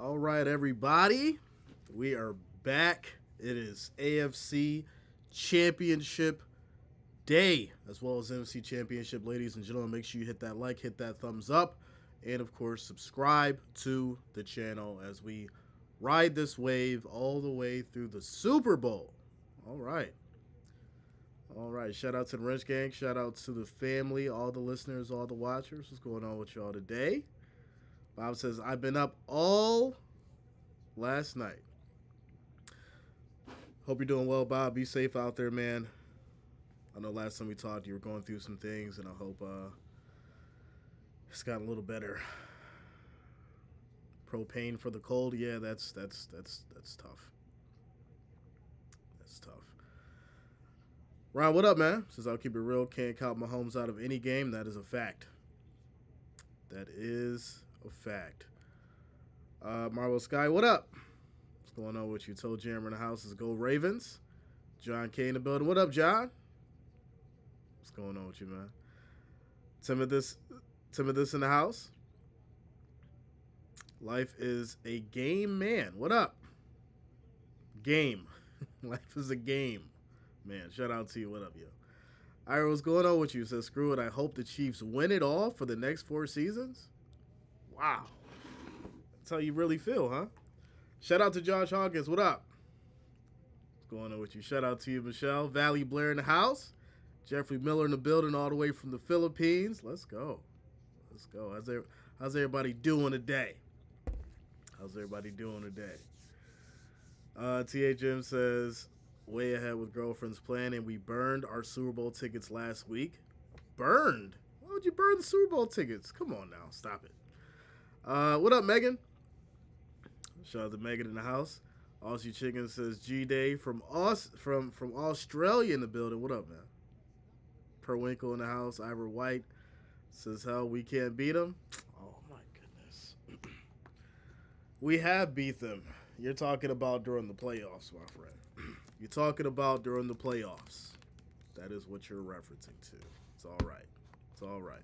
All right, everybody. We are back. It is AFC Championship Day, as well as NFC Championship. Ladies and gentlemen, make sure you hit that like, hit that thumbs up, and of course, subscribe to the channel as we ride this wave all the way through the Super Bowl. All right. All right. Shout out to the Wrench Gang. Shout out to the family, all the listeners, all the watchers. What's going on with y'all today? Bob says, I've been up all last night. Hope you're doing well, Bob. Be safe out there, man. I know last time we talked, you were going through some things, and I hope it's gotten a little better. Propane for the cold, yeah, that's tough. That's tough. Ron, what up, man? Says I'll keep it real. Can't count Mahomes out of any game. That is a fact. That is a fact. Marvel Sky, what up? What's going on with you? Told Jammer in the house is Go Ravens. John K in the building. What up, John? What's going on with you, man? Timothy in the house. Life is a game, man. What up? Game. Life is a game, man. Shout out to you. What up, yo? Ira, what's going on with you? Says, screw it. I hope the Chiefs win it all for the next 4 seasons. Wow. That's how you really feel, huh? Shout out to Josh Hawkins. What up? What's going on with you? Shout out to you, Michelle. Valley Blair in the house. Jeffrey Miller in the building all the way from the Philippines. Let's go. Let's go. How's everybody doing today? How's everybody doing today? THM says, way ahead with girlfriend's plan, and we burned our Super Bowl tickets last week. Burned? Why would you burn the Super Bowl tickets? Come on now. Stop it. What up, Megan? Shout out to Megan in the house. Aussie Chicken says G-Day from Australia in the building. What up, man? Perwinkle in the house. Ivor White says, hell, we can't beat them. Oh, my goodness. We have beat them. You're talking about during the playoffs, my friend. You're talking about during the playoffs. That is what you're referencing to. It's all right. It's all right.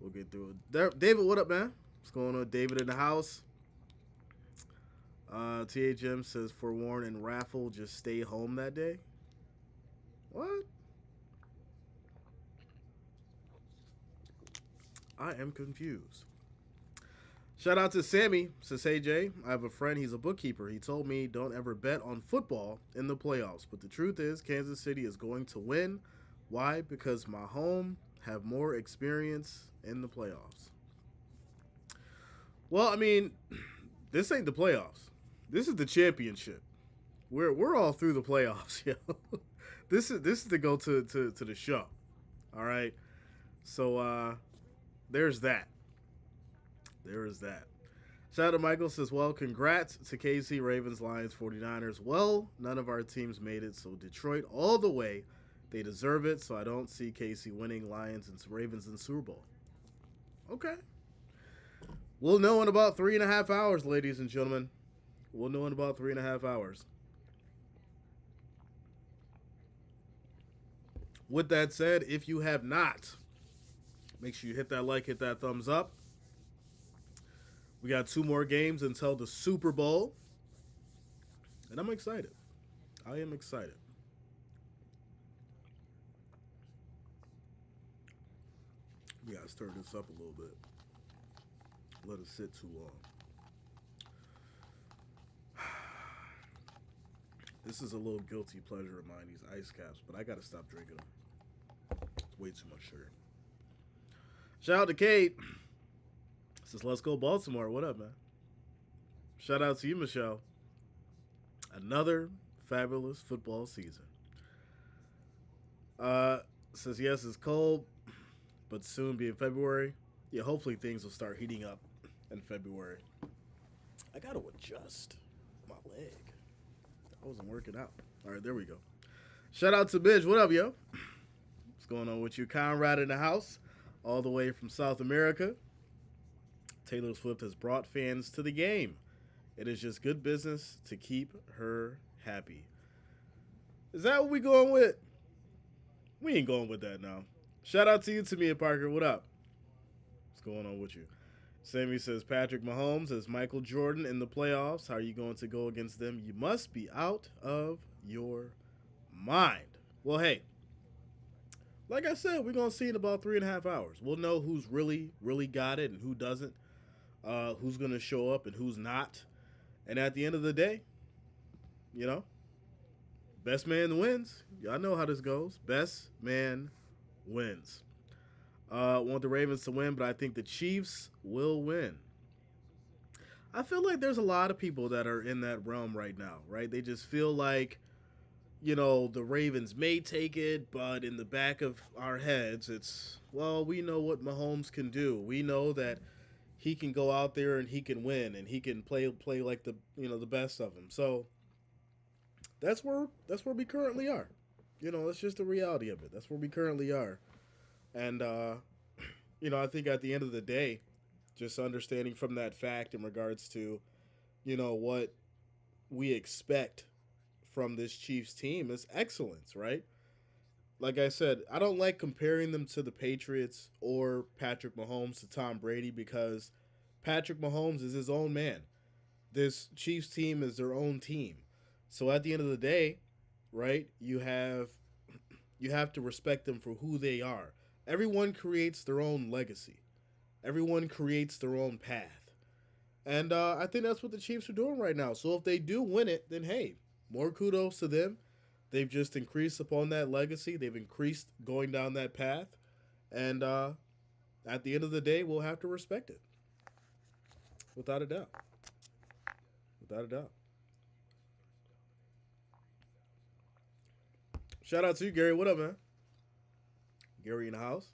We'll get through it. David, what up, man? What's going on? David in the house. THM says, forewarn and raffle, just stay home that day. What? I am confused. Shout out to Sammy. Says, hey, Jay, I have a friend. He's a bookkeeper. He told me don't ever bet on football in the playoffs. But the truth is Kansas City is going to win. Why? Because my home have more experience in the playoffs. Well, I mean, this ain't the playoffs. This is the championship. We're all through the playoffs, yo. This is to go to the show. All right. So there's that. There is that. Shout out to Michael says, well, congrats to KC, Ravens, Lions, 49ers. Well, none of our teams made it, so Detroit all the way. They deserve it, so I don't see KC winning Lions and Ravens in the Super Bowl. Okay. We'll know in about 3.5 hours, ladies and gentlemen. We'll know in about 3.5 hours. With that said, if you have not, make sure you hit that like, hit that thumbs up. We got 2 more games until the Super Bowl. And I'm excited. I am excited. We got to stir this up a little bit. Let it sit too long. This is a little guilty pleasure of mine, these ice caps, but I got to stop drinking them. It's way too much sugar. Shout out to Kate. Says, let's go Baltimore. What up, man? Shout out to you, Michelle. Another fabulous football season. Says, yes, it's cold, but soon be in February. Yeah, hopefully things will start heating up in February. I got to adjust my leg. I wasn't working out. All right, there we go. Shout out to Midge. What up, yo? What's going on with you? Conrad in the house, all the way from South America. Taylor Swift has brought fans to the game. It is just good business to keep her happy. Is that what we going with? We ain't going with that now. Shout out to you, Tamia Parker. What up? What's going on with you? Sammy says Patrick Mahomes as Michael Jordan in the playoffs. How are you going to go against them? You must be out of your mind. Well, hey, like I said, we're gonna see in about 3.5 hours. We'll know who's really got it and who doesn't. Who's gonna show up and who's not. And at the end of the day, you know, best man wins. Y'all know how this goes. Best man wins. Want the Ravens to win, but I think the Chiefs will win. I feel like there's a lot of people that are in that realm right now, right? They just feel like, the Ravens may take it, but in the back of our heads, it's, well, we know what Mahomes can do. We know that he can go out there and he can win and he can play like the best of them. So that's where we currently are. That's just the reality of it. That's where we currently are. And I think at the end of the day, just understanding from that fact in regards to, what we expect from this Chiefs team is excellence, right? Like I said, I don't like comparing them to the Patriots or Patrick Mahomes to Tom Brady because Patrick Mahomes is his own man. This Chiefs team is their own team. So at the end of the day, right, you have to respect them for who they are. Everyone creates their own legacy. Everyone creates their own path. And I think that's what the Chiefs are doing right now. So if they do win it, then hey, more kudos to them. They've just increased upon that legacy. They've increased going down that path. And at the end of the day, we'll have to respect it. Without a doubt. Without a doubt. Shout out to you, Gary. What up, man? Gary in the house.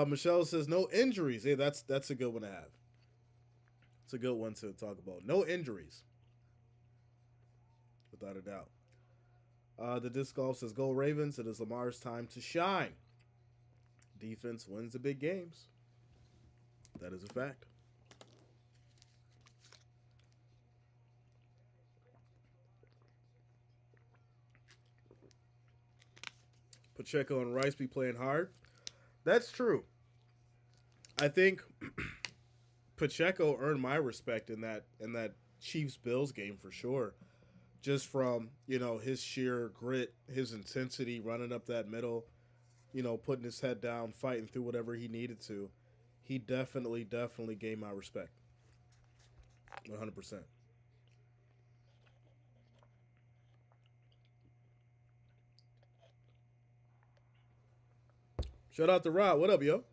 Michelle says no injuries. Hey, that's a good one to have. It's a good one to talk about. No injuries. Without a doubt. The disc golf says go Ravens. It is Lamar's time to shine. Defense wins the big games. That is a fact. Pacheco and Rice be playing hard. That's true. I think Pacheco earned my respect in that Chiefs Bills game for sure. Just from, his sheer grit, his intensity, running up that middle, putting his head down, fighting through whatever he needed to. He definitely gained my respect. 100%. Shout out to Rod. What up, yo?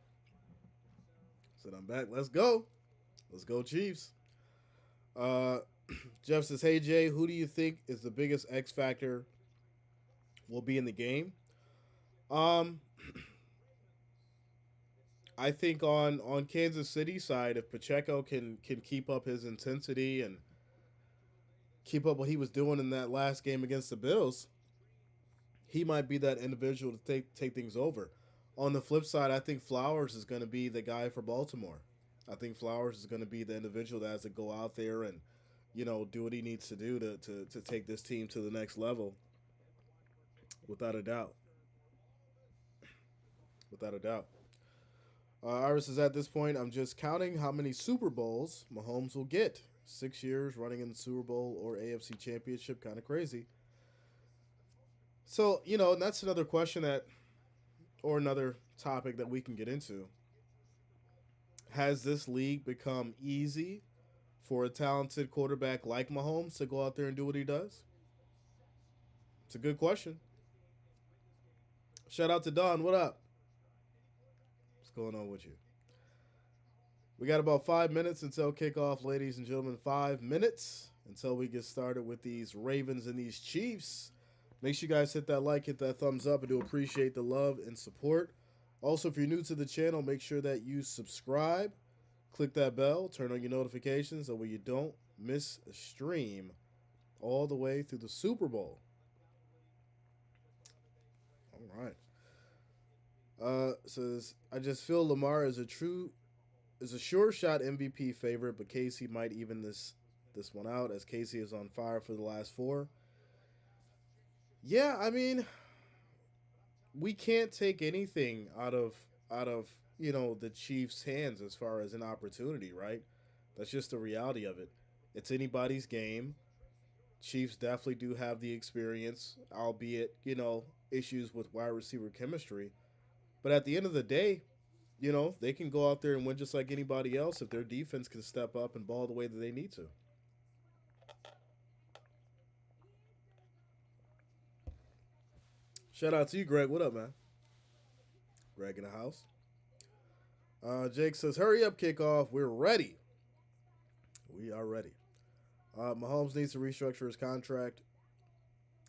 Said I'm back. Let's go. Let's go, Chiefs. Jeff says, hey, Jay, who do you think is the biggest X factor will be in the game? I think on Kansas City side, if Pacheco can keep up his intensity and keep up what he was doing in that last game against the Bills, he might be that individual to take things over. On the flip side, I think Flowers is going to be the guy for Baltimore. I think Flowers is going to be the individual that has to go out there and, do what he needs to do to take this team to the next level. Without a doubt. Without a doubt. Iris is at this point, I'm just counting how many Super Bowls Mahomes will get. 6 years running in the Super Bowl or AFC Championship, kind of crazy. So, and that's another question or another topic that we can get into. Has this league become easy for a talented quarterback like Mahomes to go out there and do what he does? It's a good question. Shout out to Don. What up? What's going on with you? We got about 5 minutes until kickoff, ladies and gentlemen. 5 minutes until we get started with these Ravens and these Chiefs. Make sure you guys hit that like, hit that thumbs up. I do appreciate the love and support. Also, if you're new to the channel, make sure that you subscribe. Click that bell, turn on your notifications, so you don't miss a stream all the way through the Super Bowl. All right. Says, I just feel Lamar is a sure shot MVP favorite, but Casey might even this one out as Casey is on fire for the last 4. Yeah, I mean, we can't take anything out of the Chiefs' hands as far as an opportunity, right? That's just the reality of it. It's anybody's game. Chiefs definitely do have the experience, albeit, issues with wide receiver chemistry. But at the end of the day, they can go out there and win just like anybody else if their defense can step up and ball the way that they need to. Shout out to you, Greg. What up, man? Greg in the house. Jake says, hurry up, kickoff. We're ready. We are ready. Mahomes needs to restructure his contract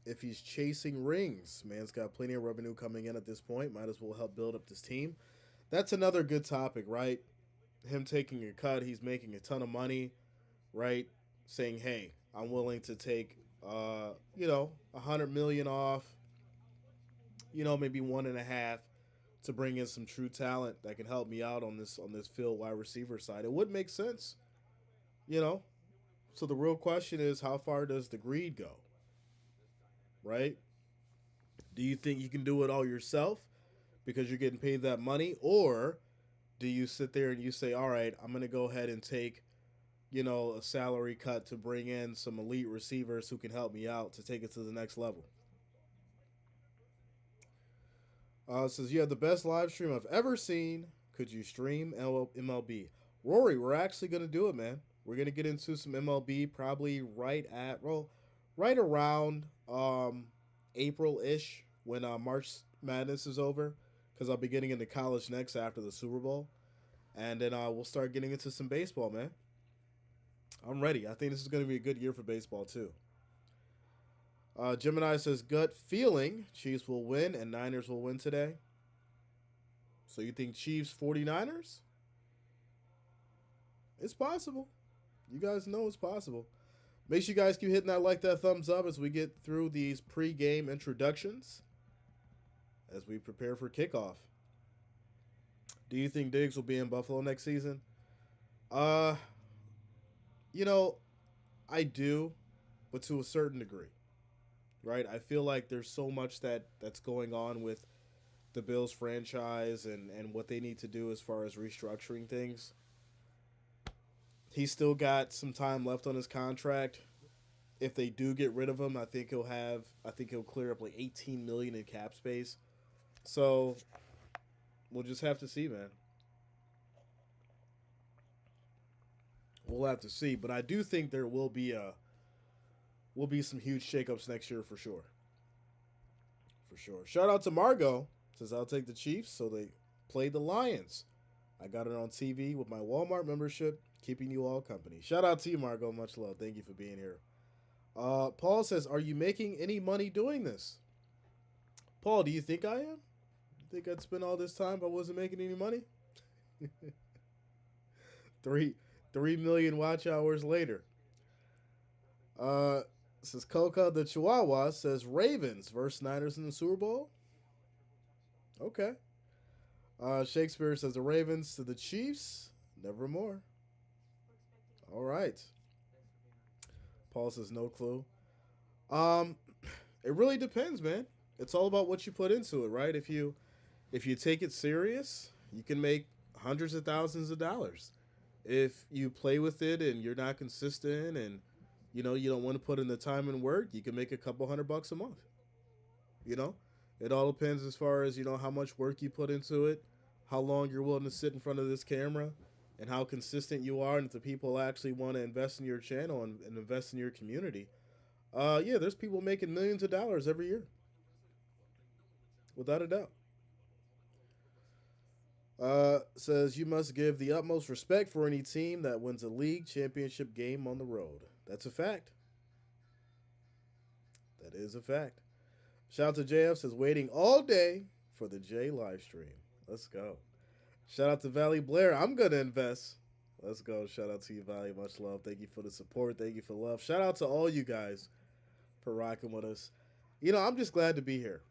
if he's chasing rings. Man's got plenty of revenue coming in at this point. Might as well help build up this team. That's another good topic, right? Him taking a cut. He's making a ton of money, right? Saying, hey, I'm willing to take, $100 million off, maybe 1.5 to bring in some true talent that can help me out on this field wide receiver side. It would make sense, So the real question is, how far does the greed go, right? Do you think you can do it all yourself because you're getting paid that money, or do you sit there and you say, all right, I'm going to go ahead and take, a salary cut to bring in some elite receivers who can help me out to take it to the next level? It says, you have the best live stream I've ever seen. Could you stream MLB? Rory, we're actually going to do it, man. We're going to get into some MLB probably right around April-ish when March Madness is over, because I'll be getting into college next after the Super Bowl. And then we'll start getting into some baseball, man. I'm ready. I think this is going to be a good year for baseball, too. Gemini says, gut feeling, Chiefs will win and Niners will win today. So you think Chiefs 49ers? It's possible. You guys know it's possible. Make sure you guys keep hitting that thumbs up as we get through these pre-game introductions as we prepare for kickoff. Do you think Diggs will be in Buffalo next season? I do, but to a certain degree. Right? I feel like there's so much that's going on with the Bills franchise and what they need to do as far as restructuring things. He's still got some time left on his contract. If they do get rid of him, I think he'll clear up like $18 million in cap space. So we'll just have to see, man. We'll have to see, but I do think there will be some huge shakeups next year for sure. For sure. Shout out to Margot. Says, I'll take the Chiefs, so they play the Lions. I got it on TV with my Walmart membership, keeping you all company. Shout out to you, Margot. Much love. Thank you for being here. Paul says, are you making any money doing this? Paul, do you think I am? You think I'd spend all this time if I wasn't making any money? 3 million watch hours later. Says Coca the Chihuahua says Ravens versus Niners in the Super Bowl. Okay. Shakespeare says the Ravens to the Chiefs. Nevermore. All right. Paul says no clue. It really depends, man. It's all about what you put into it, right? If you take it serious, you can make hundreds of thousands of dollars. If you play with it and you're not consistent and you don't want to put in the time and work, you can make a couple $100 a month. It all depends as far as, how much work you put into it, how long you're willing to sit in front of this camera, and how consistent you are, and if the people actually want to invest in your channel and invest in your community. There's people making millions of dollars every year. Without a doubt. Says you must give the utmost respect for any team that wins a league championship game on the road. That's a fact. That is a fact. Shout out to JF, says waiting all day for the J live stream. Let's go. Shout out to Valley Blair. I'm going to invest. Let's go. Shout out to you, Valley. Much love. Thank you for the support. Thank you for love. Shout out to all you guys for rocking with us. I'm just glad to be here.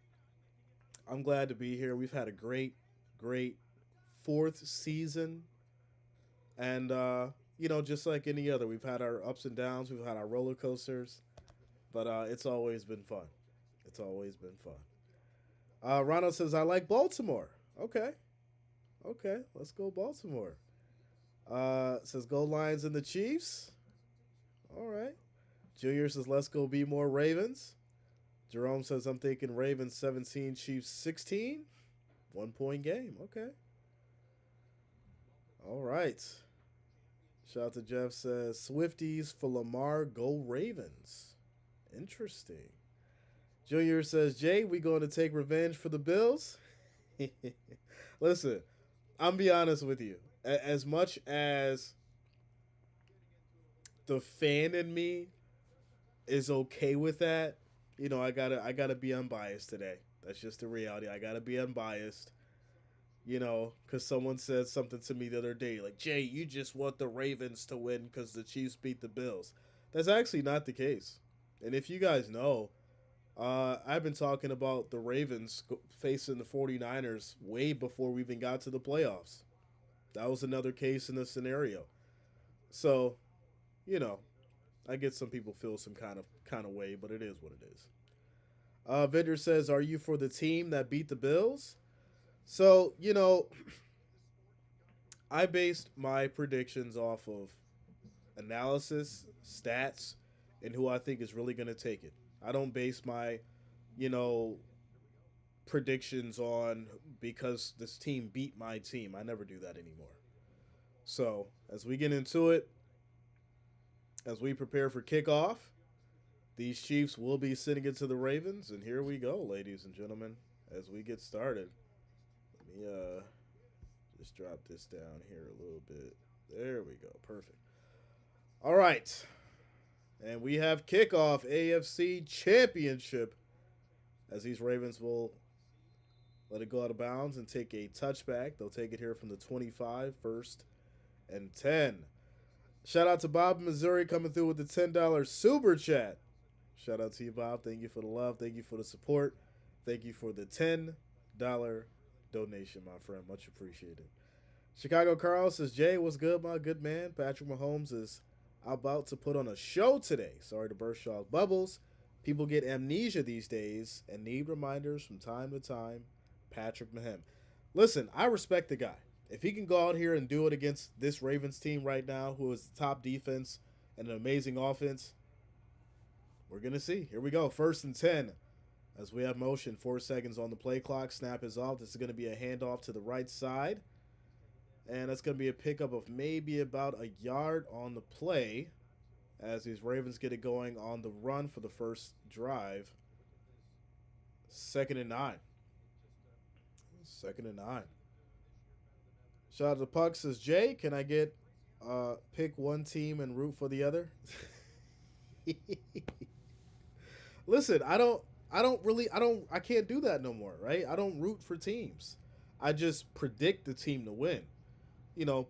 I'm glad to be here. We've had a great, great fourth season. And, just like any other, we've had our ups and downs. We've had our roller coasters. But it's always been fun. It's always been fun. Ronald says, I like Baltimore. Okay. Okay, let's go Baltimore. Says go Lions and the Chiefs. All right. Junior says let's go be more Ravens. Jerome says I'm thinking Ravens 17, Chiefs 16. 1 point game. Okay. All right. Shout out to Jeff says Swifties for Lamar, go Ravens. Interesting. Junior says Jay, we going to take revenge for the Bills. Listen, I'm be honest with you. As much as the fan in me is okay with that, I gotta be unbiased today. That's just the reality. I gotta be unbiased. Because someone said something to me the other day, like, Jay, you just want the Ravens to win because the Chiefs beat the Bills. That's actually not the case. And if you guys know, I've been talking about the Ravens facing the 49ers way before we even got to the playoffs. That was another case in this scenario. So, you know, I get some people feel some kind of way, but it is what it is. Vendor says, "Are you for the team that beat the Bills?" So, I based my predictions off of analysis, stats, and who I think is really going to take it. I don't base my, you know, predictions on because this team beat my team. I never do that anymore. So, as we get into it, as we prepare for kickoff, these Chiefs will be sitting into the Ravens, and here we go, ladies and gentlemen, as we get started. Let me just drop this down here a little bit. There we go. Perfect. All right. And we have kickoff AFC Championship as these Ravens will let it go out of bounds and take a touchback. They'll take it here from the 25, first and 10. Shout out to Bob in Missouri coming through with the $10 super chat. Shout out to you, Bob. Thank you for the love. Thank you for the support. Thank you for the $10 donation, my friend. Much appreciated. Chicago Carl says, Jay, what's good, my good man? Patrick Mahomes is about to put on a show today. Sorry to burst y'all bubbles. People get amnesia these days and need reminders from time to time. Patrick Mahomes. Listen, I respect the guy. If he can go out here and do it against this Ravens team right now, who is the top defense and an amazing offense, we're going to see. Here we go. First and 10. As we have motion, 4 seconds on the play clock. Snap is off. This is going to be a handoff to the right side. And that's going to be a pickup of maybe about a yard on the play as these Ravens get it going on the run for the first drive. 2nd and 9. 2nd and 9. Shout out to Puck says, Jay, can I get pick one team and root for the other? Listen, I can't do that no more, right? I don't root for teams. I just predict the team to win.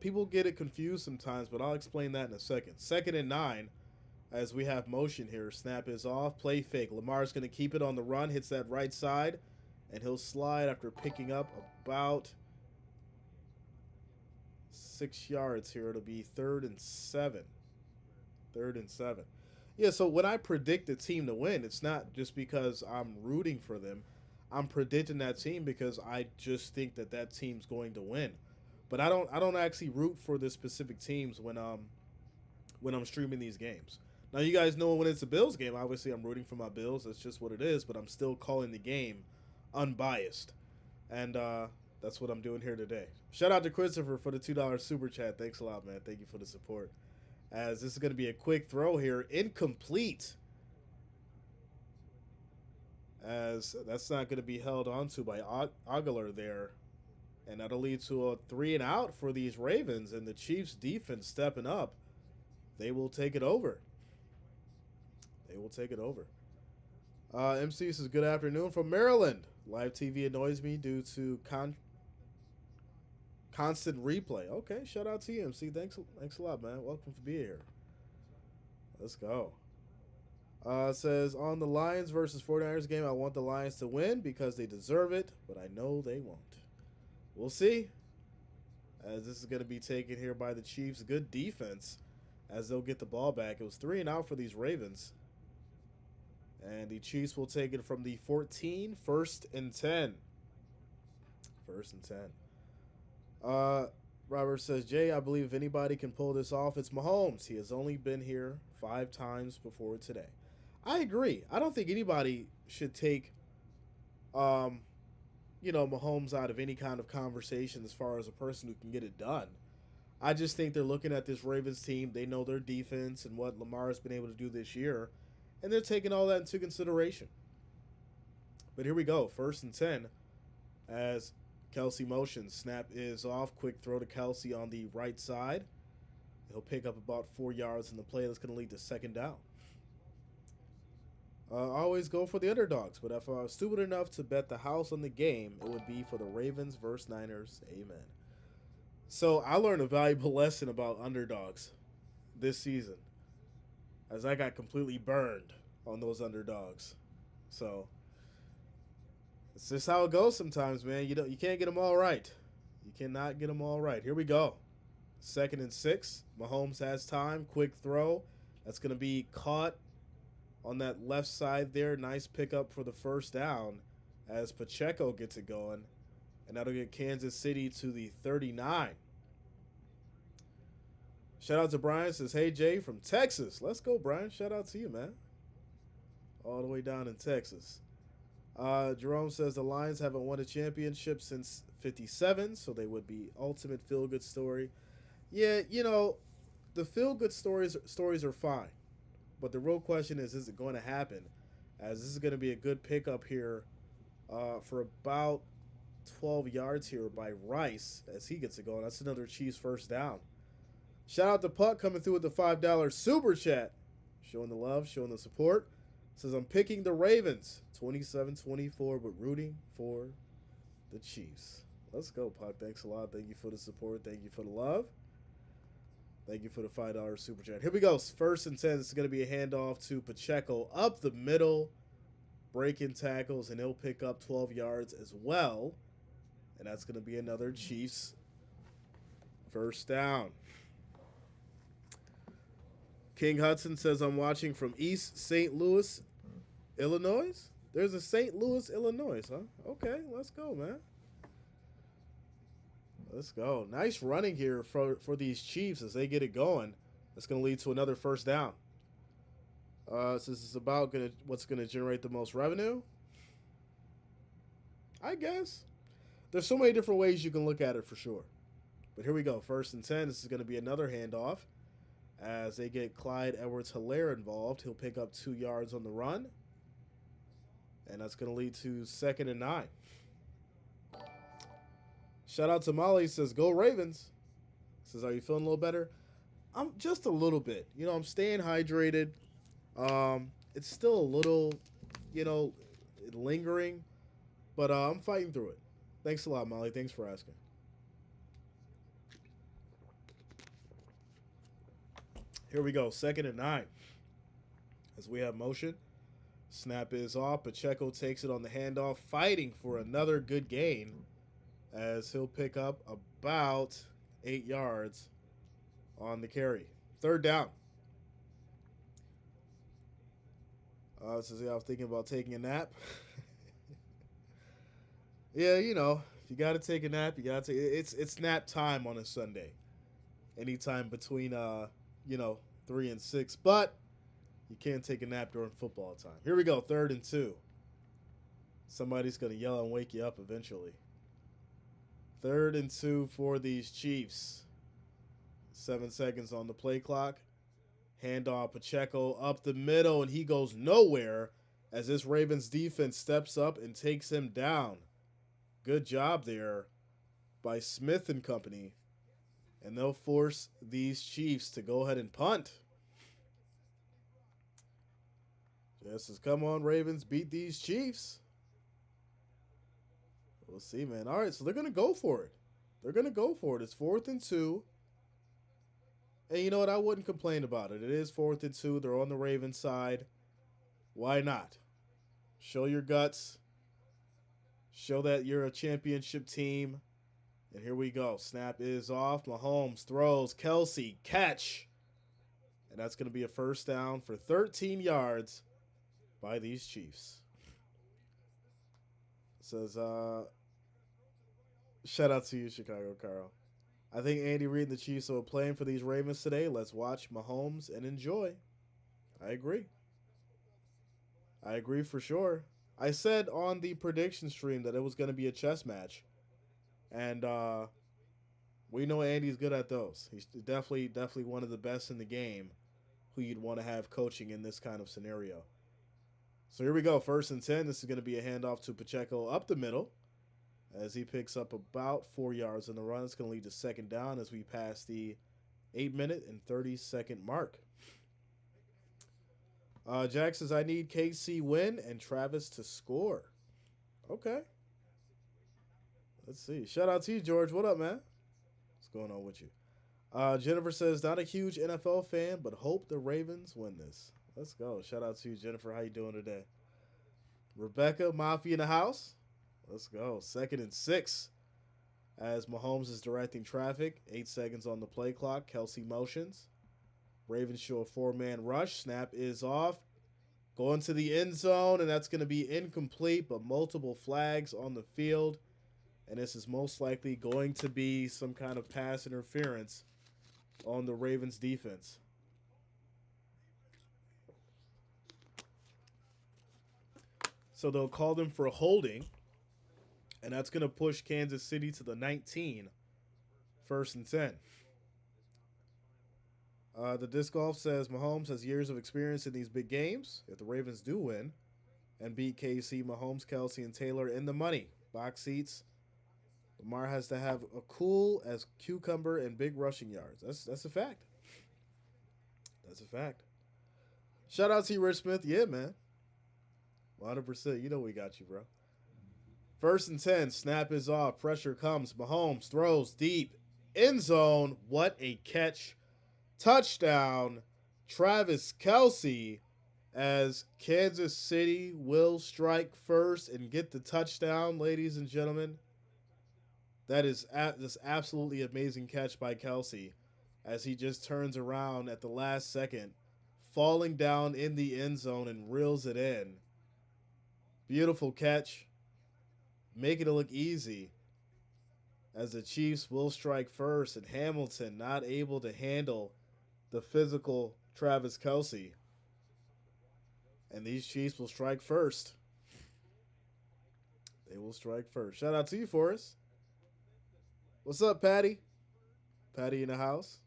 People get it confused sometimes, but I'll explain that in a second. 2nd and 9, as we have motion here. Snap is off. Play fake. Lamar's going to keep it on the run. Hits that right side, and he'll slide after picking up about 6 yards here. It'll be 3rd and 7. 3rd and 7. Yeah, so when I predict a team to win, it's not just because I'm rooting for them. I'm predicting that team because I just think that team's going to win. But I don't actually root for the specific teams when I'm streaming these games. Now you guys know when it's a Bills game, obviously I'm rooting for my Bills. That's just what it is. But I'm still calling the game unbiased, and that's what I'm doing here today. Shout out to Christopher for the $2 super chat. Thanks a lot, man. Thank you for the support. As this is going to be a quick throw here, incomplete. As that's not going to be held onto by Aguilar there. And that'll lead to a 3-and-out for these Ravens. And the Chiefs defense stepping up. They will take it over. They will take it over. MC says, good afternoon from Maryland. Live TV annoys me due to constant replay. Okay, shout out to you, MC. Thanks a lot, man. Welcome for being here. Let's go. Says, on the Lions versus 49ers game, I want the Lions to win because they deserve it, but I know they won't. We'll see, as this is going to be taken here by the Chiefs. Good defense as they'll get the ball back. It was 3-and-out for these Ravens. And the Chiefs will take it from the 14, 1st and 10. 1st and 10. Uh, Robert says, Jay, I believe if anybody can pull this off, it's Mahomes. He has only been here 5 times before today. I agree. I don't think anybody should take, um, Mahomes out of any kind of conversation as far as a person who can get it done. I just think they're looking at this Ravens team. They know their defense and what Lamar has been able to do this year, and they're taking all that into consideration. But here we go. 1st and 10 as Kelsey motions. Snap is off. Quick throw to Kelsey on the right side. He'll pick up about 4 yards in the play. That's going to lead to 2nd down. Always go for the underdogs, but if I was stupid enough to bet the house on the game, it would be for the Ravens versus Niners. Amen. So I learned a valuable lesson about underdogs this season, as I got completely burned on those underdogs. So it's just how it goes sometimes, man. You can't get them all right. You cannot get them all right. Here we go. 2nd and 6. Mahomes has time. Quick throw. That's going to be caught on that left side there. Nice pickup for the 1st down as Pacheco gets it going. And that'll get Kansas City to the 39. Shout out to Brian. Says, hey, Jay from Texas. Let's go, Brian. Shout out to you, man. All the way down in Texas. Jerome says the Lions haven't won a championship since 57, so they would be ultimate feel-good story. Yeah, the feel-good stories are fine. But the real question is it going to happen? As this is going to be a good pickup here for about 12 yards here by Rice as he gets it going. That's another Chiefs 1st down. Shout out to Puck coming through with the $5 super chat. Showing the love, showing the support. Says, I'm picking the Ravens 27-24, but rooting for the Chiefs. Let's go, Puck. Thanks a lot. Thank you for the support. Thank you for the love. Thank you for the $5 super chat. Here we go. 1st and 10. This is going to be a handoff to Pacheco up the middle, breaking tackles, and he'll pick up 12 yards as well. And that's going to be another Chiefs 1st down. King Hudson says, I'm watching from East St. Louis, Illinois. There's a St. Louis, Illinois, huh? Okay, let's go, man. Let's go. Nice running here for these Chiefs as they get it going. That's going to lead to another 1st down. So this is about what's going to generate the most revenue, I guess. There's so many different ways you can look at it for sure. But here we go. 1st and 10. This is going to be another handoff as they get Clyde Edwards-Helaire involved. He'll pick up 2 yards on the run. And that's going to lead to 2nd and 9. Shout out to Molly. Says, go Ravens. Says, are you feeling a little better? I'm just a little bit. I'm staying hydrated. It's still a little, lingering. But I'm fighting through it. Thanks a lot, Molly. Thanks for asking. Here we go. 2nd and 9. As we have motion. Snap is off. Pacheco takes it on the handoff. Fighting for another good gain. As he'll pick up about 8 yards on the carry. 3rd down. Says, I was thinking about taking a nap. Yeah, if you got to take a nap, you got to take it's nap time on a Sunday. Anytime between 3 and 6, but you can't take a nap during football time. Here we go, 3rd and 2. Somebody's going to yell and wake you up eventually. 3rd and 2 for these Chiefs. 7 seconds on the play clock. Handoff Pacheco up the middle, and he goes nowhere as this Ravens defense steps up and takes him down. Good job there by Smith and company. And they'll force these Chiefs to go ahead and punt. Just as, come on, Ravens, beat these Chiefs. We'll see, man. All right, so they're going to go for it. They're going to go for it. It's 4th and 2. And you know what? I wouldn't complain about it. It is 4th and 2. They're on the Ravens side. Why not? Show your guts. Show that you're a championship team. And here we go. Snap is off. Mahomes throws. Kelsey, catch. And that's going to be a 1st down for 13 yards by these Chiefs. It says, Shout out to you, Chicago Carl. I think Andy Reid and the Chiefs are playing for these Ravens today. Let's watch Mahomes and enjoy. I agree. I agree for sure. I said on the prediction stream that it was going to be a chess match, and we know Andy's good at those. He's definitely one of the best in the game who you'd want to have coaching in this kind of scenario. So here we go. 1st and 10. This is going to be a handoff to Pacheco up the middle as he picks up about 4 yards in the run. It's going to lead to 2nd down as we pass the 8-minute and 30-second mark. Jack says, I need KC win and Travis to score. Okay. Let's see. Shout out to you, George. What up, man? What's going on with you? Jennifer says, not a huge NFL fan, but hope the Ravens win this. Let's go. Shout out to you, Jennifer. How you doing today? Rebecca, Mafia in the house. Let's go. 2nd and 6 as Mahomes is directing traffic. 8 seconds on the play clock. Kelsey motions. Ravens show a 4-man rush. Snap is off. Going to the end zone, and that's going to be incomplete, but multiple flags on the field. And this is most likely going to be some kind of pass interference on the Ravens defense. So they'll call them for holding, and that's going to push Kansas City to the 19, 1st and 10. The disc golf says Mahomes has years of experience in these big games. If the Ravens do win and beat KC, Mahomes, Kelsey, and Taylor in the money. Box seats. Lamar has to have a cool as cucumber and big rushing yards. That's a fact. That's a fact. Shout out to you, Rich Smith. Yeah, man. 100%. You know we got you, bro. 1st and 10. Snap is off. Pressure comes. Mahomes throws deep. End zone. What a catch. Touchdown. Travis Kelsey as Kansas City will strike first and get the touchdown, ladies and gentlemen. That is this absolutely amazing catch by Kelsey as he just turns around at the last second, falling down in the end zone and reels it in. Beautiful catch. Making it look easy as the Chiefs will strike first and Hamilton not able to handle the physical Travis Kelsey. And these Chiefs will strike first. They will strike first. Shout out to you, Forrest. What's up, Patty? Patty in the house.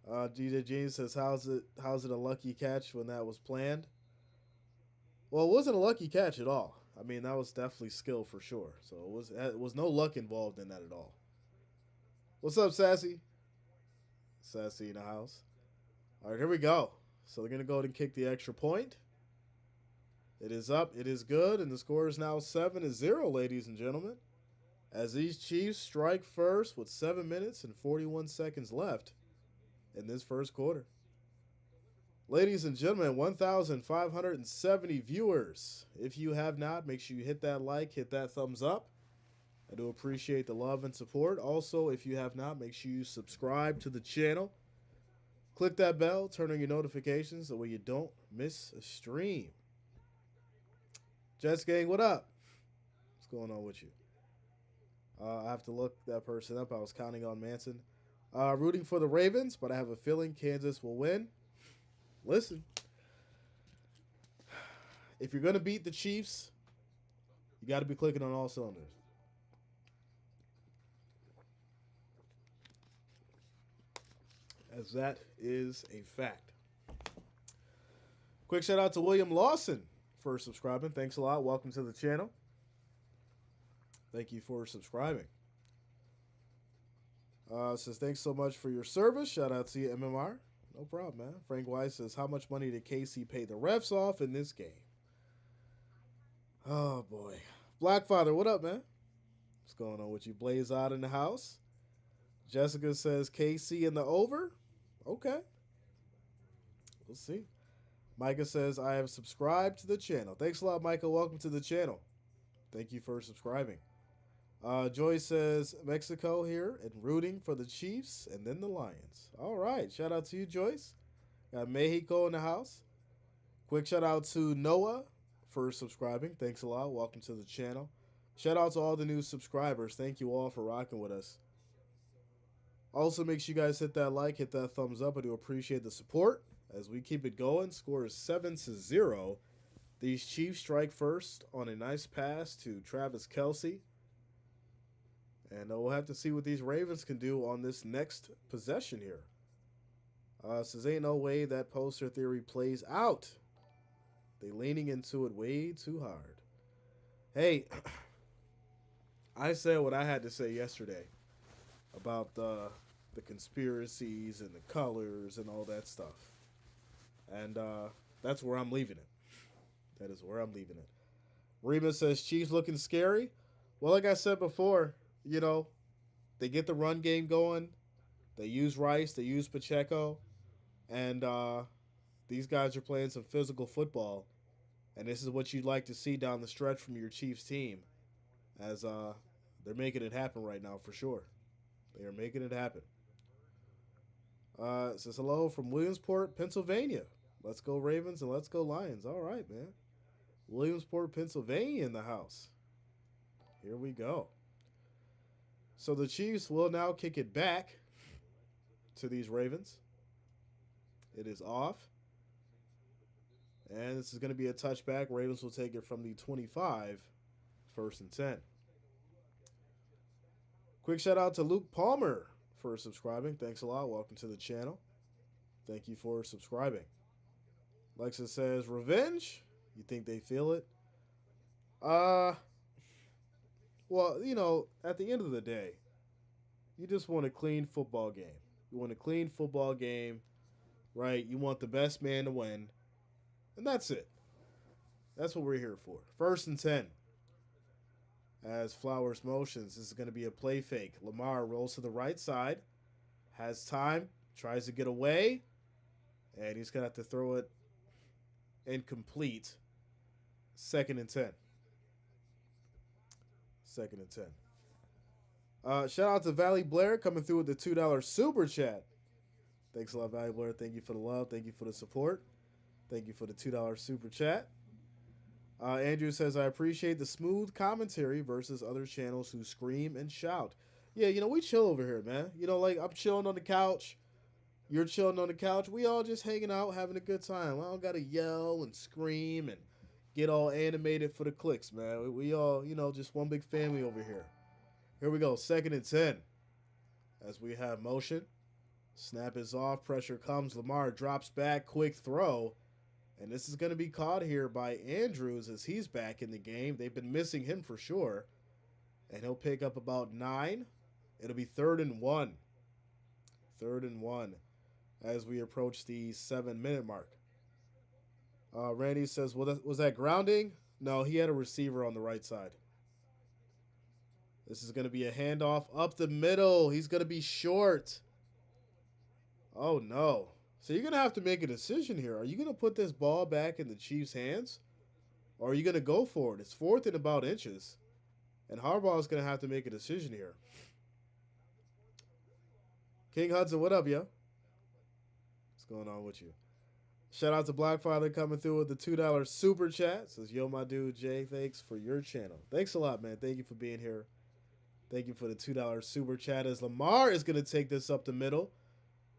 DJ Jean says, how's it a lucky catch when that was planned? Well, it wasn't a lucky catch at all. I mean, that was definitely skill for sure. So it was no luck involved in that at all. What's up, Sassy? Sassy in the house. All right, here we go. So they're going to go ahead and kick the extra point. It is up. It is good. And the score is now 7-0, ladies and gentlemen. As these Chiefs strike first with 7 minutes and 41 seconds left in this first quarter. Ladies and gentlemen, 1,570 viewers. If you have not, make sure you hit that like, hit that thumbs up. I do appreciate the love and support. Also, if you have not, make sure you subscribe to the channel. Click that bell, turn on your notifications so you don't miss a stream. Jets gang, what up? What's going on with you? I have to look that person up. I was counting on Manson. Rooting for the Ravens, but I have a feeling Kansas will win. Listen, if you're going to beat the Chiefs, you got to be clicking on all cylinders. As that is a fact. Quick shout out to William Lawson for subscribing. Thanks a lot. Welcome to the channel. Thank you for subscribing. Says, thanks so much for your service. Shout out to you, MMR. No problem, man. Frank Weiss says, how much money did KC pay the refs off in this game? Oh, boy. Blackfather, what up, man? What's going on with you? Blaze out in the house. Jessica says, KC in the over? Okay. We'll see. Micah says, I have subscribed to the channel. Thanks a lot, Micah. Welcome to the channel. Thank you for subscribing. Joy says, Mexico here and rooting for the Chiefs and then the Lions. All right. Shout out to you, Joyce. Got Mexico in the house. Quick shout out to Noah for subscribing. Thanks a lot. Welcome to the channel. Shout out to all the new subscribers. Thank you all for rocking with us. Also, make sure you guys hit that like, hit that thumbs up. I do appreciate the support as we keep it going. Score is 7-0. These Chiefs strike first on a nice pass to Travis Kelce. And we'll have to see what these Ravens can do on this next possession here. Says ain't no way that poster theory plays out. They leaning into it way too hard. Hey, I said what I had to say yesterday about the conspiracies and the colors and all that stuff. And that's where I'm leaving it. That is where I'm leaving it. Remus says, Chiefs looking scary. Well, like I said before, you know, they get the run game going. They use Rice. They use Pacheco. And these guys are playing some physical football. And this is what you'd like to see down the stretch from your Chiefs team. As they're making it happen right now for sure. They are making it happen. It says hello from Williamsport, Pennsylvania. Let's go Ravens and let's go Lions. All right, man. Williamsport, Pennsylvania in the house. Here we go. So the Chiefs will now kick it back to these Ravens. It is off. And this is going to be a touchback. Ravens will take it from the 25, 1st and 10. Quick shout out to Luke Palmer for subscribing. Thanks a lot. Welcome to the channel. Thank you for subscribing. Lexa says, revenge? You think they feel it? Well, you know, at the end of the day, you just want a clean football game. You want a clean football game, right? You want the best man to win. And that's it. That's what we're here for. 1st and 10. As Flowers motions, this is going to be a play fake. Lamar rolls to the right side. Has time. Tries to get away. And he's going to have to throw it incomplete. 2nd and 10. 2nd and 10. Shout out to Valley Blair coming through with the $2 super chat. Thanks a lot, Valley Blair. Thank you for the love. Thank you for the support. Thank you for the $2 super chat. Andrew says, I appreciate the smooth commentary versus other channels who scream and shout. Yeah, you know, we chill over here, man. You know, like I'm chilling on the couch. You're chilling on the couch. We all just hanging out, having a good time. I don't got to yell and scream and get all animated for the clicks, man. We all, you know, just one big family over here. Here we go, 2nd and 10. As we have motion. Snap is off. Pressure comes. Lamar drops back. Quick throw. And this is going to be caught here by Andrews as he's back in the game. They've been missing him for sure. And he'll pick up about 9. It'll be 3rd and 1. 3rd and 1 as we approach the 7-minute mark. Randy says, well, was that grounding? No, he had a receiver on the right side. This is going to be a handoff up the middle. He's going to be short. Oh, no. So you're going to have to make a decision here. Are you going to put this ball back in the Chiefs' hands? Or are you going to go for it? It's 4th and about inches. And Harbaugh is going to have to make a decision here. King Hudson, what up, yo? What's going on with you? Shout out to Blackfather coming through with the $2 super chat. Says, yo, my dude, Jay, thanks for your channel. Thanks a lot, man. Thank you for being here. Thank you for the $2 super chat. As Lamar is going to take this up the middle.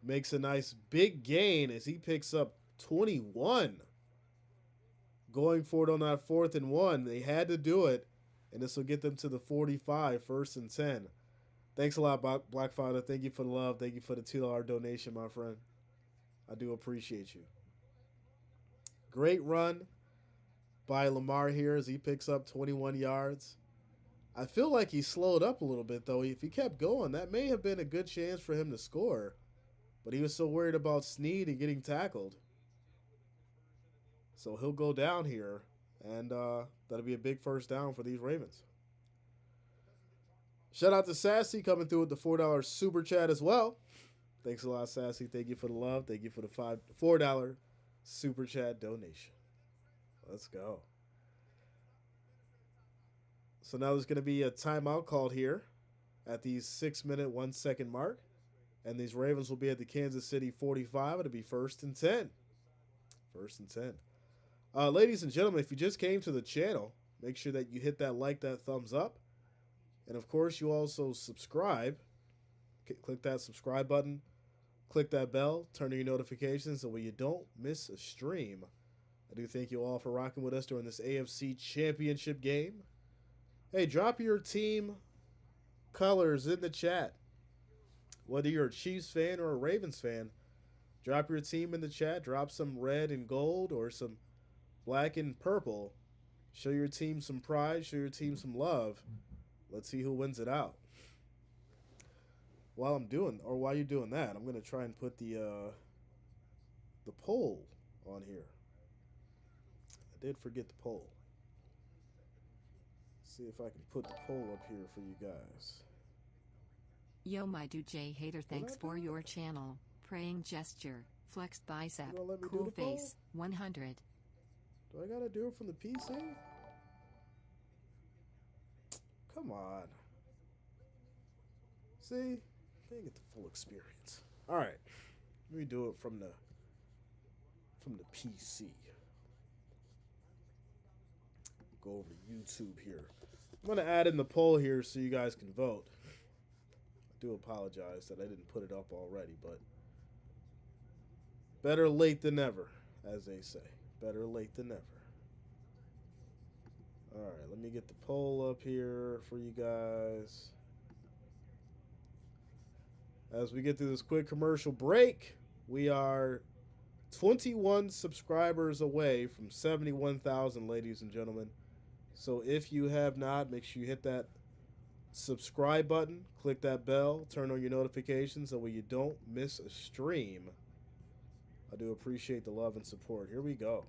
Makes a nice big gain as he picks up 21. Going for it on that 4th and 1. They had to do it. And this will get them to the 45, 1st and 10. Thanks a lot, Blackfather. Thank you for the love. Thank you for the $2 donation, my friend. I do appreciate you. Great run by Lamar here as he picks up 21 yards. I feel like he slowed up a little bit, though. If he kept going, that may have been a good chance for him to score. But he was so worried about Snead and getting tackled. So he'll go down here. And that'll be a big 1st down for these Ravens. Shout out to Sassy coming through with the $4 super chat as well. Thanks a lot, Sassy. Thank you for the love. Thank you for the $4 super chat donation. Let's go. So now there's going to be a timeout called here at the 6-minute, 1-second mark. And these Ravens will be at the Kansas City 45. It'll be 1st and 10. 1st and 10. Ladies and gentlemen, if you just came to the channel, make sure that you hit that like, that thumbs up. And of course, you also subscribe. Click that subscribe button. Click that bell. Turn on your notifications so you don't miss a stream. I do thank you all for rocking with us during this AFC Championship game. Hey, drop your team colors in the chat. Whether you're a Chiefs fan or a Ravens fan, drop your team in the chat. Drop some red and gold or some black and purple. Show your team some pride. Show your team some love. Let's see who wins it out. While you're doing that, I'm gonna try and put the poll on here. I did forget the poll. See if I can put the poll up here for you guys. Yo, my dude J Hater, thanks for your channel. Praying gesture, flexed bicep, cool face, 100. Do I gotta do it from the PC? Come on. See? They get the full experience. Alright. Let me do it from the PC. Go over to YouTube here. I'm gonna add in the poll here so you guys can vote. I do apologize that I didn't put it up already, but better late than never, as they say. Better late than never. Alright, let me get the poll up here for you guys. As we get through this quick commercial break, we are 21 subscribers away from 71,000, ladies and gentlemen. So if you have not, make sure you hit that subscribe button, click that bell, turn on your notifications so you don't miss a stream. I do appreciate the love and support. Here we go.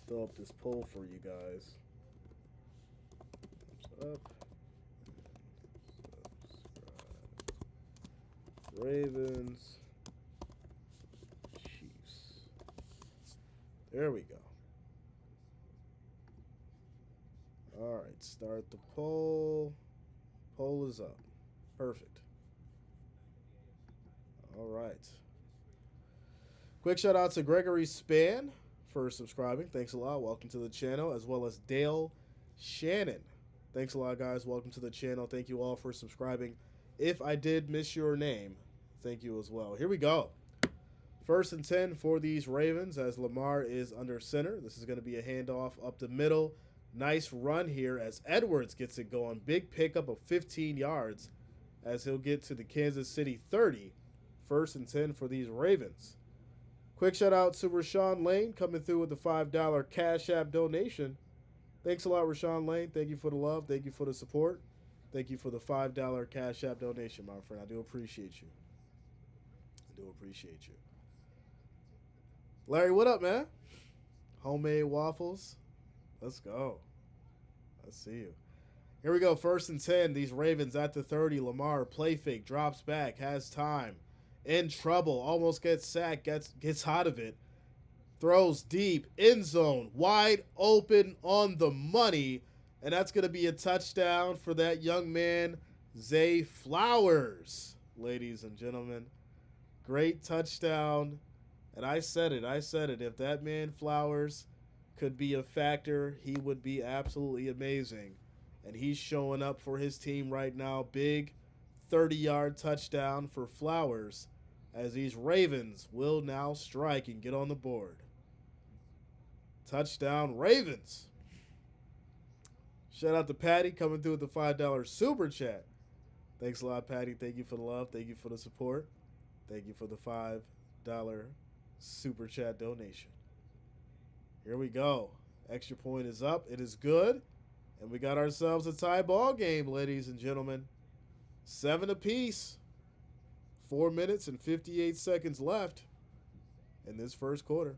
Throw up this poll for you guys. Thumbs up. Ravens, Chiefs. There we go. All right, start the poll. Poll is up. Perfect. All right. Quick shout out to Gregory Span for subscribing. Thanks a lot. Welcome to the channel, as well as Dale Shannon. Thanks a lot, guys. Welcome to the channel. Thank you all for subscribing. If I did miss your name, thank you as well. Here we go. 1st and 10 for these Ravens as Lamar is under center. This is going to be a handoff up the middle. Nice run here as Edwards gets it going. Big pickup of 15 yards as he'll get to the Kansas City 30. 1st and 10 for these Ravens. Quick shout out to Rashawn Lane coming through with the $5 Cash App donation. Thanks a lot, Rashawn Lane. Thank you for the love. Thank you for the support. Thank you for the $5 Cash App donation, my friend. I do appreciate you. I do appreciate you. Larry, what up, man? Homemade waffles. Let's go. Let's see you. Here we go. 1st and 10. These Ravens at the 30. Lamar, play fake, drops back, has time. In trouble. Almost gets sacked. Gets out of it. Throws deep. End zone. Wide open on the money. And that's going to be a touchdown for that young man, Zay Flowers, ladies and gentlemen. Great touchdown. And I said it. If that man Flowers could be a factor, he would be absolutely amazing. And he's showing up for his team right now. Big 30-yard touchdown for Flowers as these Ravens will now strike and get on the board. Touchdown, Ravens. Shout out to Patty coming through with the $5 super chat. Thanks a lot, Patty. Thank you for the love. Thank you for the support. Thank you for the $5 super chat donation. Here we go. Extra point is up. It is good. And we got ourselves a tie ball game, ladies and gentlemen. 7 apiece. 4 minutes and 58 seconds left in this first quarter.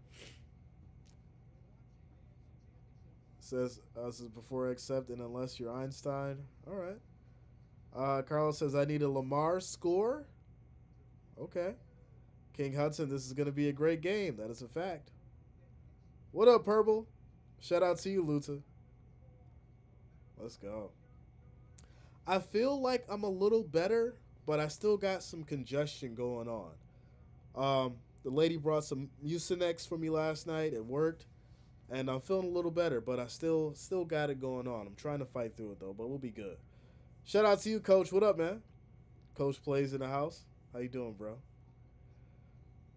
Says, this is before accept and unless you're Einstein. All right. Carlos says, I need a Lamar score. Okay. King Hudson, this is going to be a great game. That is a fact. What up, Purple? Shout out to you, Luta. Let's go. I feel like I'm a little better, but I still got some congestion going on. The lady brought some Mucinex for me last night. It worked. and I'm feeling a little better, but I still got it going on. I'm trying to fight through it though, but we'll be good. Shout out to you, Coach. What up, man? Coach plays in the house. How you doing, bro?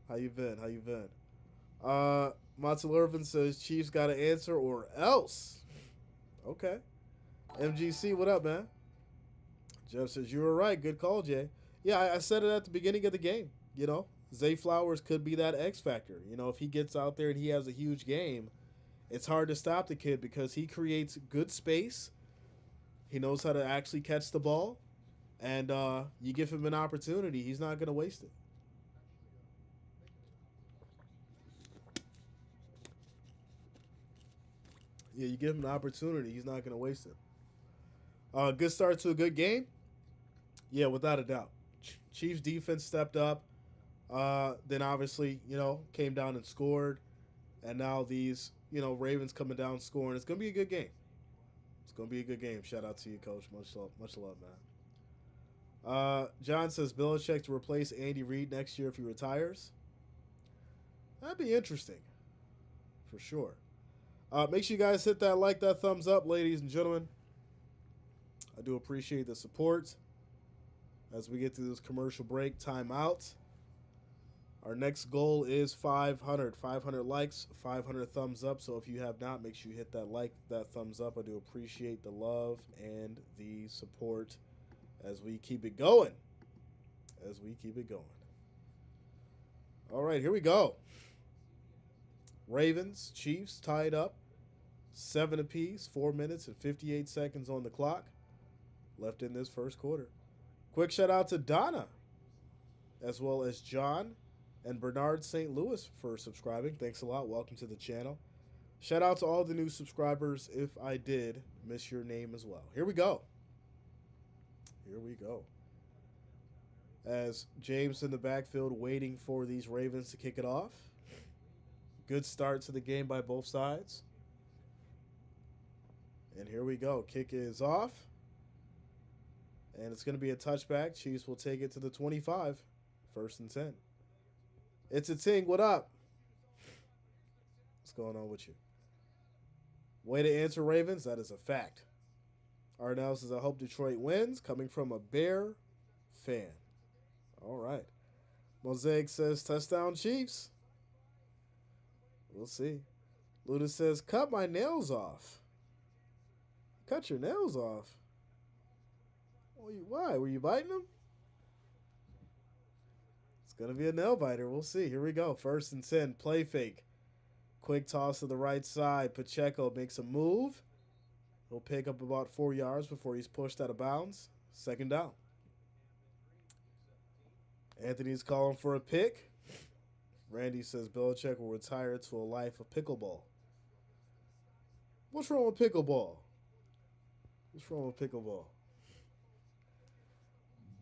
How you been? How you been? Montel Irvin says Chiefs got to answer or else. Okay. MGC, what up, man? Jeff says you were right. Good call, Jay. Yeah, I said it at the beginning of the game. You know, Zay Flowers could be that X factor. You know, if he gets out there and he has a huge game, it's hard to stop the kid because he creates good space. He knows how to actually catch the ball, and you give him an opportunity, he's not going to waste it. Yeah, you give him an opportunity, he's not going to waste it. Good start to a good game. Yeah, without a doubt. Chiefs defense stepped up. Then obviously, came down and scored. And now these, Ravens coming down scoring. It's going to be a good game. It's going to be a good game. Shout out to you, Coach. Much love, man. John says Belichick to replace Andy Reid next year if he retires. That'd be interesting. For sure. Make sure you guys hit that like, that thumbs up, ladies and gentlemen. I do appreciate the support. As we get to this commercial break, timeout. Our next goal is 500. 500 likes, 500 thumbs up. So if you have not, make sure you hit that like, that thumbs up. I do appreciate the love and the support as we keep it going. All right, here we go. Ravens, Chiefs tied up. 7 apiece, 4 minutes and 58 seconds on the clock left in this first quarter. Quick shout out to Donna, as well as John and Bernard St. Louis for subscribing. Thanks a lot. Welcome to the channel. Shout out to all the new subscribers if I did miss your name as well. Here we go. As James in the backfield waiting for these Ravens to kick it off. Good start to the game by both sides. And here we go. Kick is off. And it's going to be a touchback. Chiefs will take it to the 25. 1st and 10. It's a ting. What up? What's going on with you? Way to answer, Ravens. That is a fact. Arnell says, I hope Detroit wins. Coming from a Bear fan. All right. Mosaic says, touchdown, Chiefs. We'll see. Luda says, cut my nails off. Cut your nails off? Why? Were you biting them? It's going to be a nail biter. We'll see. Here we go. 1st and 10. Play fake. Quick toss to the right side. Pacheco makes a move. He'll pick up about 4 yards before he's pushed out of bounds. 2nd down. Anthony's calling for a pick. Randy says Belichick will retire to a life of pickleball. What's wrong with pickleball?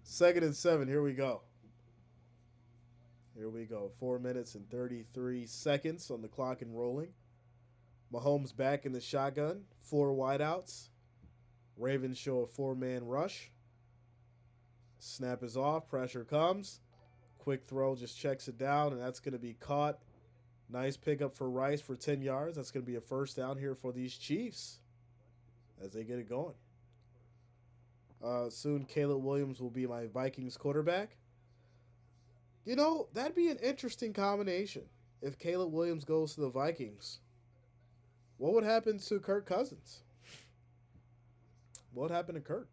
2nd and 7. Here we go. 4 minutes and 33 seconds on the clock and rolling. Mahomes back in the shotgun. 4 wideouts. Ravens show a 4-man rush. Snap is off. Pressure comes. Quick throw, just checks it down, and that's going to be caught. Nice pickup for Rice for 10 yards. That's going to be a 1st down here for these Chiefs as they get it going. Soon Caleb Williams will be my Vikings quarterback. That'd be an interesting combination if Caleb Williams goes to the Vikings. What would happen to Kirk Cousins? What happened to Kirk?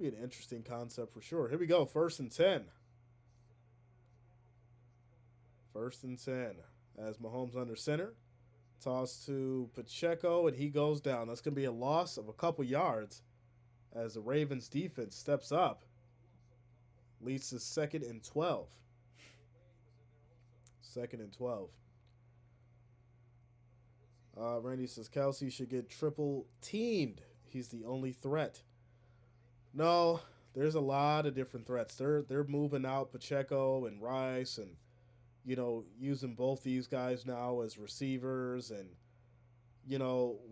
Be an interesting concept for sure. Here we go. 1st and 10. 1st and 10. As Mahomes under center. Toss to Pacheco, and he goes down. That's going to be a loss of a couple yards as the Ravens defense steps up. Leads to 2nd and 12. 2nd and 12. Randy says Kelsey should get triple teamed. He's the only threat. No, there's a lot of different threats. They're moving out Pacheco and Rice and, using both these guys now as receivers. And,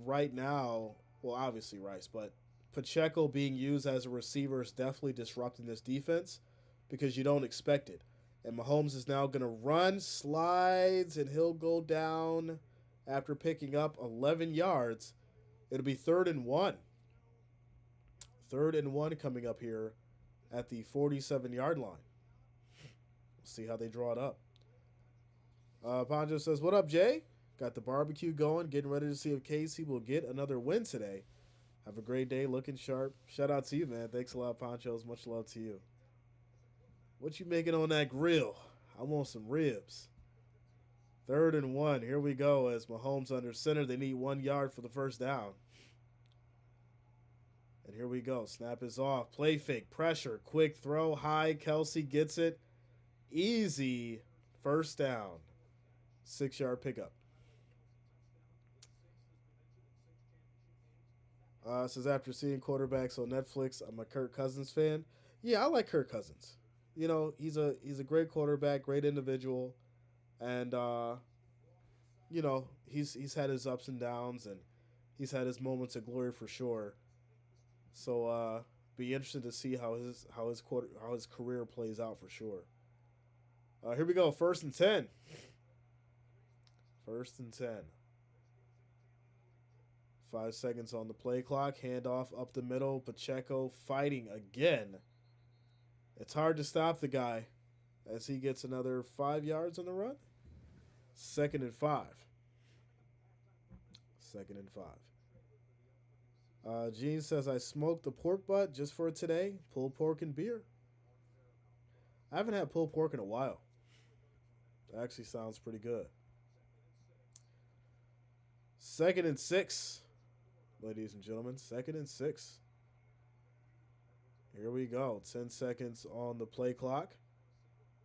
right now, well, obviously Rice, but Pacheco being used as a receiver is definitely disrupting this defense because you don't expect it. And Mahomes is now going to run, slides, and he'll go down after picking up 11 yards. It'll be 3rd and 1. 3rd and 1 coming up here at the 47-yard line. We'll see how they draw it up. Poncho says, what up, Jay? Got the barbecue going, getting ready to see if Casey will get another win today. Have a great day, looking sharp. Shout out to you, man. Thanks a lot, Ponchos. Much love to you. What you making on that grill? I want some ribs. 3rd and 1. Here we go as Mahomes under center. They need 1 yard for the first down. And here we go. Snap is off. Play fake. Pressure. Quick throw. High. Kelsey gets it. Easy. First down. 6-yard pickup. Says after seeing quarterbacks on Netflix, I'm a Kirk Cousins fan. Yeah, I like Kirk Cousins. You know, he's a great quarterback, great individual, and you know, he's had his ups and downs, and he's had his moments of glory for sure. So be interested to see how his career plays out for sure. Here we go, 1st and 10. 1st and 10. 5 seconds on the play clock. Handoff up the middle. Pacheco fighting again. It's hard to stop the guy as he gets another 5 yards on the run. 2nd and 5. 2nd and 5. Gene says, I smoked the pork butt just for today. Pulled pork and beer. I haven't had pulled pork in a while. It actually sounds pretty good. 2nd and 6. Ladies and gentlemen, 2nd and 6. Here we go. 10 seconds on the play clock.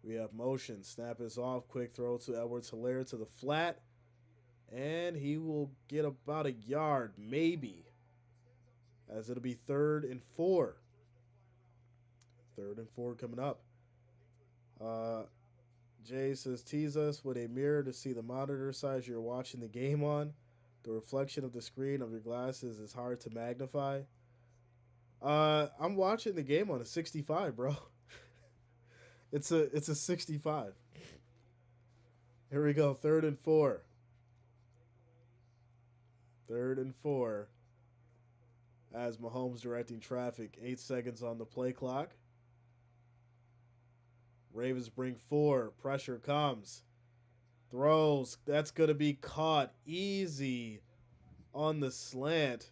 We have motion. Snap is off. Quick throw to Edwards-Helaire to the flat. And he will get about a yard, maybe. As it'll be 3rd and 4. 3rd and 4 coming up. Jay says, tease us with a mirror to see the monitor size you're watching the game on. The reflection of the screen of your glasses is hard to magnify. I'm watching the game on a 65, bro. It's a 65. Here we go, 3rd and 4. 3rd and 4. As Mahomes directing traffic, 8 seconds on the play clock. Ravens bring 4. Pressure comes. Throws. That's going to be caught easy on the slant.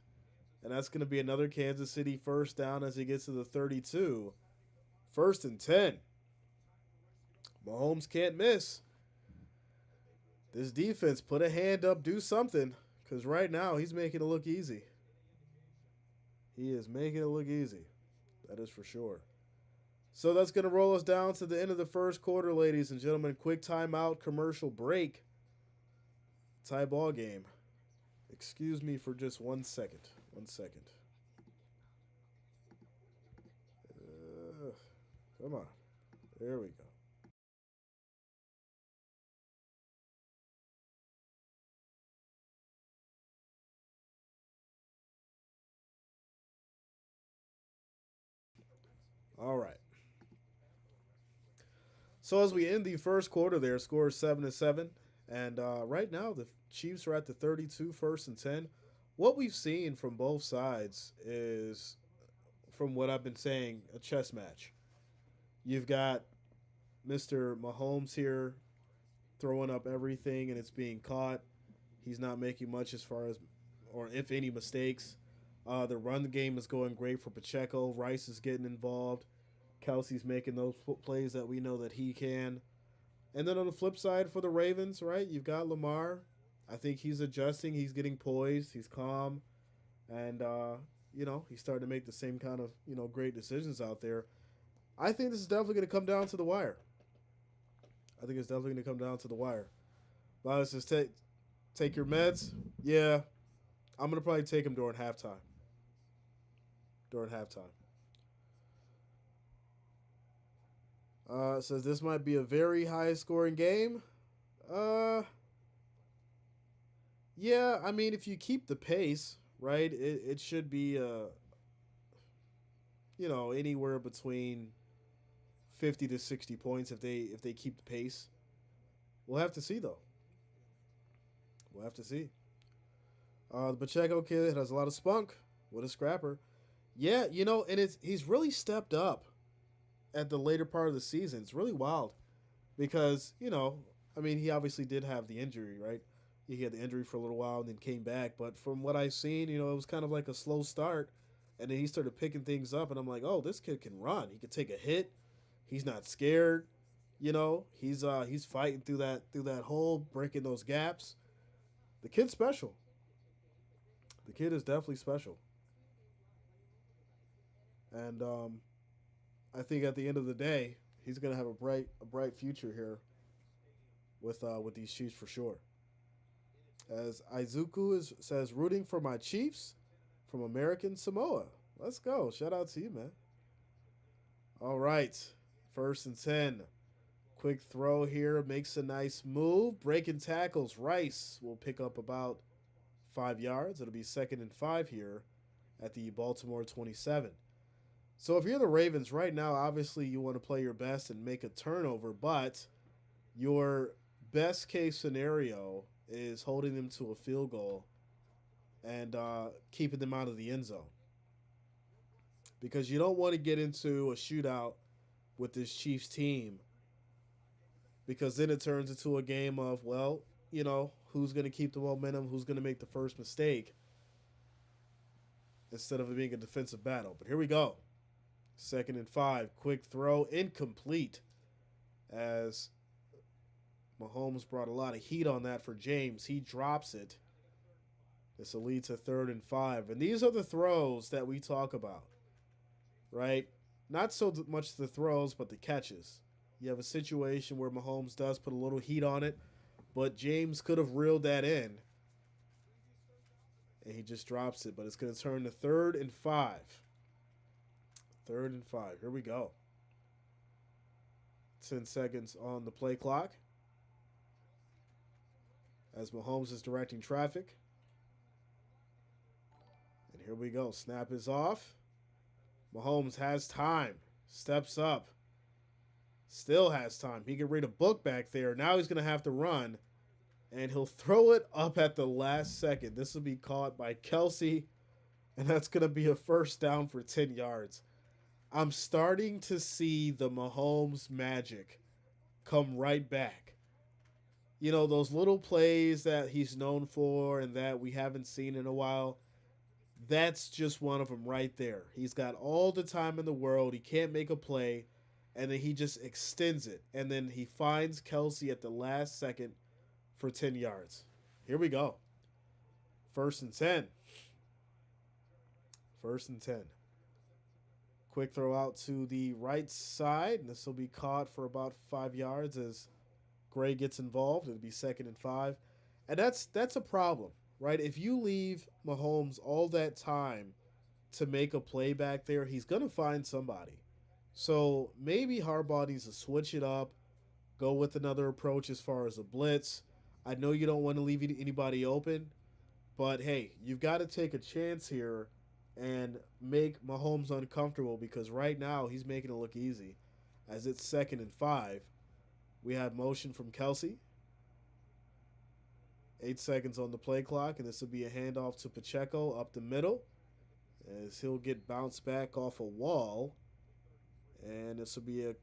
And that's going to be another Kansas City first down as he gets to the 32. 1st and 10. Mahomes can't miss. This defense, put a hand up, do something. Because right now, he's making it look easy. He is making it look easy. That is for sure. So that's going to roll us down to the end of the first quarter, ladies and gentlemen. Quick timeout, commercial break. Tie ball game. Excuse me for just 1 second. 1 second. Come on. There we go. All right. So as we end the first quarter there, score is 7-7. And right now, the Chiefs are at the 32, 1st and 10. What we've seen from both sides is, from what I've been saying, a chess match. You've got Mr. Mahomes here throwing up everything, and it's being caught. He's not making much as far as, or if any, mistakes. The run game is going great for Pacheco. Rice is getting involved. Kelsey's making those plays that we know that he can. And then on the flip side for the Ravens, right, you've got Lamar. I think he's adjusting. He's getting poised. He's calm. And, he's starting to make the same kind of, great decisions out there. I think this is definitely going to come down to the wire. But says, take your meds. Yeah, I'm going to probably take them during halftime. Says this might be a very high-scoring game. Yeah, I mean, if you keep the pace, right, it should be, anywhere between 50 to 60 points if they keep the pace. We'll have to see though. We'll have to see. The Pacheco kid has a lot of spunk. What a scrapper. Yeah, and he's really stepped up at the later part of the season. It's really wild because, I mean, he obviously did have the injury, right? He had the injury for a little while and then came back. But from what I've seen, it was kind of like a slow start. And then he started picking things up. And I'm like, oh, this kid can run. He can take a hit. He's not scared. He's fighting through that hole, breaking those gaps. The kid's special. The kid is definitely special. And I think at the end of the day, he's gonna have a bright future here with these Chiefs for sure. As Izuku says, rooting for my Chiefs from American Samoa. Let's go. Shout out to you, man. All right. 1st and 10. Quick throw here. Makes a nice move. Breaking tackles. Rice will pick up about 5 yards. It'll be 2nd and 5 here at the Baltimore 27. So if you're the Ravens right now, obviously you want to play your best and make a turnover, but your best case scenario is holding them to a field goal and keeping them out of the end zone. Because you don't want to get into a shootout with this Chiefs team, because then it turns into a game of, well, who's going to keep the momentum, who's going to make the first mistake, instead of it being a defensive battle. But here we go. 2nd and 5. Quick throw. Incomplete. As Mahomes brought a lot of heat on that for James. He drops it. This will lead to 3rd and 5. And these are the throws that we talk about, right? Not so much the throws, but the catches. You have a situation where Mahomes does put a little heat on it, but James could have reeled that in. And he just drops it. But it's going to turn to 3rd and 5. 3rd and 5. Here we go. 10 seconds on the play clock. As Mahomes is directing traffic. And here we go. Snap is off. Mahomes has time. Steps up. Still has time. He can read a book back there. Now he's going to have to run. And he'll throw it up at the last second. This will be caught by Kelsey. And that's going to be a 1st down for 10 yards. I'm starting to see the Mahomes magic come right back. Those little plays that he's known for and that we haven't seen in a while, that's just one of them right there. He's got all the time in the world. He can't make a play, and then he just extends it. And then he finds Kelsey at the last second for 10 yards. Here we go. 1st and 10. 1st and 10. Quick throw out to the right side. And this will be caught for about 5 yards as Gray gets involved. It'll be 2nd and 5. And that's a problem, right? If you leave Mahomes all that time to make a play back there, he's going to find somebody. So maybe Harbaugh needs to switch it up, go with another approach as far as a blitz. I know you don't want to leave anybody open, but hey, you've got to take a chance here and make Mahomes uncomfortable, because right now he's making it look easy. As it's 2nd and 5, we have motion from Kelsey. 8 seconds on the play clock, and this will be a handoff to Pacheco up the middle, as he'll get bounced back off a wall, and this will be a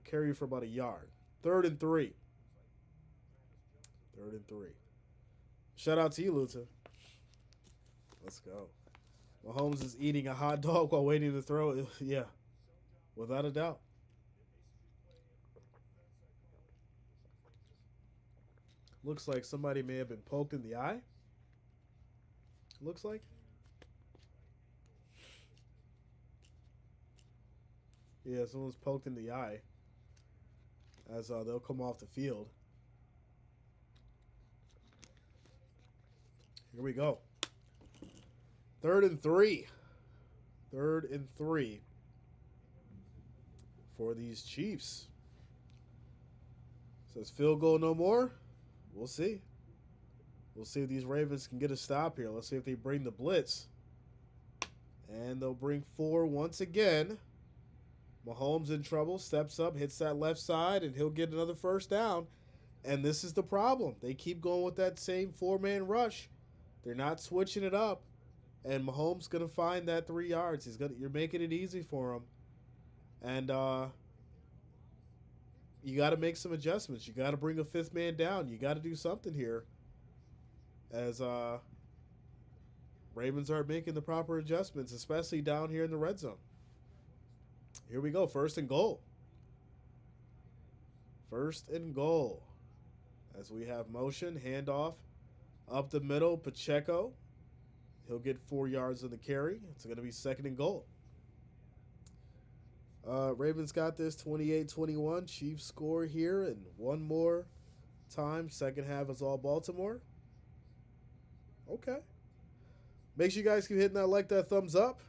carry for about a yard. 3rd and 3. 3rd and 3. Shout out to you, Luta. Let's go. Mahomes is eating a hot dog while waiting to throw it. Yeah, without a doubt. Looks like somebody may have been poked in the eye. Looks like. Yeah, someone's poked in the eye as they'll come off the field. Here we go. 3rd and 3. 3rd and 3 for these Chiefs. Says field goal no more. We'll see. We'll see if these Ravens can get a stop here. Let's see if they bring the blitz. And they'll bring 4 once again. Mahomes in trouble, steps up, hits that left side, and he'll get another first down. And this is the problem. They keep going with that same four-man rush. They're not switching it up. And Mahomes going to find that 3 yards. You're making it easy for him. And you got to make some adjustments. You got to bring a fifth man down. You got to do something here. As Ravens aren't making the proper adjustments, especially down here in the red zone. Here we go. First and goal. First and goal. As we have motion, handoff up the middle, Pacheco. He'll get 4 yards on the carry. It's going to be second and goal. Ravens got this 28-21. Chiefs score here, and one more time. Second half is all Baltimore. Okay. Make sure you guys keep hitting that thumbs up.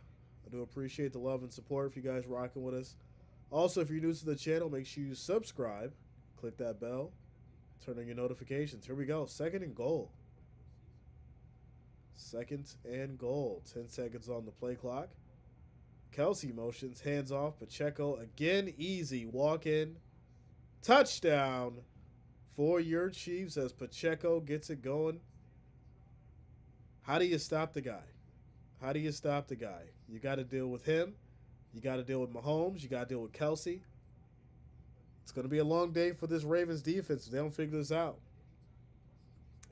I do appreciate the love and support if you guys rocking with us. Also, if you're new to the channel, make sure you subscribe. Click that bell. Turn on your notifications. Here we go. Second and goal. Second and goal. 10 seconds on the play clock. Kelsey motions. Hands off. Pacheco again. Easy. Walk in. Touchdown for your Chiefs as Pacheco gets it going. How do you stop the guy? How do you stop the guy? You got to deal with him. You got to deal with Mahomes. You got to deal with Kelsey. It's going to be a long day for this Ravens defense if they don't figure this out.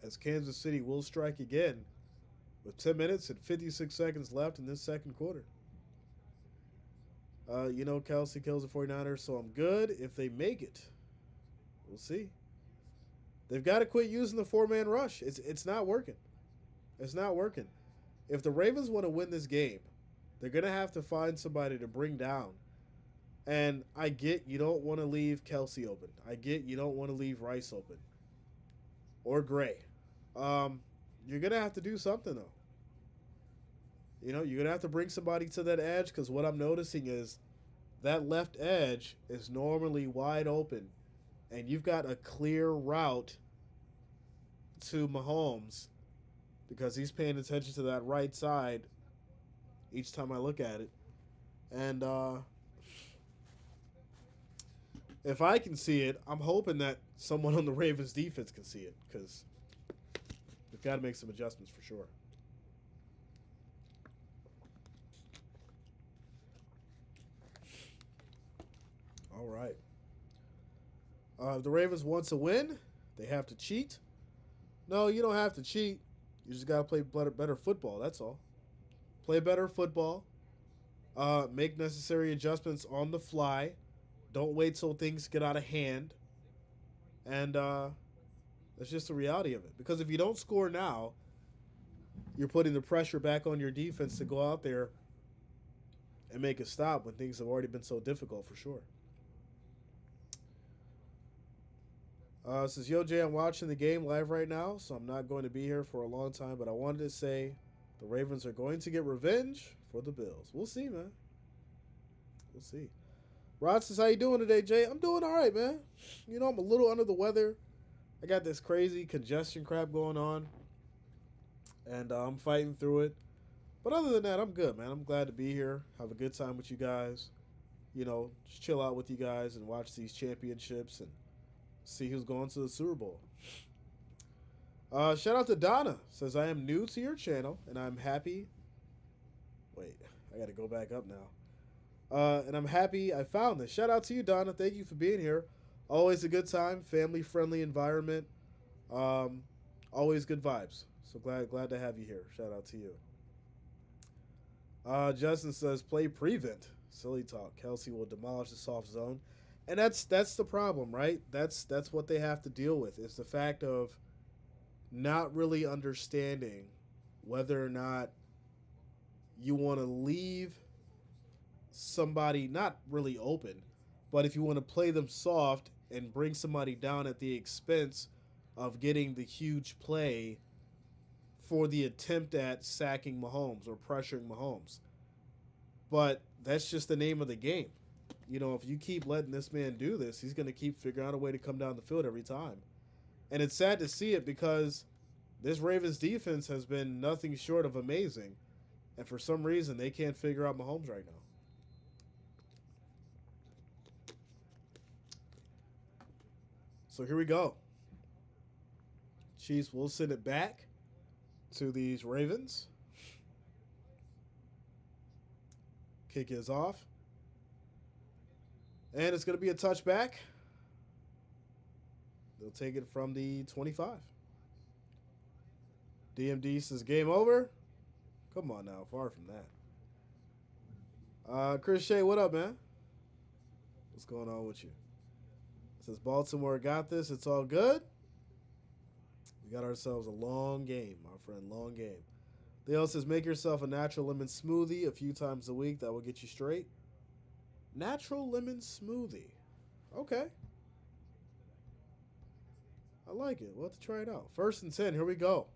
As Kansas City will strike again with 10 minutes and 56 seconds left in this second quarter. Kelsey kills the 49ers, so I'm good if they make it. We'll see. They've got to quit using the four-man rush. It's not working. It's not working. If the Ravens want to win this game, they're going to have to find somebody to bring down. And I get you don't want to leave Kelsey open. I get you don't want to leave Rice open. Or Gray. You're going to have to do something, though. You're going to have to bring somebody to that edge because what I'm noticing is that left edge is normally wide open. And you've got a clear route to Mahomes because he's paying attention to that right side each time I look at it. And if I can see it, I'm hoping that someone on the Ravens defense can see it because we've got to make some adjustments for sure. All right. If the Ravens want to win, they have to cheat. No, you don't have to cheat. You just got to play better football. That's all. Play better football. Make necessary adjustments on the fly. Don't wait till things get out of hand. And that's just the reality of it. Because if you don't score now, you're putting the pressure back on your defense to go out there and make a stop when things have already been so difficult for sure. Says, Yo, Jay, I'm watching the game live right now, so I'm not going to be here for a long time, but I wanted to say the Ravens are going to get revenge for the Bills. We'll see, man. We'll see. Rod says, how you doing today, Jay? I'm doing all right, man. I'm a little under the weather. I got this crazy congestion crap going on, and I'm fighting through it. But other than that, I'm good, man. I'm glad to be here, have a good time with you guys, just chill out with you guys and watch these championships and see who's going to the Super Bowl. Shout out to Donna. Says, I am new to your channel, and I'm happy. Wait, I got to go back up now. And I'm happy I found this. Shout out to you, Donna. Thank you for being here. Always a good time. Family-friendly environment. Always good vibes. So glad to have you here. Shout out to you. Justin says, play prevent. Silly talk. Kelsey will demolish the soft zone. And that's the problem, right? That's what they have to deal with. Is the fact of not really understanding whether or not you want to leave somebody not really open, but if you want to play them soft and bring somebody down at the expense of getting the huge play for the attempt at sacking Mahomes or pressuring Mahomes. But that's just the name of the game. If you keep letting this man do this, he's going to keep figuring out a way to come down the field every time. And it's sad to see it because this Ravens defense has been nothing short of amazing. And for some reason, they can't figure out Mahomes right now. So here we go. Chiefs will send it back to these Ravens. Kick is off. And it's going to be a touchback. They'll take it from the 25. DMD says game over. Come on now, far from that. Chris Shea, what up, man? What's going on with you? It says Baltimore got this. It's all good. We got ourselves a long game, my friend. Long game. Theo says make yourself a natural lemon smoothie a few times a week. That will get you straight. Natural lemon smoothie. Okay. I like it. We'll have to try it out. 1st and 10. Here we go.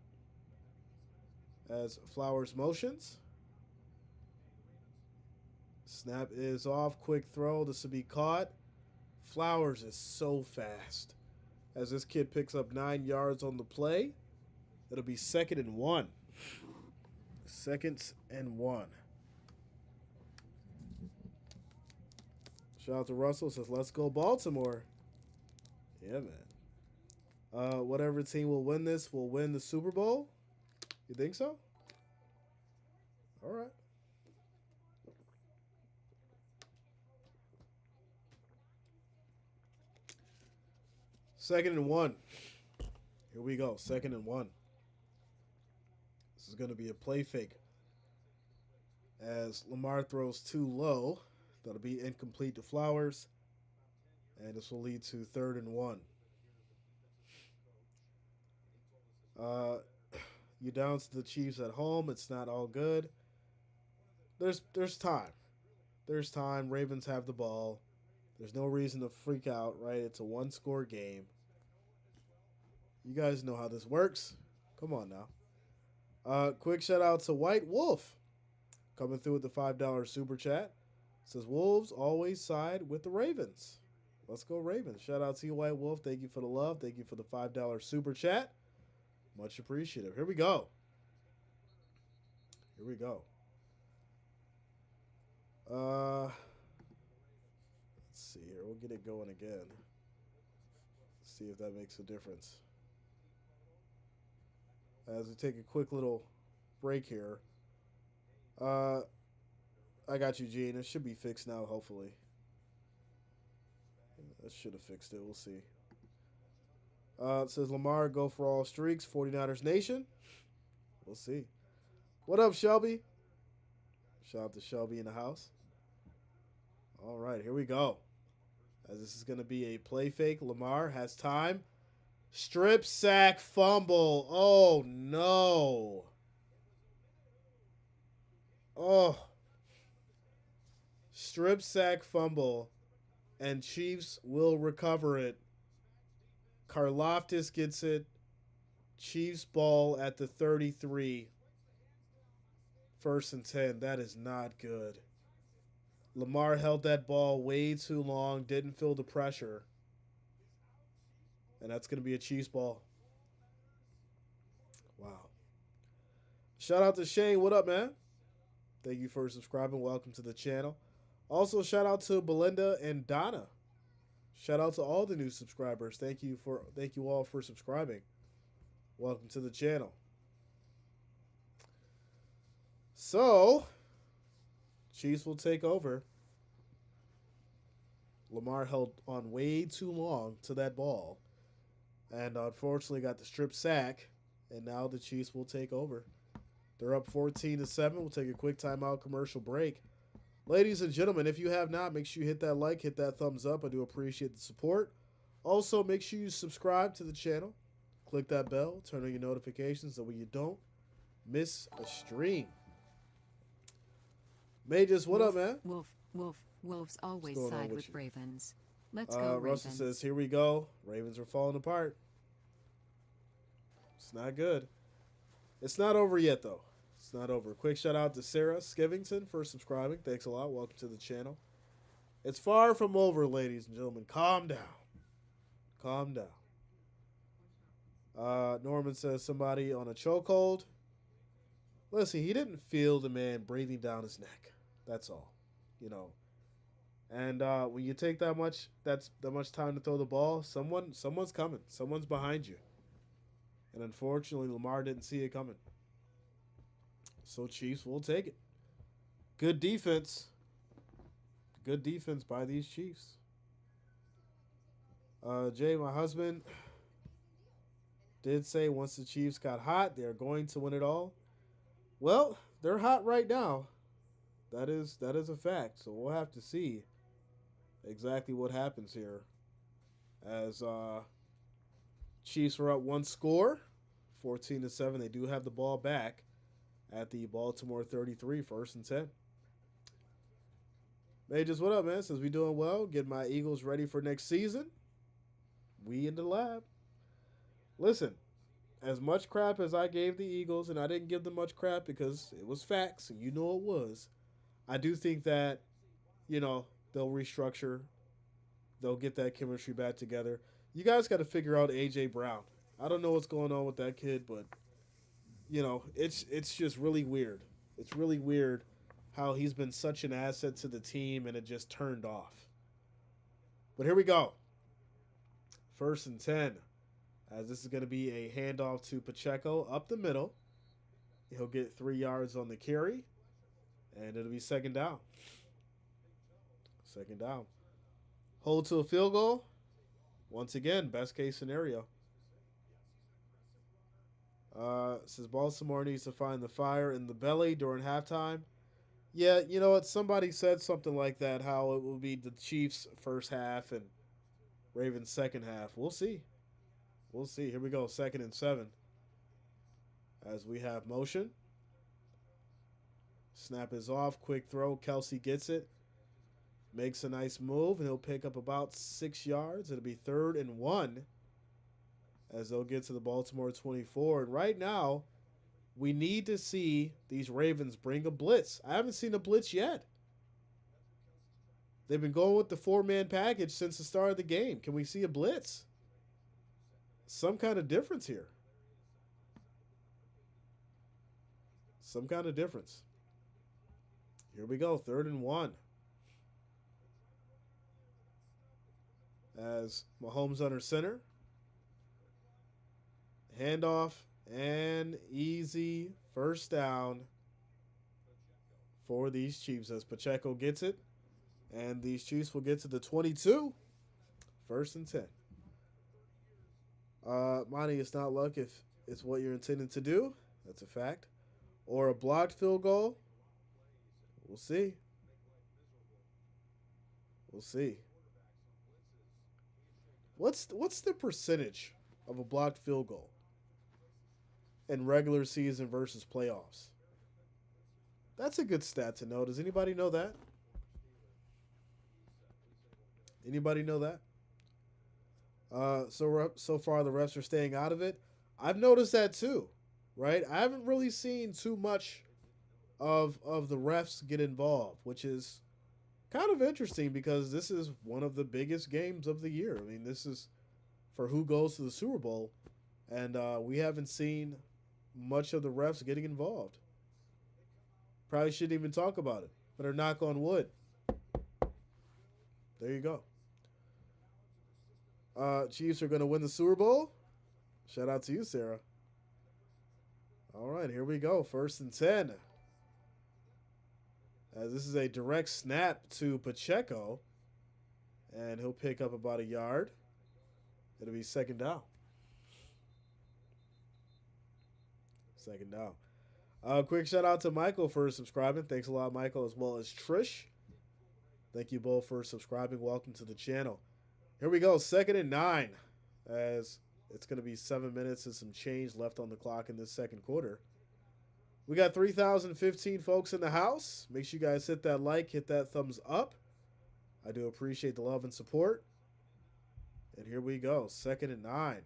As Flowers motions. Snap is off. Quick throw. This will be caught. Flowers is so fast. As this kid picks up 9 yards on the play, it'll be 2nd and 1. 2nd and 1. Shout out to Russell. Says, let's go Baltimore. Yeah, man. Whatever team will win this will win the Super Bowl. You think so? All right. Second and 1. Here we go. 2nd and 1. This is going to be a play fake. As Lamar throws too low, that'll be incomplete to Flowers. And this will lead to 3rd and 1. You down to the Chiefs at home. It's not all good. There's time. There's time. Ravens have the ball. There's no reason to freak out, right? It's a 1-score game. You guys know how this works. Come on now. Quick shout out to White Wolf. Coming through with the $5 super chat. Says Wolves always side with the Ravens. Let's go Ravens. Shout out to you, White Wolf. Thank you for the love. Thank you for the $5 super chat. Much appreciative. Here we go. Here we go. Let's see here. We'll get it going again. See if that makes a difference. As we take a quick little break here. I got you, Gene. It should be fixed now, hopefully. That should have fixed it. We'll see. It says Lamar, go for all streaks. 49ers Nation. We'll see. What up, Shelby? Shout out to Shelby in the house. All right, here we go. As this is going to be a play fake. Lamar has time. Strip sack fumble. Oh, no. Oh. Strip sack fumble. And Chiefs will recover it. Karlaftis gets it. Chiefs ball at the 33. 1st and 10. That is not good. Lamar held that ball way too long. Didn't feel the pressure. And that's going to be a Chiefs ball. Wow. Shout out to Shane. What up, man? Thank you for subscribing. Welcome to the channel. Also, shout out to Belinda and Donna. Shout out to all the new subscribers. Thank you all for subscribing. Welcome to the channel. So, Chiefs will take over. Lamar held on way too long to that ball. And unfortunately got the strip sack. And now the Chiefs will take over. They're up 14-7. We'll take a quick timeout commercial break. Ladies and gentlemen, if you have not, make sure you hit that like, hit that thumbs up. I do appreciate the support. Also, make sure you subscribe to the channel. Click that bell. Turn on your notifications so you don't miss a stream. Mages, what up, man? Wolves always side with Ravens. Let's go, Ravens. Russell says, here we go. Ravens are falling apart. It's not good. It's not over yet, though. It's not over. Quick shout out to Sarah Skivington for subscribing. Thanks a lot. Welcome to the channel. It's far from over, ladies and gentlemen. Calm down. Calm down. Norman says somebody on a chokehold. Listen, he didn't feel the man breathing down his neck. That's all. You know, And when you take that's that much time to throw the ball. Someone's coming. Someone's behind you. And unfortunately, Lamar didn't see it coming. So Chiefs will take it. Good defense. Good defense by these Chiefs. Jay, my husband, did say once the Chiefs got hot, they're going to win it all. Well, they're hot right now. That is a fact. So we'll have to see exactly what happens here. As Chiefs are up one score, 14-7. They do have the ball back at the Baltimore 33, 1st and 10. Majors, what up, man? Since we doing well, getting my Eagles ready for next season. We in the lab. Listen, as much crap as I gave the Eagles, and I didn't give them much crap because it was facts, and you know it was, I do think that, they'll restructure. They'll get that chemistry back together. You guys got to figure out A.J. Brown. I don't know what's going on with that kid, but, it's just really weird. It's really weird how he's been such an asset to the team and it just turned off. But here we go. 1st and 10. As this is going to be a handoff to Pacheco up the middle. He'll get 3 yards on the carry. And it'll be 2nd down. 2nd down. Hold to a field goal. Once again, best case scenario. Says Baltimore needs to find the fire in the belly during halftime. Yeah, you know what? Somebody said something like that, how it will be the Chiefs first half and Ravens second half. We'll see. We'll see. Here we go. 2nd and 7. As we have motion. Snap is off. Quick throw. Kelsey gets it. Makes a nice move, and he'll pick up about 6 yards. It'll be 3rd and 1 as they'll get to the Baltimore 24. And right now, we need to see these Ravens bring a blitz. I haven't seen a blitz yet. They've been going with the 4-man package since the start of the game. Can we see a blitz? Some kind of difference here. Some kind of difference. Here we go. 3rd and 1. As Mahomes under center. Handoff and easy 1st down for these Chiefs as Pacheco gets it. And these Chiefs will get to the 22. 1st and 10. Monty, it's not luck if it's what you're intending to do. That's a fact. Or a blocked field goal. We'll see. We'll see. What's the percentage of a blocked field goal in regular season versus playoffs? That's a good stat to know. Does anybody know that? Anybody know that? So far the refs are staying out of it. I've noticed that too, right? I haven't really seen too much of the refs get involved, which is kind of interesting because this is one of the biggest games of the year. I mean, this is for who goes to the Super Bowl, and we haven't seen much of the refs getting involved. Probably shouldn't even talk about it. Better knock on wood. There you go. Chiefs are going to win the Super Bowl. Shout out to you, Sarah. All right, here we go. 1st and 10. As this is a direct snap to Pacheco. And he'll pick up about a yard. It'll be 2nd down. 2nd down. Quick shout out to Michael for subscribing. Thanks a lot, Michael, as well as Trish. Thank you both for subscribing. Welcome to the channel. Here we go. 2nd and 9. As it's going to be 7 minutes and some change left on the clock in this second quarter. We got 3,015 folks in the house. Make sure you guys hit that like, hit that thumbs up. I do appreciate the love and support. And here we go. 2nd and 9.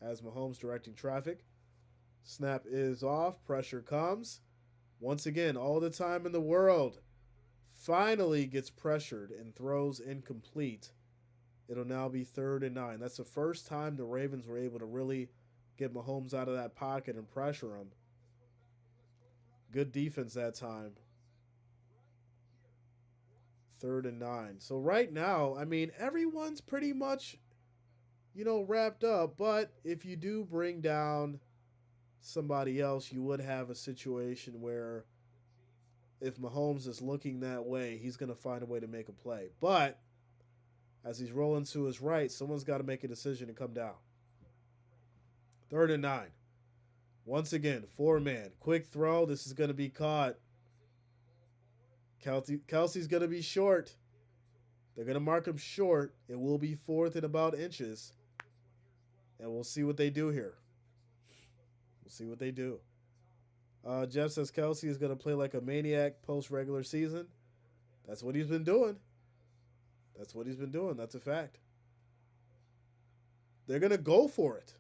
As Mahomes directing traffic. Snap is off. Pressure comes. Once again, all the time in the world. Finally gets pressured and throws incomplete. It'll now be 3rd and 9. That's the first time the Ravens were able to really get Mahomes out of that pocket and pressure him. Good defense that time. 3rd and 9. So right now, I mean, everyone's pretty much, wrapped up. But if you do bring down somebody else, you would have a situation where if Mahomes is looking that way, he's going to find a way to make a play. But as he's rolling to his right, someone's got to make a decision and come down. 3rd and 9. Once again, 4-man. Quick throw. This is going to be caught. Kelsey's going to be short. They're going to mark him short. It will be 4th and about inches. And we'll see what they do here. We'll see what they do. Jeff says Kelsey is going to play like a maniac post-regular season. That's what he's been doing. That's a fact. They're going to go for it.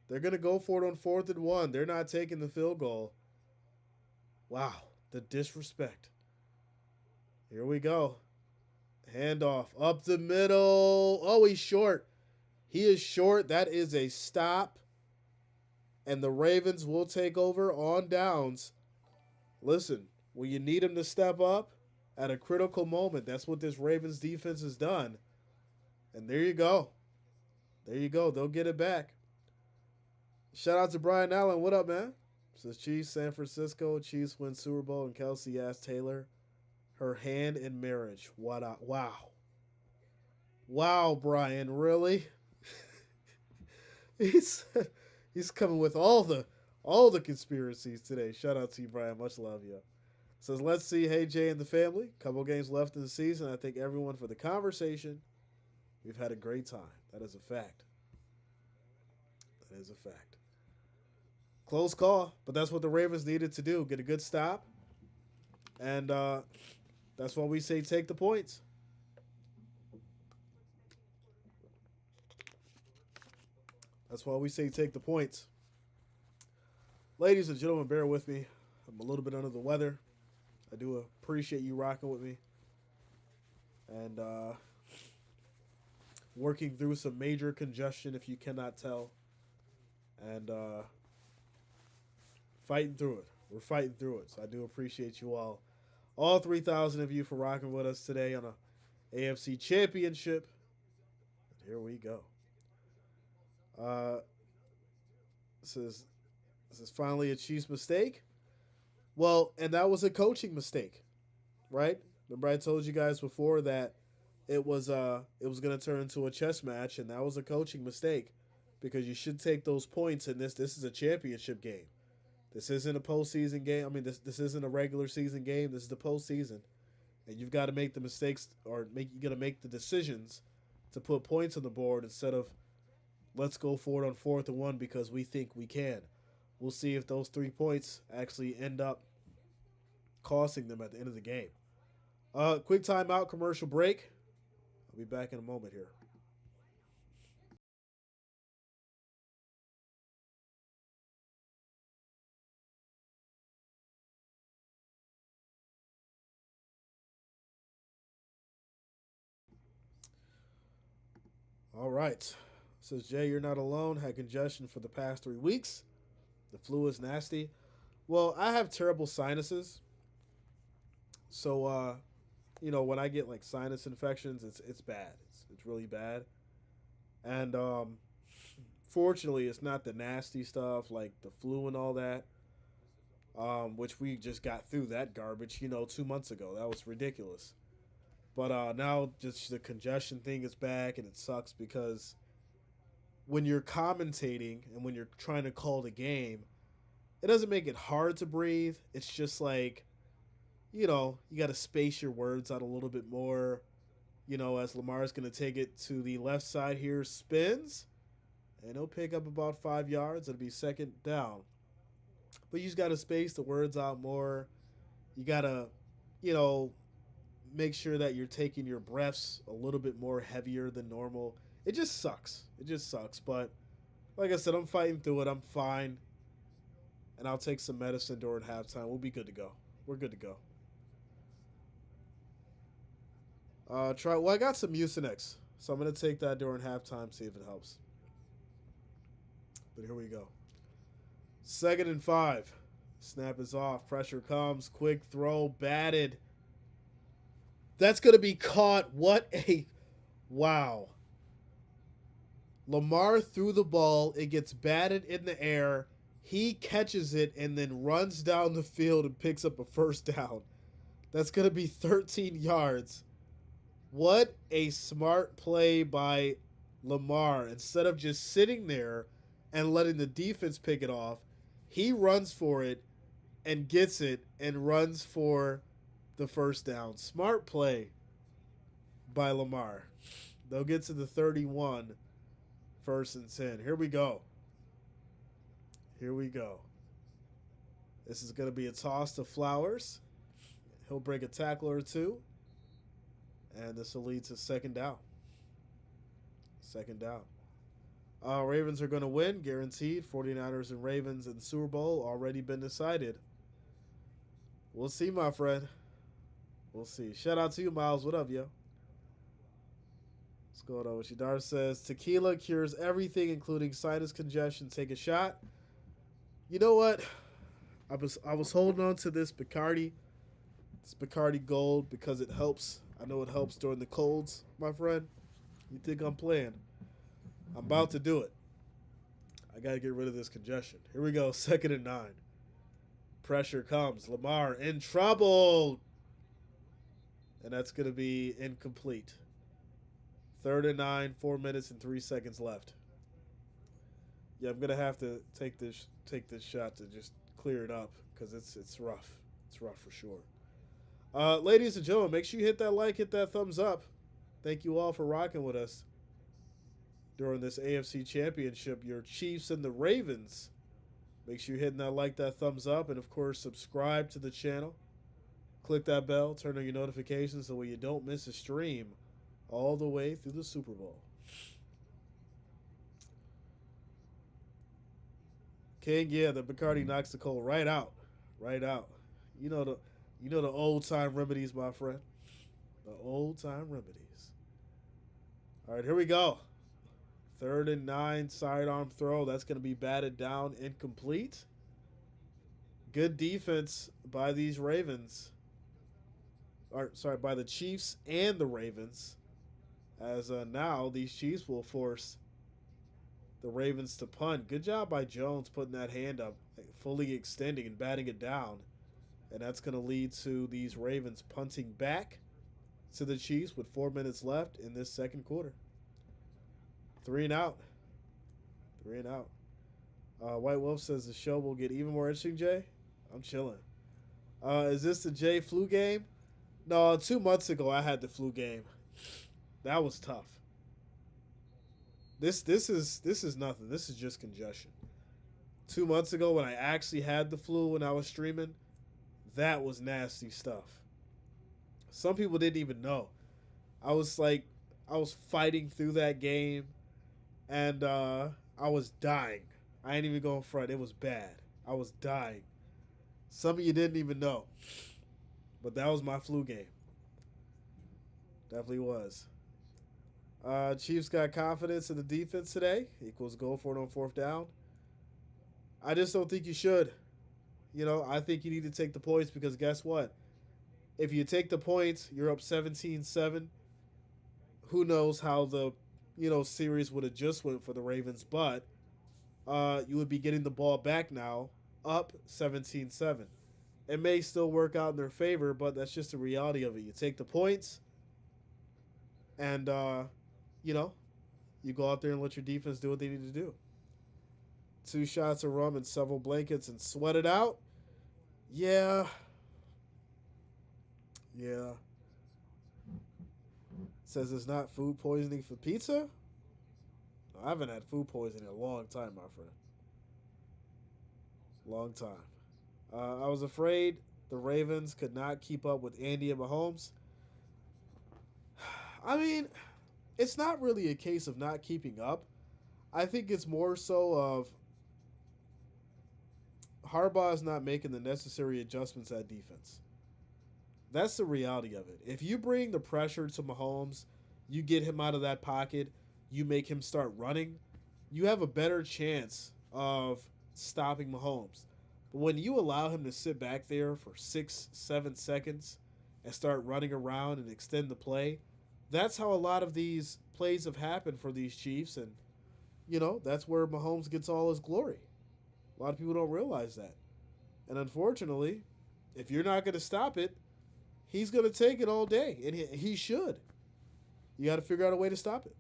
They're going to go for it on 4th and 1. They're not taking the field goal. Wow, the disrespect. Here we go. Handoff up the middle. Oh, he's short. He is short. That is a stop. And the Ravens will take over on downs. Listen, when you need them to step up at a critical moment, that's what this Ravens defense has done. And there you go. They'll get it back. Shout out to Brian Allen. What up, man? Says Chiefs, San Francisco. Chiefs win Super Bowl, and Kelsey asked Taylor her hand in marriage. Wow. Wow, Brian, really? He's coming with all the conspiracies today. Shout out to you, Brian. Much love, you. Says, let's see. Hey, Jay and the family. Couple games left in the season. I thank everyone for the conversation. We've had a great time. That is a fact. Close call, but that's what the Ravens needed to do. Get a good stop. And that's why we say take the points. Ladies and gentlemen, bear with me. I'm a little bit under the weather. I do appreciate you rocking with me. And working through some major congestion, if you cannot tell. And fighting through it. We're fighting through it. So I do appreciate you all 3,000 of you for rocking with us today on a AFC Championship. And here we go. This is finally a Chiefs mistake. Well, and that was a coaching mistake, right? Remember I told you guys before that it was going to turn into a chess match, and that was a coaching mistake because you should take those points in this. This is a championship game. This isn't a postseason game. I mean, this isn't a regular season game. This is the postseason, and you've got to make the mistakes you got to make the decisions to put points on the board instead of let's go for it on 4th and 1 because we think we can. We'll see if those 3 points actually end up costing them at the end of the game. Quick timeout, commercial break. I'll be back in a moment here. All right. Says Jay, you're not alone. Had congestion for the past 3 weeks. The flu is nasty. Well, I have terrible sinuses. So, when I get like sinus infections, it's bad. It's really bad. And fortunately, it's not the nasty stuff like the flu and all that, which we just got through that garbage, 2 months ago. That was ridiculous. But now just the congestion thing is back, and it sucks because when you're commentating and when you're trying to call the game, it doesn't make it hard to breathe. It's just like, you got to space your words out a little bit more. As Lamar's going to take it to the left side here, spins, and he'll pick up about 5 yards. It'll be 2nd down. But you just got to space the words out more. You got to, make sure that you're taking your breaths a little bit more heavier than normal. It just sucks. But like I said, I'm fighting through it. I'm fine. And I'll take some medicine during halftime. We'll be good to go. We're good to go. I got some Mucinex. So I'm going to take that during halftime, see if it helps. But here we go. 2nd and 5. Snap is off. Pressure comes. Quick throw. Batted. That's going to be caught. What a wow. Lamar threw the ball. It gets batted in the air. He catches it and then runs down the field and picks up a first down. That's going to be 13 yards. What a smart play by Lamar. Instead of just sitting there and letting the defense pick it off, he runs for it and gets it and runs for the first down. Smart play by Lamar. They'll get to the 31, 1st and 10. Here we go. Here we go. This is going to be a toss to Flowers. He'll break a tackle or two. And this will lead to 2nd down. 2nd down. Ravens are going to win, guaranteed. 49ers and Ravens in the Super Bowl already been decided. We'll see, my friend. We'll see. Shout out to you, Miles. What up, yo? What's going on with you? Dar says, tequila cures everything, including sinus congestion. Take a shot. You know what? I was holding on to this Bacardi Gold because it helps. I know it helps during the colds, my friend. You think I'm playing? I'm about to do it. I got to get rid of this congestion. Here we go. 2nd and 9. Pressure comes. Lamar in trouble. And that's going to be incomplete. 3rd and 9, 4 minutes and 3 seconds left. Yeah, I'm going to have to take this shot to just clear it up because it's rough. It's rough for sure. Ladies and gentlemen, make sure you hit that like, hit that thumbs up. Thank you all for rocking with us during this AFC Championship. Your Chiefs and the Ravens. Make sure you're hitting that like, that thumbs up, and of course, subscribe to the channel. Click that bell, turn on your notifications so you don't miss a stream all the way through the Super Bowl. King, yeah, the Bacardi knocks the cold right out. Right out. You know the old-time remedies, my friend. The old-time remedies. All right, here we go. 3rd and 9, sidearm throw. That's going to be batted down, incomplete. Good defense by these Ravens. By the Chiefs and the Ravens. As now these Chiefs will force the Ravens to punt. Good job by Jones putting that hand up, fully extending and batting it down. And that's going to lead to these Ravens punting back to the Chiefs with 4 minutes left in this 2nd quarter. 3 and out. 3 and out. White Wolf says the show will get even more interesting, Jay. I'm chilling. Is this the Jay flu game? No, 2 months ago I had the flu game. That was tough. This is nothing. This is just congestion. 2 months ago when I actually had the flu when I was streaming, that was nasty stuff. Some people didn't even know. I was fighting through that game, and I was dying. I ain't even going front. It was bad. I was dying. Some of you didn't even know. But that was my flu game. Definitely was. Chiefs got confidence in the defense today. Equals go for it on 4th down. I just don't think you should. I think you need to take the points because guess what? If you take the points, you're up 17-7. Who knows how the, series would have just went for the Ravens, but you would be getting the ball back now, up 17-7. It may still work out in their favor, but that's just the reality of it. You take the points, and, you go out there and let your defense do what they need to do. 2 shots of rum and several blankets and sweat it out. Yeah. Says it's not food poisoning for pizza. I haven't had food poisoning in a long time, my friend. Long time. I was afraid the Ravens could not keep up with Andy and Mahomes. I mean, it's not really a case of not keeping up. I think it's more so of Harbaugh is not making the necessary adjustments at defense. That's the reality of it. If you bring the pressure to Mahomes, you get him out of that pocket, you make him start running, you have a better chance of stopping Mahomes. But when you allow him to sit back there for 6-7 seconds and start running around and extend the play. That's how a lot of these plays have happened for these Chiefs, and that's where Mahomes gets all his glory. A lot of people don't realize that. And unfortunately, if you're not going to stop it, he's going to take it all day, and he should. You got to figure out a way to stop it.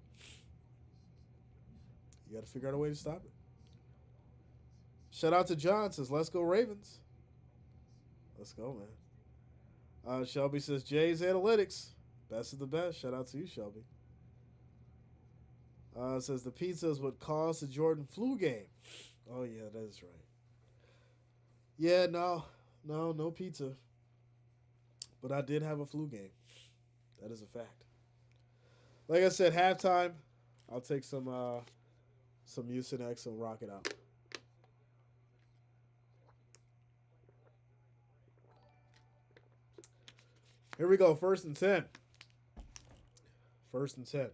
Shout out to John, says, let's go Ravens. Let's go, man. Shelby says, Jay's analytics. Best of the best. Shout out to you, Shelby. Says, the pizza is what caused the Jordan flu game. Oh, yeah, that is right. Yeah, no pizza. But I did have a flu game. That is a fact. Like I said, halftime, I'll take some Mucinex and rock it out. Here we go, 1st and 10. 1st and 10.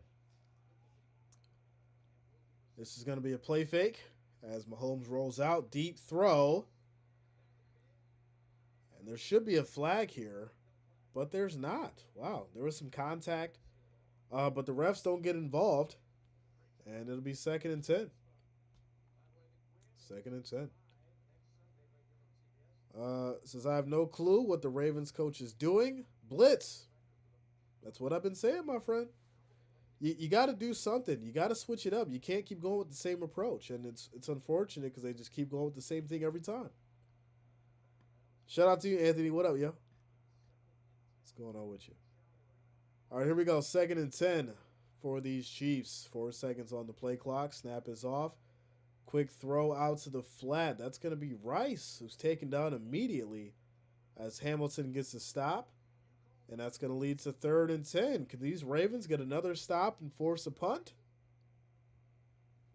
This is going to be a play fake as Mahomes rolls out. Deep throw. And there should be a flag here, but there's not. Wow, there was some contact, but the refs don't get involved, and it'll be 2nd and 10. 2nd and 10. Says, I have no clue what the Ravens coach is doing. Blitz. That's what I've been saying, my friend. You got to do something. You got to switch it up. You can't keep going with the same approach, and it's unfortunate because they just keep going with the same thing every time. Shout out to you, Anthony. What up, yo? What's going on with you? All right, here we go. 2nd and 10 for these Chiefs. 4 seconds on the play clock. Snap is off. Quick throw out to the flat. That's going to be Rice, who's taken down immediately as Hamilton gets a stop. And that's going to lead to 3rd and 10. Can these Ravens get another stop and force a punt?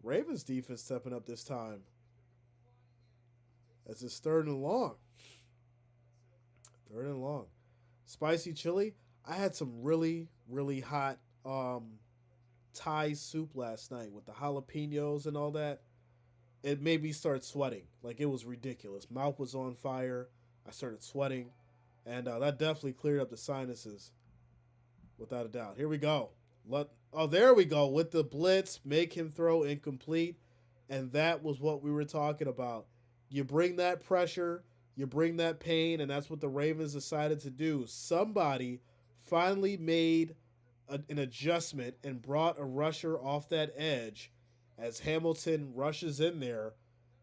Ravens defense stepping up this time. As it's 3rd and long. 3rd and long. Spicy chili. I had some really, really hot Thai soup last night with the jalapenos and all that. It made me start sweating. Like, it was ridiculous. Mouth was on fire. I started sweating. And that definitely cleared up the sinuses, without a doubt. Here we go. There we go. With the blitz, make him throw incomplete. And that was what we were talking about. You bring that pressure, you bring that pain, and that's what the Ravens decided to do. Somebody finally made an adjustment and brought a rusher off that edge as Hamilton rushes in there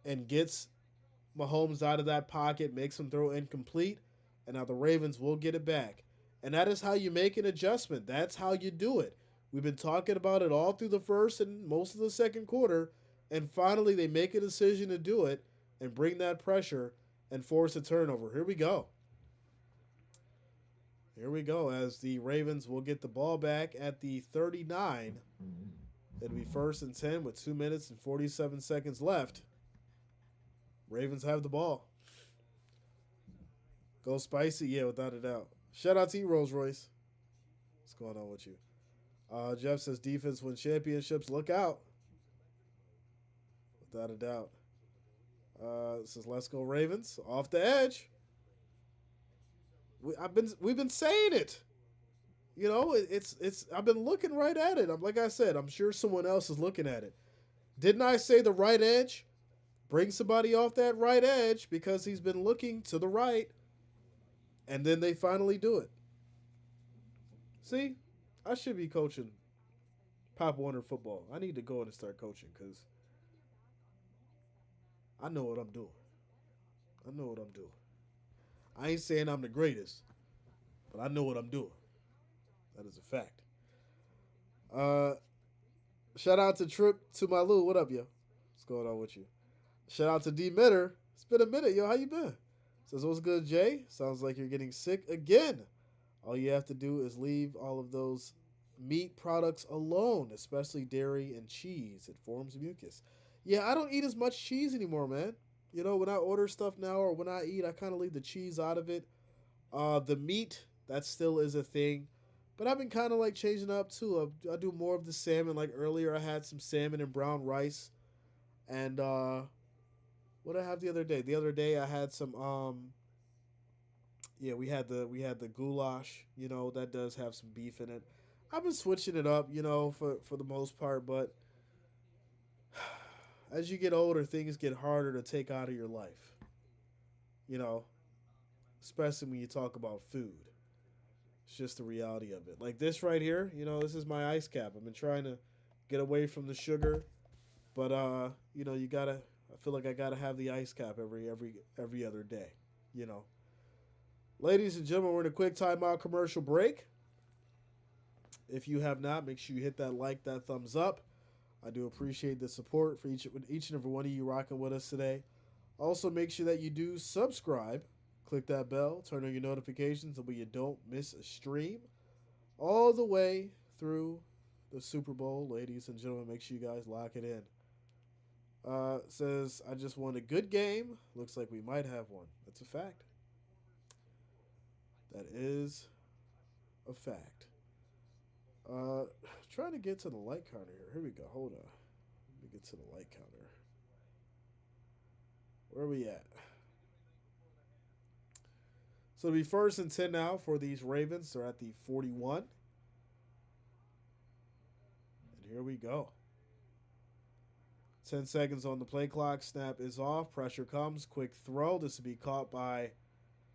and gets Mahomes out of that pocket, makes him throw incomplete. And now the Ravens will get it back. And that is how you make an adjustment. That's how you do it. We've been talking about it all through the first and most of the second quarter. And finally, they make a decision to do it and bring that pressure and force a turnover. Here we go. Here we go as the Ravens will get the ball back at the 39. It'll be 1st and 10 with 2 minutes and 47 seconds left. Ravens have the ball. Go Spicy? Yeah, without a doubt. Shout out to you, Rolls Royce. What's going on with you? Jeff says defense win championships. Look out. Without a doubt. Says let's go Ravens. Off the edge. We've been saying it. You know, it's I've been looking right at it. Like I said, I'm sure someone else is looking at it. Didn't I say the right edge? Bring somebody off that right edge because he's been looking to the right. And then they finally do it. See, I should be coaching Pop Warner football. I need to go in and start coaching because I know what I'm doing. I ain't saying I'm the greatest, but I know what I'm doing. That is a fact. Shout out to Trip to my Lou. What up, yo? What's going on with you? Shout out to D Mitter. It's been a minute, yo. How you been? Says, what's good, Jay? Sounds like you're getting sick again. All you have to do is leave all of those meat products alone, especially dairy and cheese. It forms mucus. Yeah, I don't eat as much cheese anymore, man. You know, when I order stuff now or when I eat, I kind of leave the cheese out of it. The meat, that still is a thing. But I've been kind of like changing up too. I do more of the salmon. Like earlier, I had some salmon and brown rice. And what did I have the other day? The other day, I had some Yeah, we had the goulash. You know that does have some beef in it. I've been switching it up, for the most part. But as you get older, things get harder to take out of your life. You know, especially when you talk about food. It's just the reality of it. Like this right here, this is my ice cap. I've been trying to get away from the sugar, but you gotta. I feel like I gotta have the ice cap every other day. You know, ladies and gentlemen, we're in a quick timeout commercial break. If you have not, make sure you hit that like, that thumbs up. I do appreciate the support for each and every one of you rocking with us today. Also, make sure that you do subscribe. Click that bell, turn on your notifications so you don't miss a stream all the way through the Super Bowl. Ladies and gentlemen, make sure you guys lock it in. Says, I just won a good game. Looks like we might have one. That's a fact. That is a fact. Trying to get to the light counter here. Here we go. Hold on. Let me get to the light counter. Where are we at? So it'll be 1st and 10 now for these Ravens. They're at the 41. And here we go. 10 seconds on the play clock. Snap is off. Pressure comes. Quick throw. This will be caught by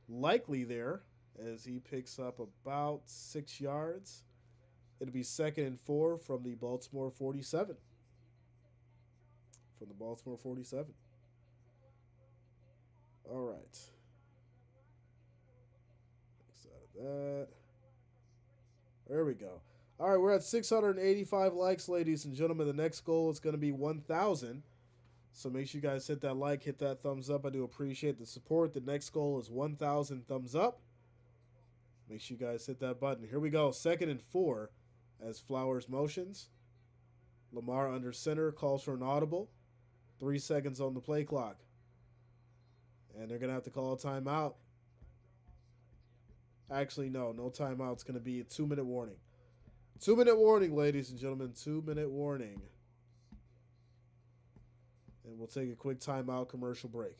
Likely there as he picks up about 6 yards. It'll be 2nd and 4 from the Baltimore 47. From the Baltimore 47. All right. Next out of that. There we go. All right, we're at 685 likes, ladies and gentlemen. The next goal is going to be 1,000. So make sure you guys hit that like, hit that thumbs up. I do appreciate the support. The next goal is 1,000 thumbs up. Make sure you guys hit that button. Here we go. 2nd and 4 as Flowers motions. Lamar under center, calls for an audible. 3 seconds on the play clock. And they're going to have to call a timeout. Actually, no timeout. It's going to be a 2-minute warning. 2-minute warning, ladies and gentlemen. 2-minute warning. And we'll take a quick timeout commercial break.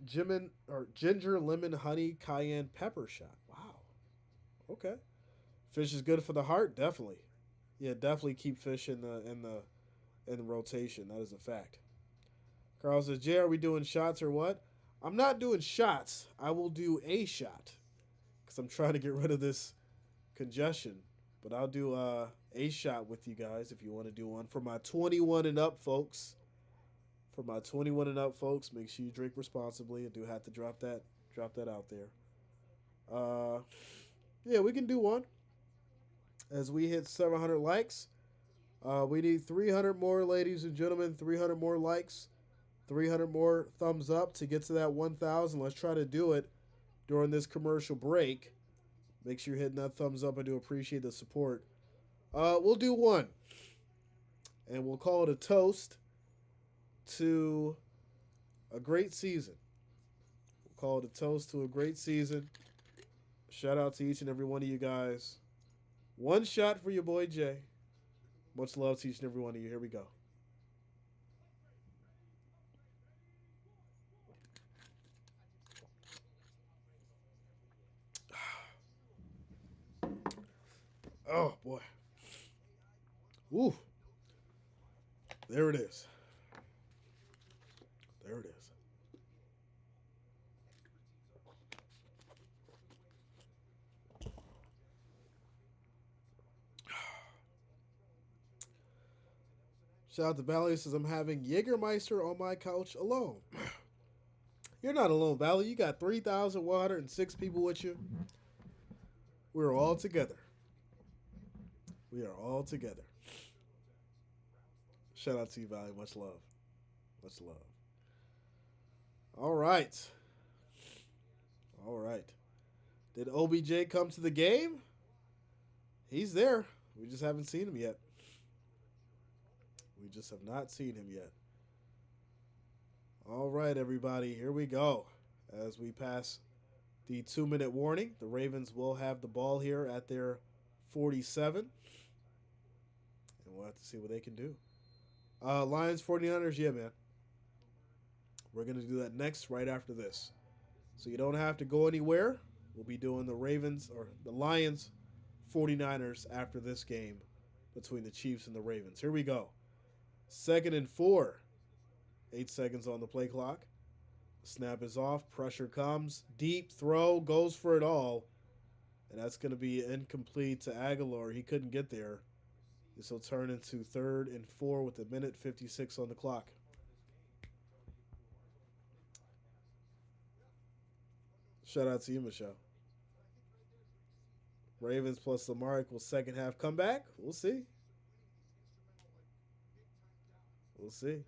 Ginger, lemon, honey, cayenne, pepper shot. Wow. Okay. Fish is good for the heart, definitely. Yeah, definitely keep fish in the rotation. That is a fact. Carl says, Jay, are we doing shots or what? I'm not doing shots. I will do a shot because I'm trying to get rid of this congestion. But I'll do a shot with you guys if you want to do one. For my 21 and up folks. For my 21 and up folks, make sure you drink responsibly. I do have to drop that out there. Yeah, we can do one. As we hit 700 likes. We need 300 more, ladies and gentlemen. 300 more likes. 300 more thumbs up to get to that 1,000. Let's try to do it during this commercial break. Make sure you're hitting that thumbs up. I do appreciate the support. We'll do one. And we'll call it a toast to a great season. We'll call it a toast to a great season. Shout out to each and every one of you guys. One shot for your boy Jay. Much love to each and every one of you. Here we go. Oh, boy. Ooh. There it is. There it is. Shout out to Valley. Says, I'm having Jägermeister on my couch alone. You're not alone, Valley. You got 3,106 people with you. We're all together. We are all together. Shout out to you, Valley. Much love. Much love. All right. All right. Did OBJ come to the game? He's there. We just haven't seen him yet. We just have not seen him yet. All right, everybody. Here we go. As we pass the 2-minute warning, the Ravens will have the ball here at their 47. And we'll have to see what they can do. Lions, 49ers, yeah, man. We're going to do that next right after this. So you don't have to go anywhere. We'll be doing the Ravens or the Lions 49ers after this game between the Chiefs and the Ravens. Here we go. 2nd and 4. 8 seconds on the play clock. Snap is off. Pressure comes. Deep throw. Goes for it all. And that's going to be incomplete to Aguilar. He couldn't get there. This will turn into 3rd and 4 with 1:56 on the clock. Shout out to you, Michelle. Ravens plus Lamar equals second half comeback. We'll see. We'll see.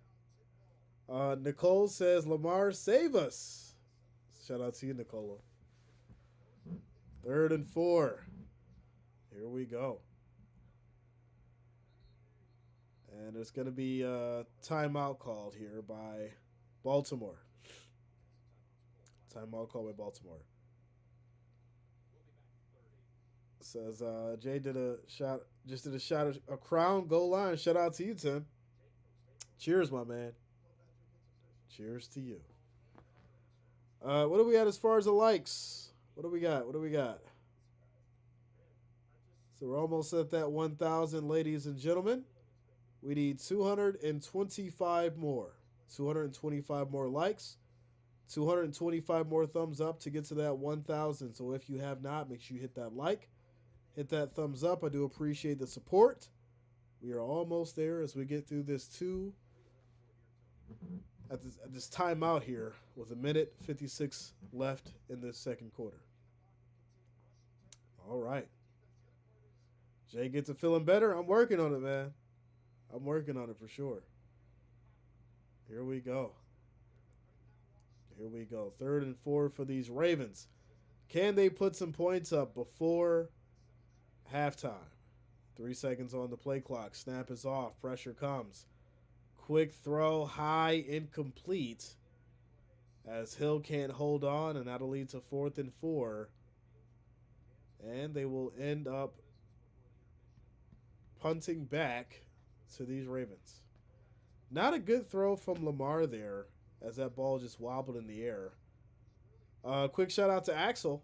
Nicole says, Lamar, save us. Shout out to you, Nicola. 3rd and 4. Here we go. And there's going to be a timeout called here by Baltimore. Timeout called by Baltimore. Says Jay did a shot a crown goal line. Shout out to you, Tim. Cheers, my man. Cheers to you. What do we got as far as the likes? What do we got? So we're almost at that 1,000, ladies and gentlemen. We need 225 more. 225 more likes. 225 more thumbs up to get to that 1,000. So if you have not, make sure you hit that like. Hit that thumbs up. I do appreciate the support. We are almost there as we get through this at this timeout here with 1:56 left in this second quarter. All right. Jay gets it feeling better. I'm working on it, man. I'm working on it for sure. Here we go. 3rd and 4 for these Ravens. Can they put some points up before halftime? 3 seconds on the play clock. Snap is off. Pressure comes. Quick throw, high, incomplete. As Hill can't hold on, and that'll lead to 4th and 4. And they will end up punting back to these Ravens. Not a good throw from Lamar there, as that ball just wobbled in the air. Quick shout out to Axel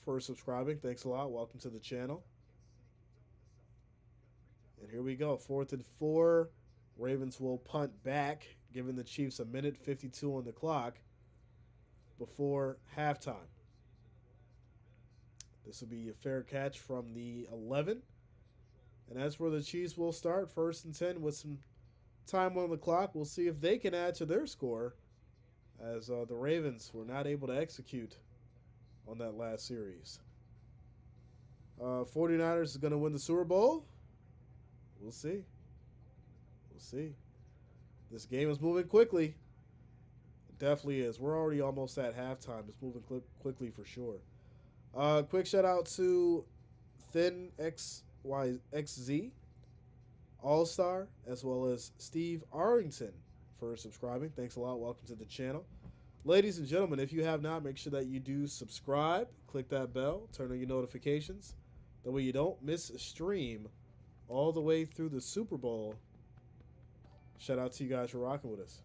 for subscribing. Thanks a lot. Welcome to the channel. And here we go. 4th and 4. Ravens will punt back, giving the Chiefs 1:52 on the clock before halftime. This will be a fair catch from the 11. And that's where the Chiefs will start. 1st and 10 with some time on the clock. We'll see if they can add to their score, as the Ravens were not able to execute on that last series. 49ers is going to win the Super Bowl. We'll see. This game is moving quickly. It definitely is. We're already almost at halftime. It's moving quickly for sure. Quick shout out to Thin XYXZ, All-Star, as well as Steve Arrington for subscribing. Thanks a lot. Welcome to the channel. Ladies and gentlemen, if you have not, make sure that you do subscribe. Click that bell. Turn on your notifications. That way you don't miss a stream all the way through the Super Bowl. Shout out to you guys for rocking with us.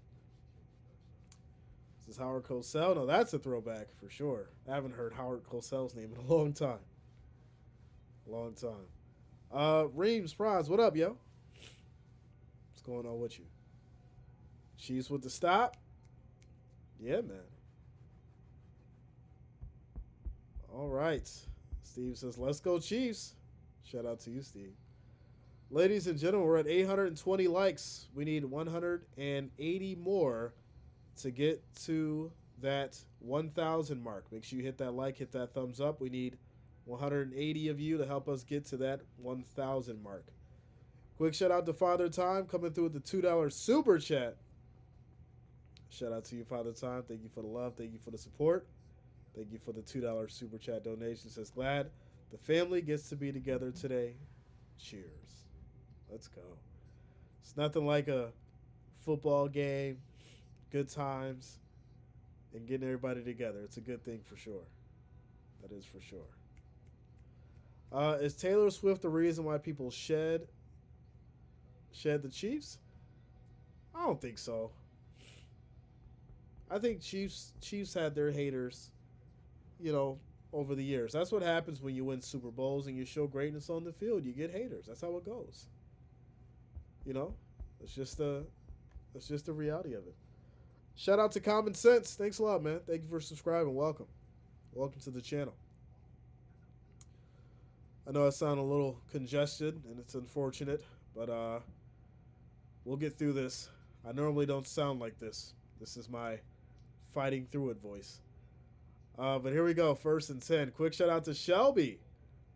This is Howard Cosell. No, that's a throwback for sure. I haven't heard Howard Cosell's name in a long time. Reams Prize, what up, yo? What's going on with you? Chiefs with the stop. Yeah, man. All right. Steve says, let's go Chiefs. Shout out to you, Steve. Ladies and gentlemen, we're at 820 likes. We need 180 more to get to that 1,000 mark. Make sure you hit that like, hit that thumbs up. We need 180 of you to help us get to that 1,000 mark. Quick shout out to Father Time coming through with the $2 super chat. Shout out to you, Father Time. Thank you for the love. Thank you for the support. Thank you for the $2 super chat donation. Says, glad the family gets to be together today. Cheers. Let's go. It's nothing like a football game, good times, and getting everybody together. It's a good thing for sure. That is for sure. Is Taylor Swift the reason why people shed the Chiefs? I don't think so. I think Chiefs had their haters, you know, over the years. That's what happens when you win Super Bowls and you show greatness on the field. You get haters. That's how it goes. You know, it's just the reality of it. Shout out to Common Sense. Thanks a lot, man. Thank you for subscribing. Welcome. Welcome to the channel. I know I sound a little congested and it's unfortunate, but we'll get through this. I normally don't sound like this. This is my fighting through it voice. But here we go. 1st and 10. Quick shout out to Shelby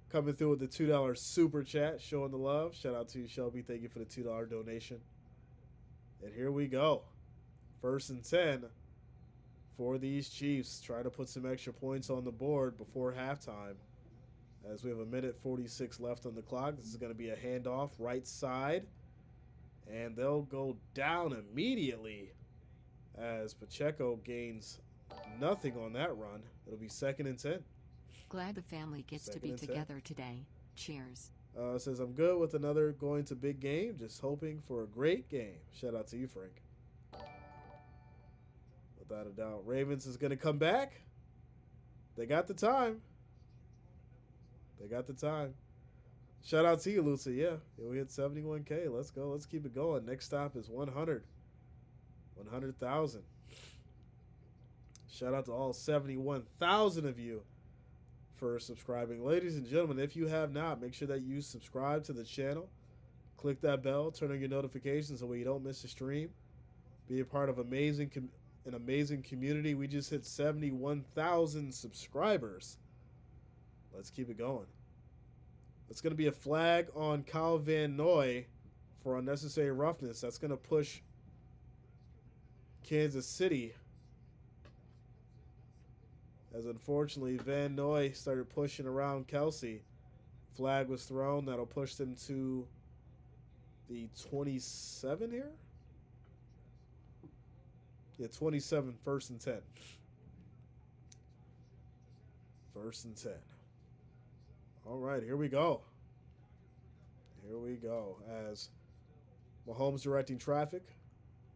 coming through with the $2 super chat, showing the love. Shout out to you, Shelby. Thank you for the $2 donation. And here we go. 1st and 10 for these Chiefs. Trying to put some extra points on the board before halftime. As we have 1:46 left on the clock. This is going to be a handoff right side. And they'll go down immediately as Pacheco gains nothing on that run. It'll be 2nd and 10. Glad the family gets to be together today. Cheers. Says, I'm good with another going to big game. Just hoping for a great game. Shout out to you, Frank. Without a doubt. Ravens is going to come back. They got the time. They got the time. Shout out to you, Lucy. Yeah, we hit 71K. Let's go. Let's keep it going. Next stop is 100. 100,000. Shout out to all 71,000 of you for subscribing. Ladies and gentlemen, if you have not, make sure that you subscribe to the channel. Click that bell. Turn on your notifications so you don't miss a stream. Be a part of an amazing community. We just hit 71,000 subscribers. Let's keep it going. It's going to be a flag on Kyle Van Noy for unnecessary roughness. That's going to push Kansas City. As unfortunately, Van Noy started pushing around Kelsey. Flag was thrown. That'll push them to the 27 here. Yeah, 27, 1st and 10. 1st and 10. All right, here we go. Here we go. As Mahomes directing traffic.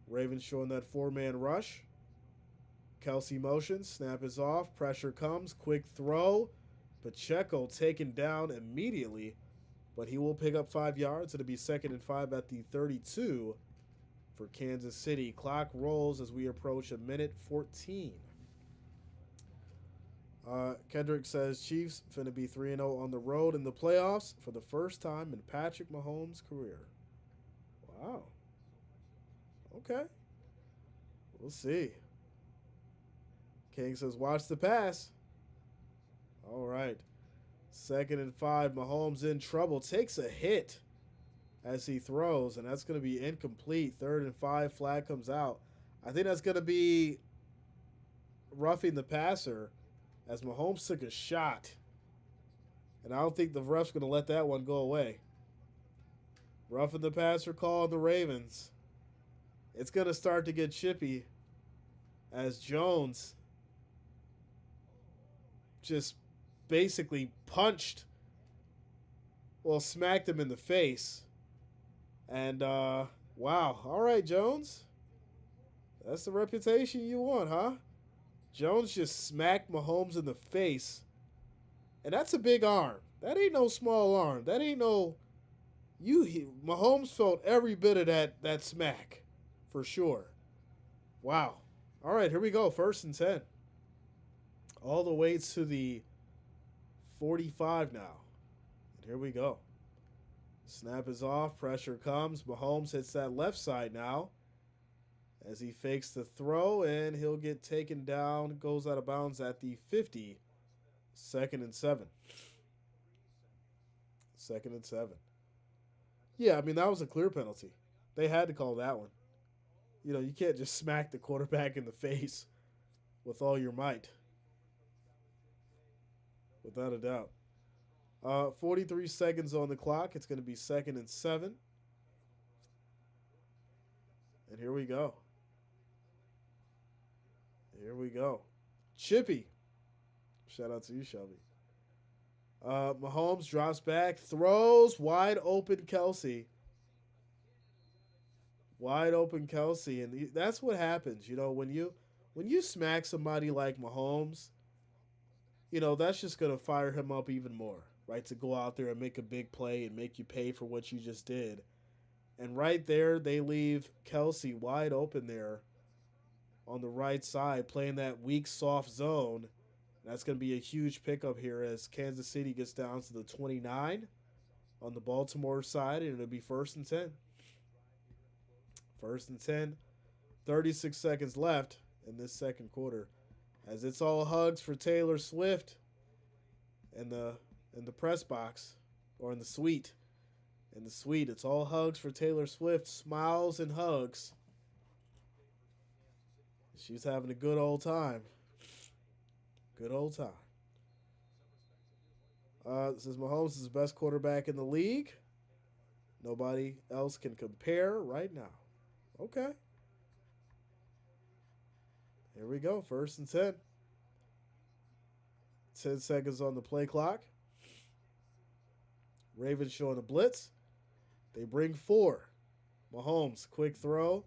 Ravens showing that 4-man rush. Kelsey motion. Snap is off. Pressure comes. Quick throw. Pacheco taken down immediately. But he will pick up 5 yards. It'll be 2nd and 5 at the 32 for Kansas City. Clock rolls as we approach 1:14. Kendrick says Chiefs finna be 3-0 on the road in the playoffs for the first time in Patrick Mahomes' career. Wow. Okay. We'll see. King says watch the pass. All right. 2nd and 5. Mahomes in trouble. Takes a hit as he throws, and that's going to be incomplete. 3rd and 5. Flag comes out. I think that's going to be roughing the passer, as Mahomes took a shot. And I don't think the ref's going to let that one go away. Roughing the passer call on the Ravens. It's going to start to get chippy as Jones just basically smacked him in the face. And, wow. All right, Jones. That's the reputation you want, huh? Jones just smacked Mahomes in the face. And that's a big arm. That ain't no small arm. That ain't no... Mahomes felt every bit of that smack. For sure. Wow. All right, here we go. 1st and 10. All the way to the 45 now. And here we go. Snap is off. Pressure comes. Mahomes hits that left side now. As he fakes the throw, and he'll get taken down. Goes out of bounds at the 50. 2nd and 7. 2nd and 7. Yeah, I mean, that was a clear penalty. They had to call that one. You know, you can't just smack the quarterback in the face with all your might. Without a doubt. 43 seconds on the clock. It's going to be 2nd and 7. And here we go. Here we go. Chippy. Shout out to you, Shelby. Mahomes drops back, throws, wide open Kelsey. Wide open Kelsey. And that's what happens. You know, when when you smack somebody like Mahomes, that's just going to fire him up even more, right? To go out there and make a big play and make you pay for what you just did. And right there, they leave Kelsey wide open there on the right side, playing that weak, soft zone. That's going to be a huge pickup here as Kansas City gets down to the 29 on the Baltimore side, and it'll be 1st and 10. 1st and 10. 36 seconds left in this second quarter, as it's all hugs for Taylor Swift in the press box, or in the suite. In the suite, it's all hugs for Taylor Swift, smiles and hugs. She's having a good old time. Good old time. This is Mahomes is the best quarterback in the league. Nobody else can compare right now. Okay. Here we go. 1st and 10. 10 seconds on the play clock. Ravens showing a blitz. They bring 4. Mahomes, quick throw.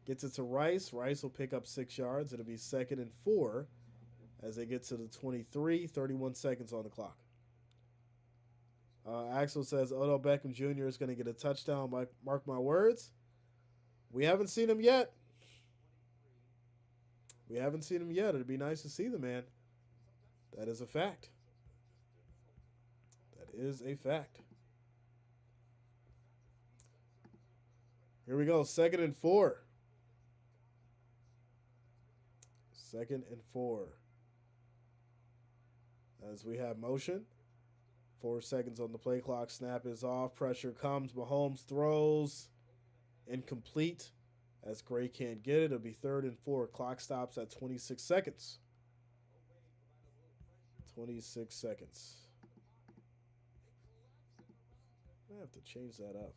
Gets it to Rice. Rice will pick up 6 yards. It'll be 2nd and 4 as they get to the 23. 31 seconds on the clock. Axel says Odell Beckham Jr. is going to get a touchdown. Mark my words. We haven't seen him yet. We haven't seen him yet. It'd be nice to see the man. That is a fact. That is a fact. Here we go. 2nd and 4. 2nd and 4. As we have motion. 4 seconds on the play clock. Snap is off. Pressure comes. Mahomes throws. Incomplete. As Gray can't get it. It'll be 3rd and 4. Clock stops at 26 seconds. 26 seconds. I have to change that up.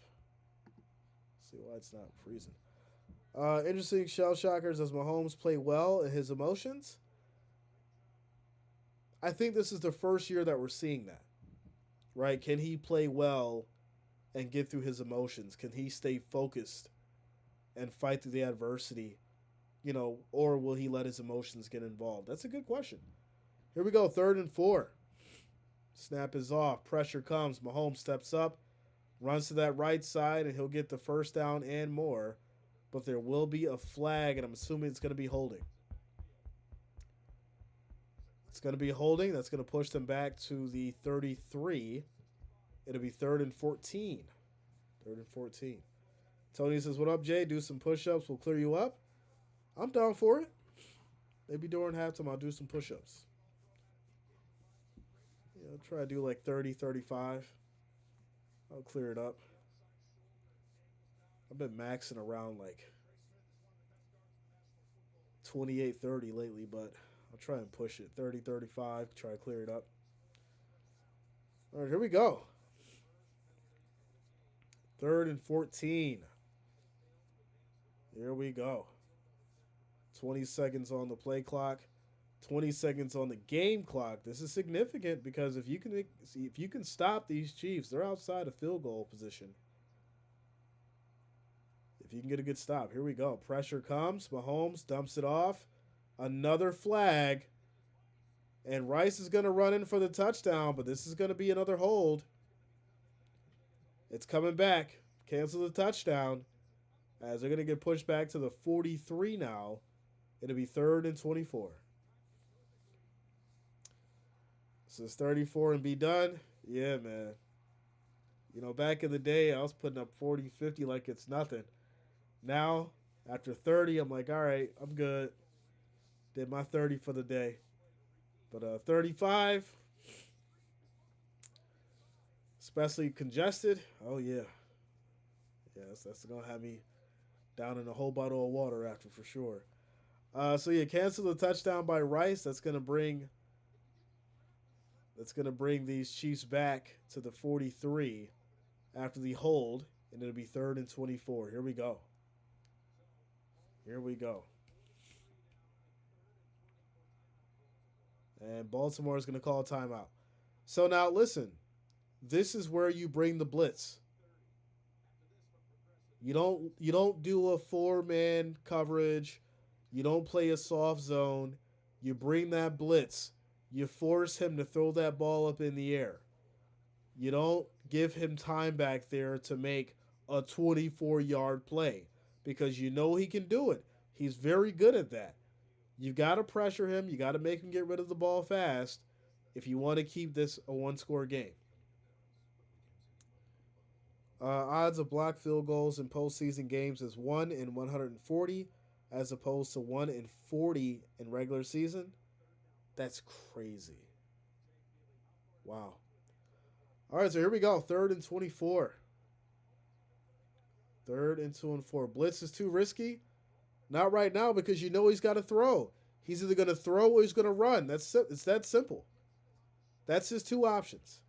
See why it's not freezing. Interesting shell shockers as Mahomes play well in his emotions. I think this is the first year that we're seeing that. Right? Can he play well and get through his emotions? Can he stay focused and fight through the adversity? Or will he let his emotions get involved? That's a good question. Here we go. 3rd and 4. Snap is off. Pressure comes. Mahomes steps up. Runs to that right side, and he'll get the 1st down and more. But there will be a flag, and I'm assuming it's going to be holding. It's going to be holding. That's going to push them back to the 33. It'll be 3rd and 14. 3rd and 14. Tony says, what up, Jay? Do some push-ups. We'll clear you up. I'm down for it. Maybe during halftime I'll do some push-ups. I'll try to do like 30, 35. I'll clear it up. I've been maxing around like 28, 30 lately, but I'll try and push it. 30, 35, try to clear it up. All right, here we go. 3rd and 14. Here we go. 20 seconds on the play clock. 20 seconds on the game clock. This is significant because if you can stop these Chiefs, they're outside of field goal position. If you can get a good stop. Here we go. Pressure comes. Mahomes dumps it off. Another flag. And Rice is going to run in for the touchdown, but this is going to be another hold. It's coming back. Cancel the touchdown. As they're going to get pushed back to the 43 now. It'll be 3rd and 24. This is 34 and be done. Yeah, man. Back in the day, I was putting up 40, 50 like it's nothing. Now, after 30, I'm like, all right, I'm good. Did my 30 for the day. But 35, especially congested. Oh, yeah. Yeah, that's going to have me down in a whole bottle of water after for sure. So, yeah, cancel the touchdown by Rice. That's going to bring these Chiefs back to the 43 after the hold, and it'll be 3rd and 24. Here we go. Here we go. And Baltimore is going to call a timeout. So now listen, this is where you bring the blitz. You don't do a 4-man coverage. You don't play a soft zone. You bring that blitz. You force him to throw that ball up in the air. You don't give him time back there to make a 24-yard play because you know he can do it. He's very good at that. You've got to pressure him. You got to make him get rid of the ball fast if you want to keep this a one-score game. Odds of blocked field goals in postseason games is 1 in 140 as opposed to 1 in 40 in regular season. That's crazy. Wow. All right, so here we go. 3rd and 24. 3rd and 2 and 4. Blitz is too risky. Not right now because you know he's got to throw. He's either going to throw or he's going to run. It's that simple. That's his two options.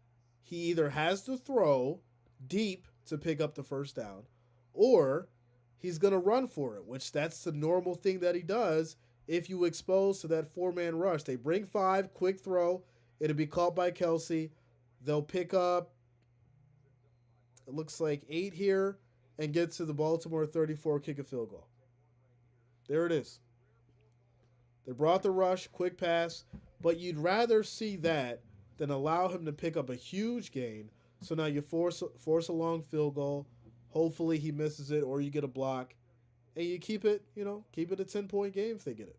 He either has to throw deep to pick up the first down, or he's going to run for it, which that's the normal thing that he does if you expose to that 4-man rush. They bring 5, quick throw. It'll be caught by Kelsey. They'll pick up, it looks like 8 here, and get to the Baltimore 34, kick a field goal. There it is. They brought the rush, quick pass, but you'd rather see that than allow him to pick up a huge gain. So now you force a long field goal. Hopefully he misses it or you get a block. And you keep it a 10-point game if they get it.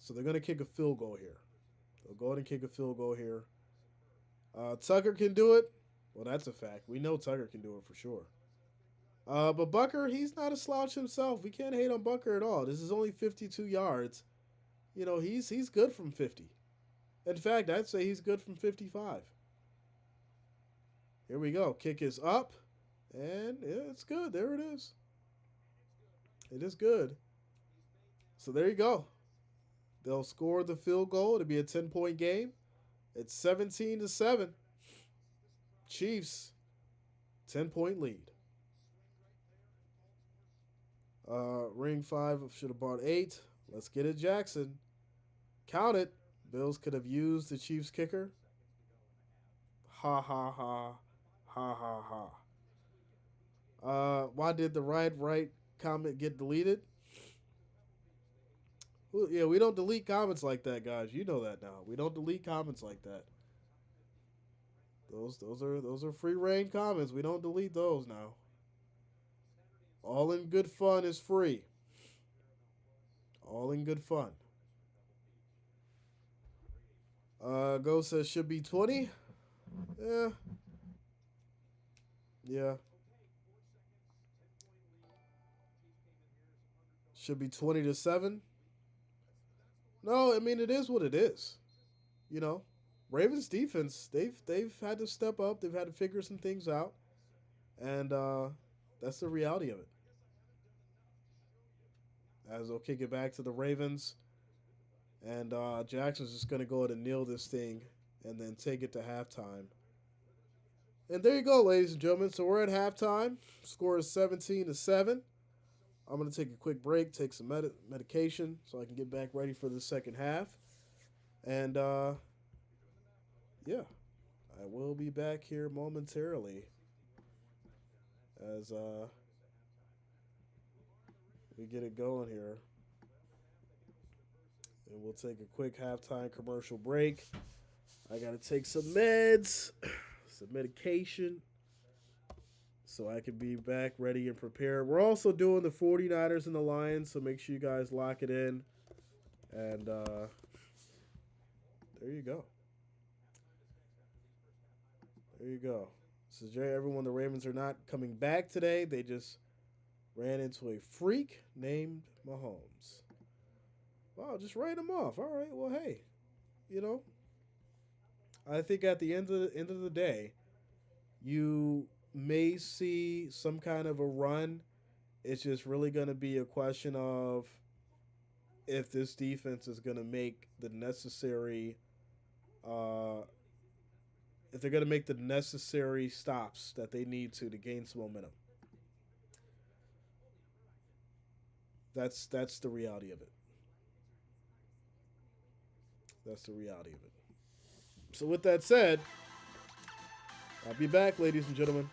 So they're going to kick a field goal here. They'll go ahead and kick a field goal here. Tucker can do it. Well, that's a fact. We know Tucker can do it for sure. But Bucker, he's not a slouch himself. We can't hate on Bucker at all. This is only 52 yards. He's good from 50. In fact, I'd say he's good from 55. Here we go. Kick is up. And yeah, it's good. There it is. It is good. So there you go. They'll score the field goal. It'll be a 10-point game. It's 17-7. Chiefs, 10-point lead. Ring 5 should have bought 8. Let's get it, Jackson. Count it. Bills could have used the Chiefs kicker. Ha ha ha. Ha ha ha. Why did the right comment get deleted? Well, yeah, we don't delete comments like that, guys. You know that now. We don't delete comments like that. Those are free reign comments. We don't delete those now. All in good fun is free. All in good fun. Go says should be 20. Yeah. Yeah. Should be 20-7. No, I mean it is what it is. Ravens defense, they've had to step up. They've had to figure some things out. And that's the reality of it. As they'll kick it back to the Ravens. And Jackson's just going to go ahead and nail this thing and then take it to halftime. And there you go, ladies and gentlemen. So we're at halftime. Score is 17-7. I'm going to take a quick break, take some medication so I can get back ready for the second half. And, yeah, I will be back here momentarily as we get it going here. And we'll take a quick halftime commercial break. I got to take some meds, some medication, so I can be back ready and prepared. We're also doing the 49ers and the Lions, so make sure you guys lock it in. And there you go. There you go. So, Jay, everyone, the Ravens are not coming back today. They just ran into a freak named Mahomes. Wow, just write him off. All right, well, hey, I think at the end of the day, you may see some kind of a run. It's just really going to be a question of if this defense is going to make the necessary if they're going to make the necessary stops that they need to gain some momentum. That's the reality of it. That's the reality of it. So with that said, I'll be back, ladies and gentlemen.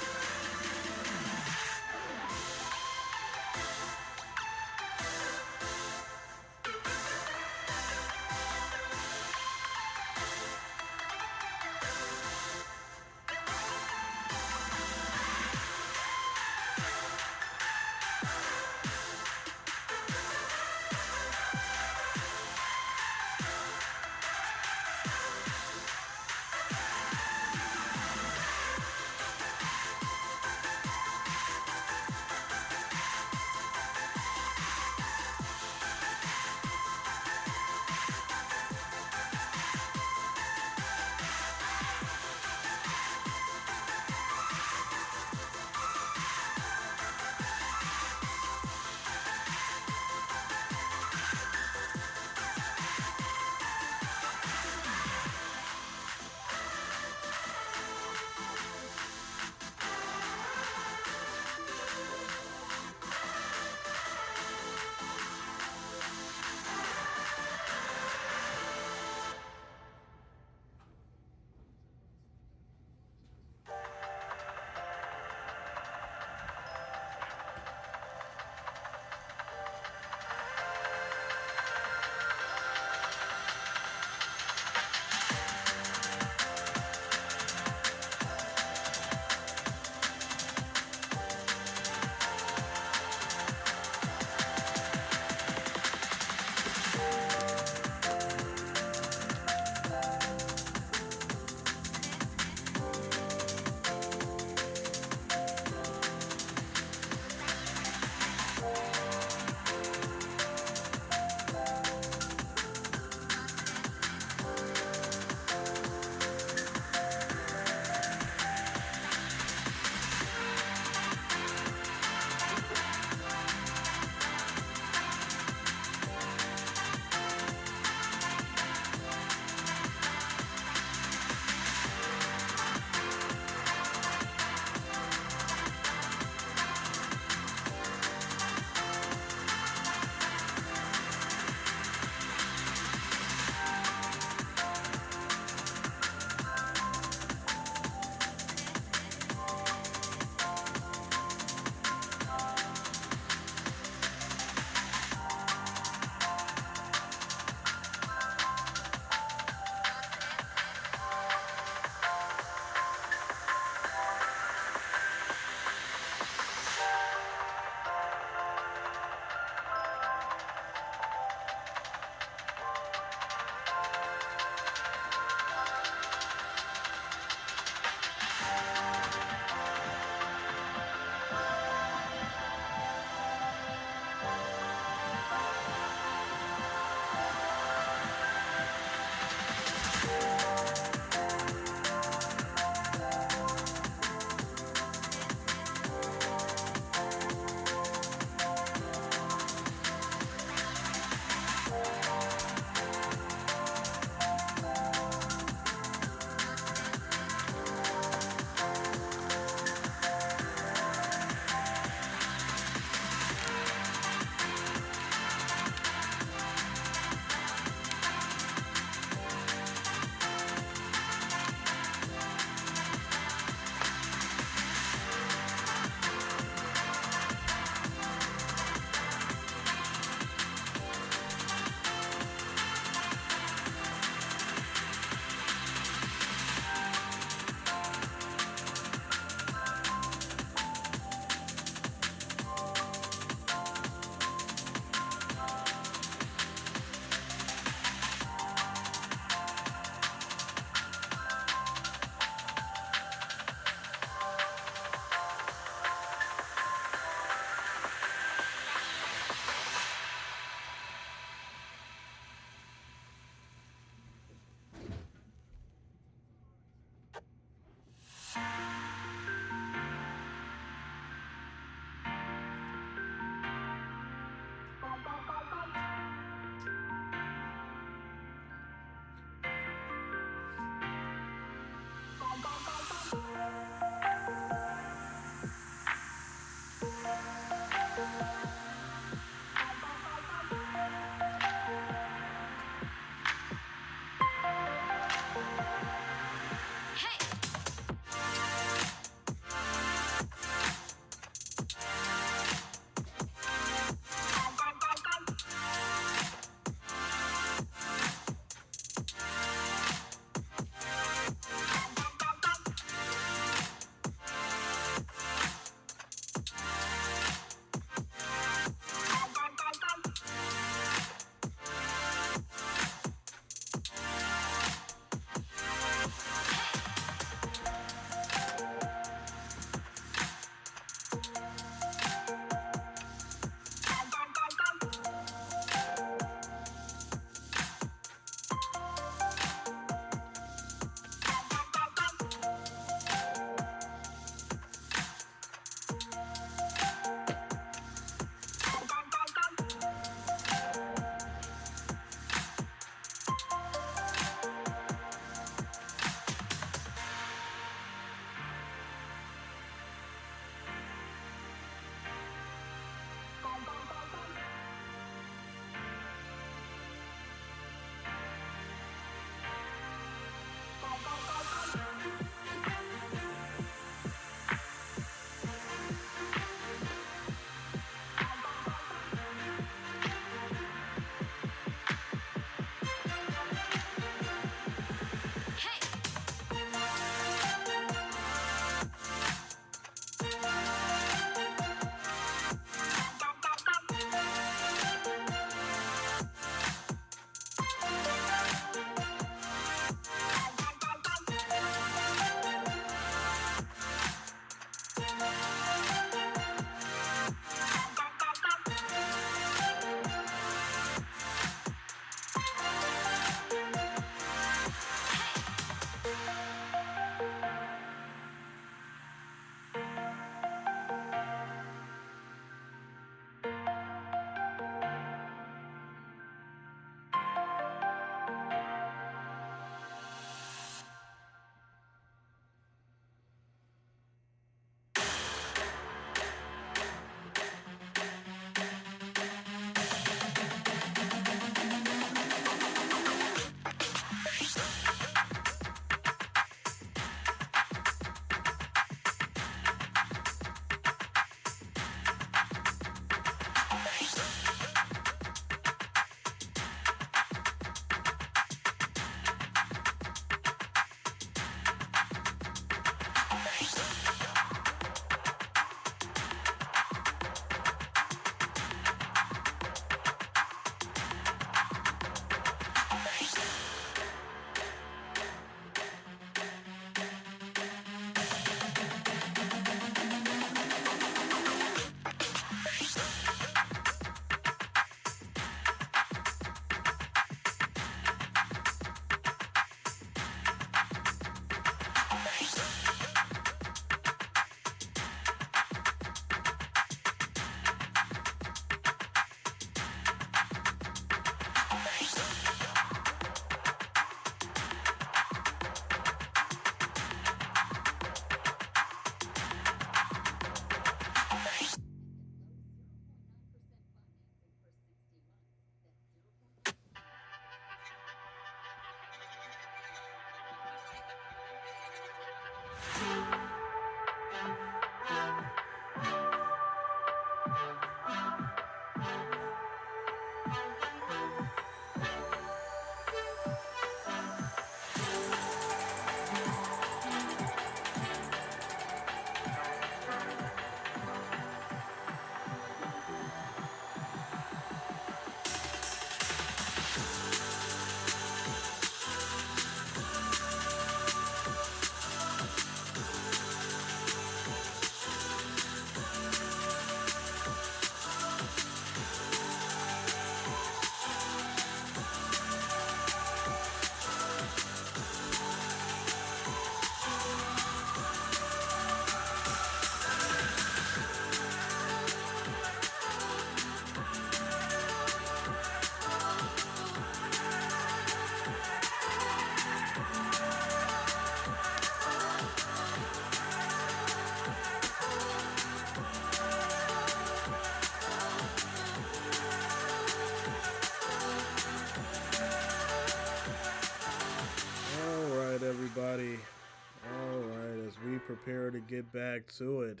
prepare to get back to it.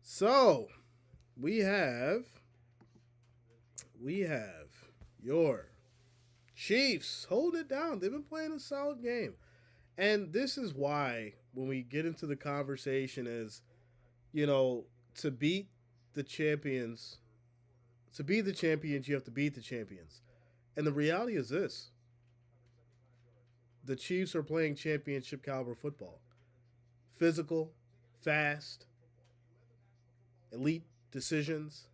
So we have your Chiefs holding it down. They've been playing a solid game. And this is why when we get into the conversation is, to beat the champions, to be the champions, you have to beat the champions. And the reality is this: the Chiefs are playing championship caliber football. Physical, fast, elite decisions,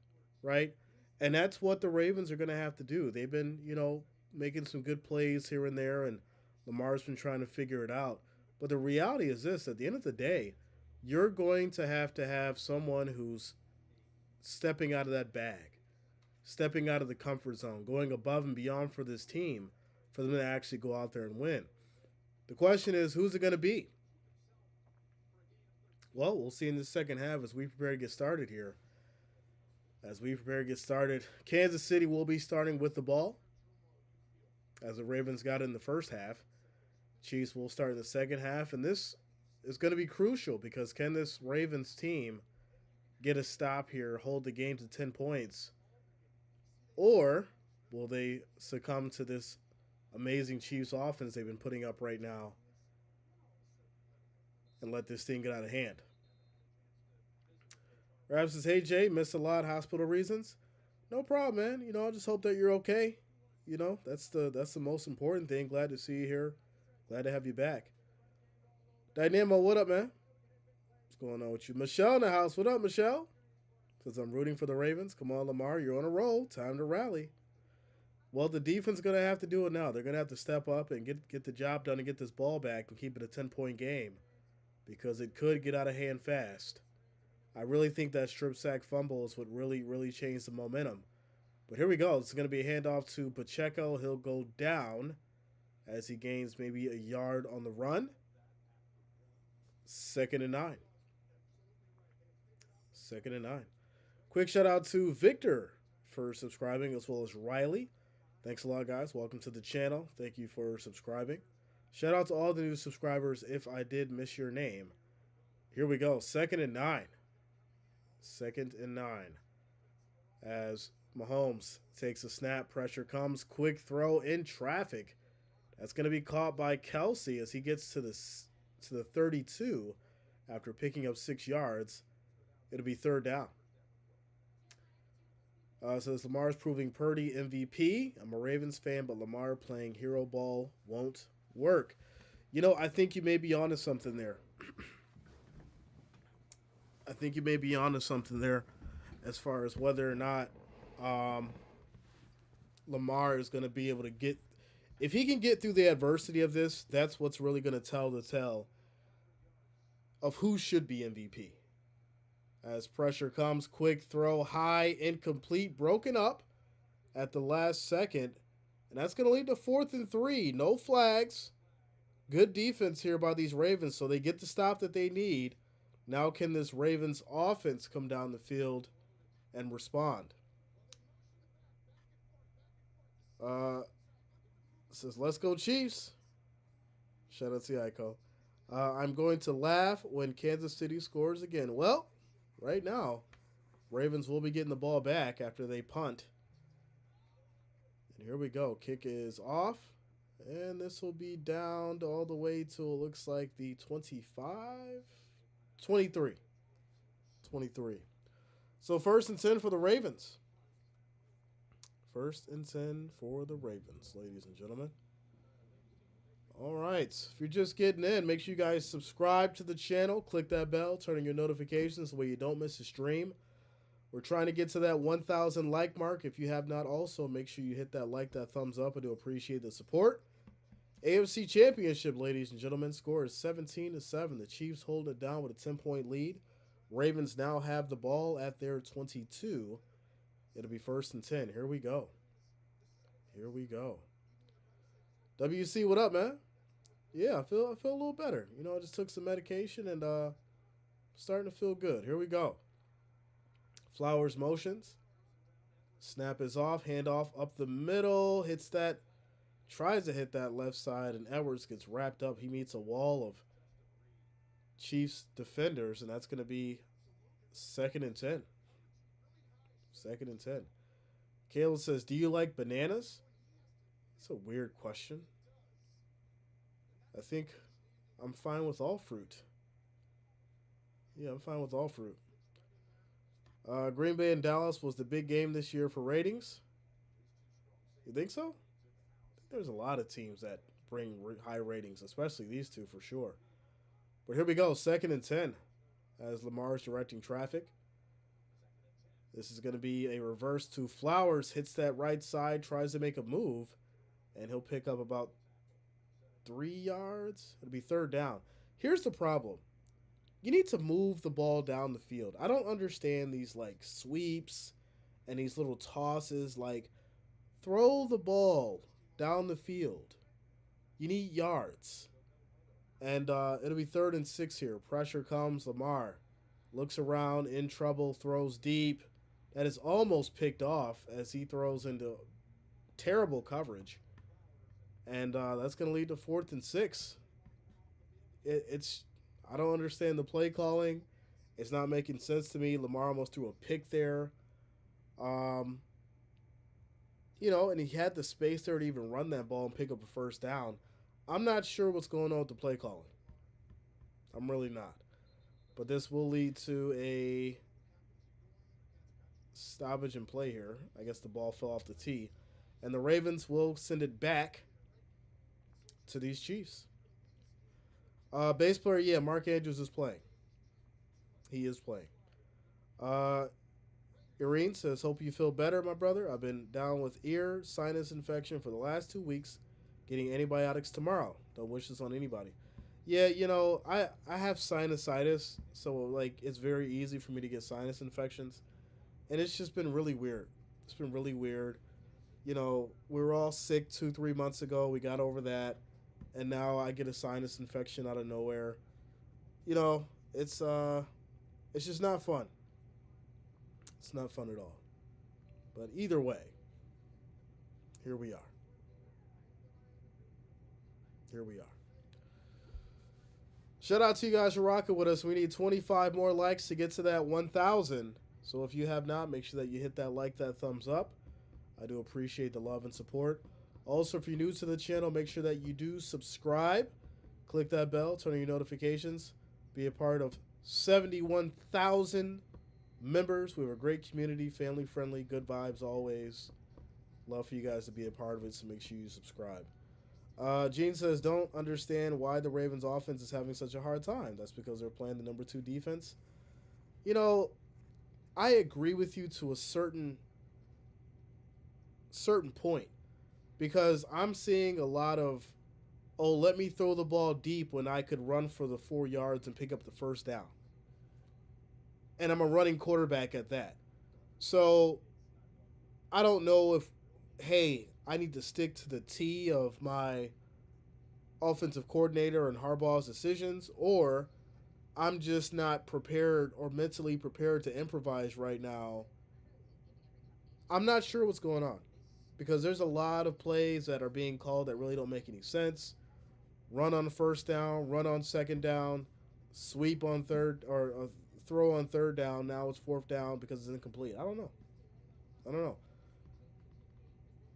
right? And that's what the Ravens are going to have to do. They've been, making some good plays here and there, and Lamar's been trying to figure it out. But the reality is this: at the end of the day, you're going to have someone who's stepping out of that bag, stepping out of the comfort zone, going above and beyond for this team for them to actually go out there and win. The question is, who's it going to be? Well, we'll see in the second half as we prepare to get started here. Kansas City will be starting with the ball, as the Ravens got in the first half. Chiefs will start in the second half, and this is going to be crucial because can this Ravens team get a stop here, hold the game to 10 points, or will they succumb to this amazing Chiefs offense they've been putting up right now and let this thing get out of hand? Rab says, hey, Jay, missed a lot, hospital reasons. No problem, man. I just hope that you're okay. That's the most important thing. Glad to see you here. Glad to have you back. Dynamo, what up, man? What's going on with you? Michelle in the house. What up, Michelle? Says, I'm rooting for the Ravens. Come on, Lamar. You're on a roll. Time to rally. Well, the defense is going to have to do it now. They're going to have to step up and get the job done and get this ball back and keep it a 10-point game because it could get out of hand fast. I really think that strip sack fumble is what really, really changed the momentum. But here we go. It's going to be a handoff to Pacheco. He'll go down as he gains maybe a yard on the run. 2nd and 9. Quick shout out to Victor for subscribing, as well as Riley. Thanks a lot, guys. Welcome to the channel. Thank you for subscribing. Shout out to all the new subscribers if I did miss your name. Here we go. 2nd and 9. As Mahomes takes a snap, pressure comes, quick throw in traffic. That's going to be caught by Kelsey as he gets to the 32 after picking up 6 yards. It'll be 3rd down. Says Lamar's proving Purdy MVP. I'm a Ravens fan, but Lamar playing hero ball won't work. I think you may be onto something there. As far as whether or not Lamar is going to be able to get, if he can get through the adversity of this, that's what's really going to tell the tale of who should be MVP. As pressure comes, quick throw, high, incomplete, broken up at the last second. And that's going to lead to 4th and 3. No flags. Good defense here by these Ravens, so they get the stop that they need. Now can this Ravens offense come down the field and respond? Says, let's go Chiefs. Shout out to Iko. I'm going to laugh when Kansas City scores again. Well, right now, Ravens will be getting the ball back after they punt. And here we go. Kick is off. And this will be down to all the way to, it looks like, the 23. So 1st and 10 for the Ravens. 1st and 10 for the Ravens, ladies and gentlemen. All right. If you're just getting in, make sure you guys subscribe to the channel. Click that bell, turn on your notifications so you don't miss a stream. We're trying to get to that 1,000 like mark. If you have not also, make sure you hit that thumbs up. I do appreciate the support. AFC Championship, ladies and gentlemen. Score is 17-7. The Chiefs hold it down with a 10-point lead. Ravens now have the ball at their 22. It'll be 1st and 10. Here we go. WC, what up, man? Yeah, I feel a little better. I just took some medication and starting to feel good. Here we go. Flowers motions. Snap is off. Handoff up the middle. Tries to hit that left side, and Edwards gets wrapped up. He meets a wall of Chiefs defenders, and that's going to be 2nd and 10. 2nd and 10. Caleb says, "Do you like bananas?" It's a weird question. I think I'm fine with all fruit. Yeah, I'm fine with all fruit. Green Bay and Dallas was the big game this year for ratings. You think so? There's a lot of teams that bring high ratings, especially these two for sure. But here we go, 2nd and 10, as Lamar's directing traffic. This is going to be a reverse to Flowers, hits that right side, tries to make a move, and he'll pick up about 3 yards. It'll be 3rd down. Here's the problem. You need to move the ball down the field. I don't understand these like sweeps and these little tosses. Like, throw the ball down the field. You need yards. And it'll be 3rd and 6 here. Pressure comes. Lamar looks around, in trouble, throws deep. That is almost picked off as he throws into terrible coverage. And that's going to lead to 4th and 6. It's I don't understand the play calling. It's not making sense to me. Lamar almost threw a pick there. And he had the space there to even run that ball and pick up a 1st down. I'm not sure what's going on with the play calling. I'm really not. But this will lead to a stoppage in play here. I guess the ball fell off the tee. And the Ravens will send it back to these Chiefs. Bass player, yeah, Mark Andrews is playing. He is playing. Irene says, "Hope you feel better, my brother. I've been down with ear sinus infection for the last 2 weeks. Getting antibiotics tomorrow. Don't wish this on anybody." Yeah, I have sinusitis, so like it's very easy for me to get sinus infections, and it's just been really weird. It's been really weird. We were all sick 2-3 months ago. We got over that, and now I get a sinus infection out of nowhere. It's just not fun. It's not fun at all. But either way, here we are. Here we are. Shout out to you guys for rocking with us. We need 25 more likes to get to that 1,000. So if you have not, make sure that you hit that like, that thumbs up. I do appreciate the love and support. Also, if you're new to the channel, make sure that you do subscribe. Click that bell, turn on your notifications. Be a part of 71,000 members. We have a great community, family friendly, good vibes always. Love for you guys to be a part of it, so make sure you subscribe. Gene says, "Don't understand why the Ravens offense is having such a hard time." That's because they're playing the number 2 defense. I agree with you to a certain point, because I'm seeing a lot of, let me throw the ball deep when I could run for the 4 yards and pick up the 1st down. And I'm a running quarterback at that. So I don't know if, hey, I need to stick to the T of my offensive coordinator and Harbaugh's decisions, or I'm just not prepared or mentally prepared to improvise right now. I'm not sure what's going on, because there's a lot of plays that are being called that really don't make any sense. Run on 1st down, run on 2nd down, sweep on 3rd, or throw on 3rd down. Now it's 4th down because it's incomplete. I don't know.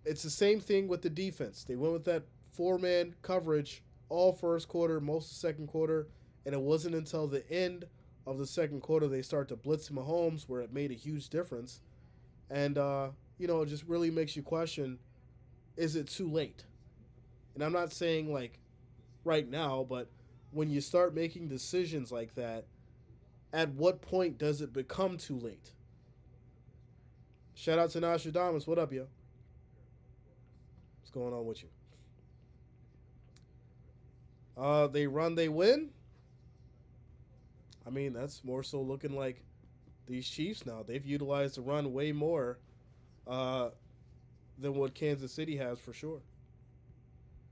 It's the same thing with the defense. They went with that 4-man coverage all 1st quarter, most of the 2nd quarter, and it wasn't until the end of the 2nd quarter they start to blitz Mahomes, where it made a huge difference. And, it just really makes you question, is it too late? And I'm not saying, like, right now, but when you start making decisions like that, at what point does it become too late? Shout out to Nostradamus. What up, yo? What's going on with you? They run, they win. I mean, that's more so looking like these Chiefs now. They've utilized the run way more than what Kansas City has, for sure.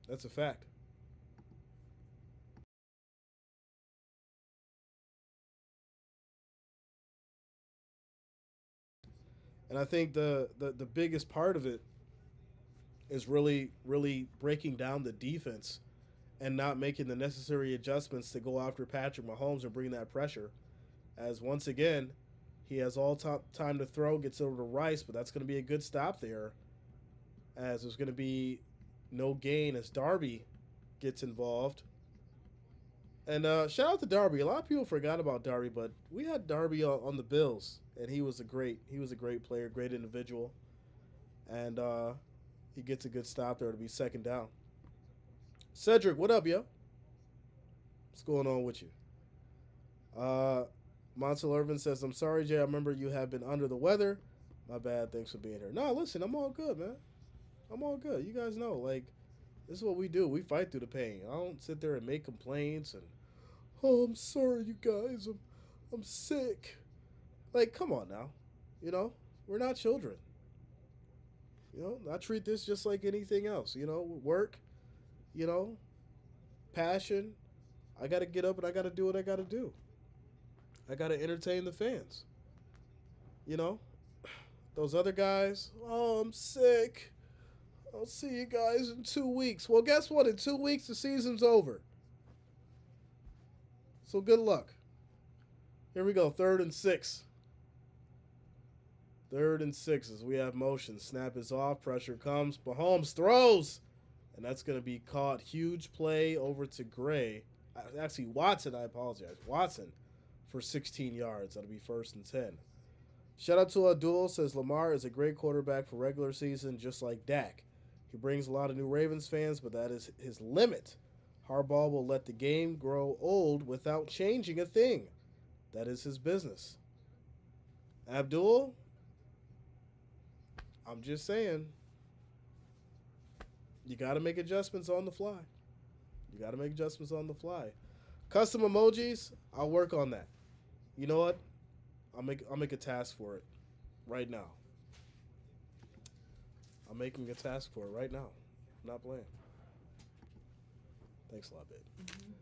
That's a fact. And I think the biggest part of it is really, really breaking down the defense and not making the necessary adjustments to go after Patrick Mahomes and bring that pressure. As once again, he has all time to throw, gets over to Rice, but that's going to be a good stop there, as there's going to be no gain as Darby gets involved. And shout out to Darby. A lot of people forgot about Darby, but we had Darby on the Bills, and he was a great player, great individual, and he gets a good stop there to be second down. Cedric, what up, yo? What's going on with you? Montel Irvin says, I'm sorry, Jay. I remember you have been under the weather. My bad. Thanks for being here. No, listen, I'm all good, man. I'm all good. You guys know, like, this is what we do. We fight through the pain. I don't sit there and make complaints and, oh, I'm sorry, you guys. I'm sick. Like, come on now. You know, we're not children. You know, I treat this just like anything else. You know, work, you know, passion. I got to get up and I got to do what I got to do. I got to entertain the fans. You know, those other guys, oh, I'm sick. I'll see you guys in 2 weeks. Well, guess what? In 2 weeks, the season's over. So good luck. Here we go. 3rd and 6. 3rd and 6 as we have motion. Snap is off. Pressure comes. Mahomes throws. And that's going to be caught. Huge play over to Gray. Actually, Watson, I apologize. Watson for 16 yards. That'll be 1st and 10. Shout out to Abdul. Says Lamar is a great quarterback for regular season, just like Dak. He brings a lot of new Ravens fans, but that is his limit. Harbaugh will let the game grow old without changing a thing. That is his business. Abdul, I'm just saying, you got to make adjustments on the fly. You got to make adjustments on the fly. Custom emojis, I'll work on that. You know what? I'll make a task for it right now. I'm making a task for it right now. I'm not playing. Thanks a lot, babe. Mm-hmm.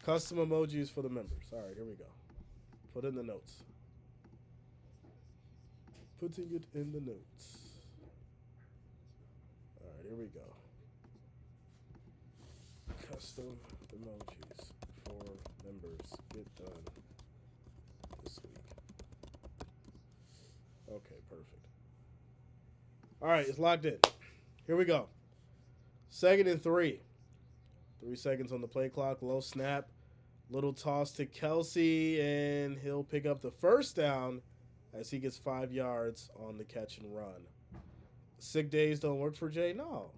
Custom emojis for the members. All right, here we go. Put in the notes. Putting it in the notes. All right, here we go. Custom emojis for members. Get done this week. Okay, perfect. All right, it's locked in. Here we go. 2nd and 3. 3 seconds on the play clock. Low snap. Little toss to Kelsey, and he'll pick up the 1st down as he gets 5 yards on the catch and run. Sick days don't work for Jay? No.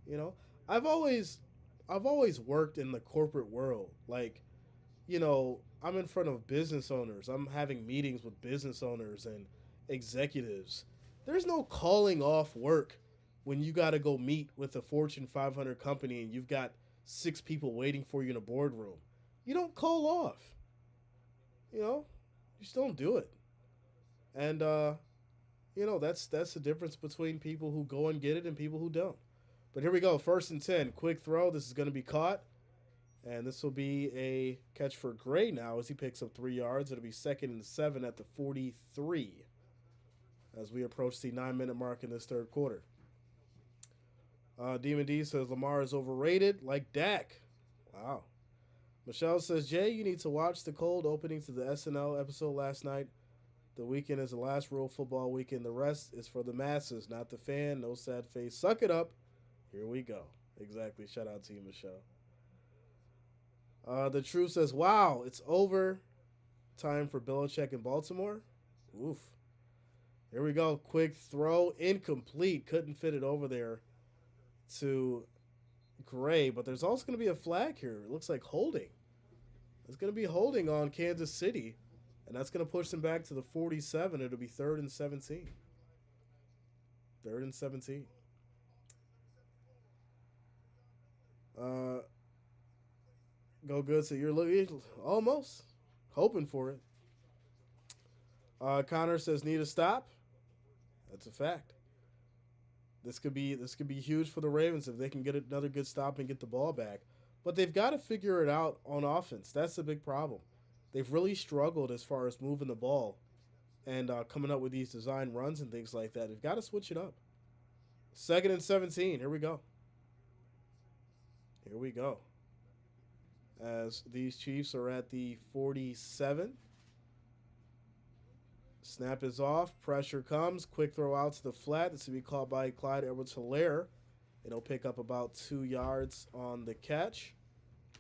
You know, I've always worked in the corporate world. Like, you know, I'm in front of business owners. I'm having meetings with business owners and executives. There's no calling off work when you got to go meet with a Fortune 500 company and you've got 6 people waiting for you in a boardroom. You don't call off. You know, you just don't do it. And, you know, that's the difference between people who go and get it and people who don't. But here we go. 1st and 10. Quick throw. This is going to be caught. And this will be a catch for Gray now as he picks up 3 yards. It'll be 2nd and 7 at the 43 as we approach the 9-minute mark in this 3rd quarter. Demon D says Lamar is overrated like Dak. Wow. Michelle says, Jay, you need to watch the cold opening to the SNL episode last night. The weekend is the last real football weekend. The rest is for the masses, not the fan. No sad face. Suck it up. Here we go. Exactly. Shout out to you, Michelle. The Truth says, wow, it's over. Time for Belichick in Baltimore. Oof. Here we go. Quick throw. Incomplete. Couldn't fit it over there to Gray. But there's also going to be a flag here. It looks like holding. It's going to be holding on Kansas City. And that's going to push them back to the 47. It'll be 3rd and 17. 3rd and 17. Go good. So you're looking almost hoping for it. Connor says need a stop. That's a fact. This could be huge for the Ravens if they can get another good stop and get the ball back. But they've got to figure it out on offense. That's the big problem. They've really struggled as far as moving the ball and coming up with these design runs and things like that. They've got to switch it up. 2nd and 17. Here we go. Here we go. As these Chiefs are at the 47. Snap is off. Pressure comes. Quick throw out to the flat. This will be caught by Clyde Edwards-Helaire. It'll pick up about 2 yards on the catch.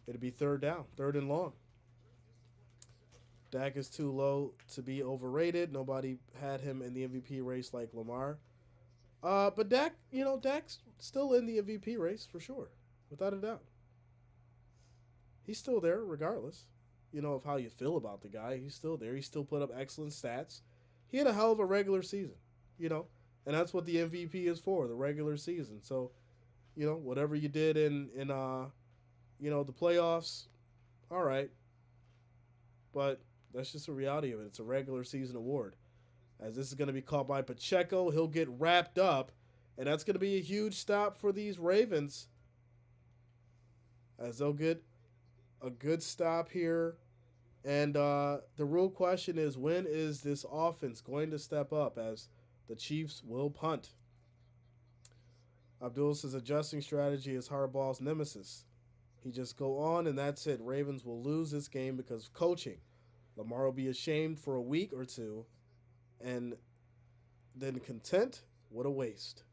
It'll be third down. Third and long. Dak is too low to be overrated. Nobody had him in the MVP race like Lamar. But Dak, Dak's still in the MVP race for sure. Without a doubt. He's still there regardless, of how you feel about the guy. He's still there. He still put up excellent stats. He had a hell of a regular season, and that's what the MVP is for, the regular season. So, whatever you did in the playoffs, all right. But that's just the reality of it. It's a regular season award. As this is going to be caught by Pacheco, he'll get wrapped up, and that's going to be a huge stop for these Ravens. As they'll get a good stop here. And the real question is, when is this offense going to step up, as the Chiefs will punt? Abdul says adjusting strategy is Harbaugh's nemesis. He just go on and that's it. Ravens will lose this game because of coaching. Lamar will be ashamed for a week or two and then content. What a waste.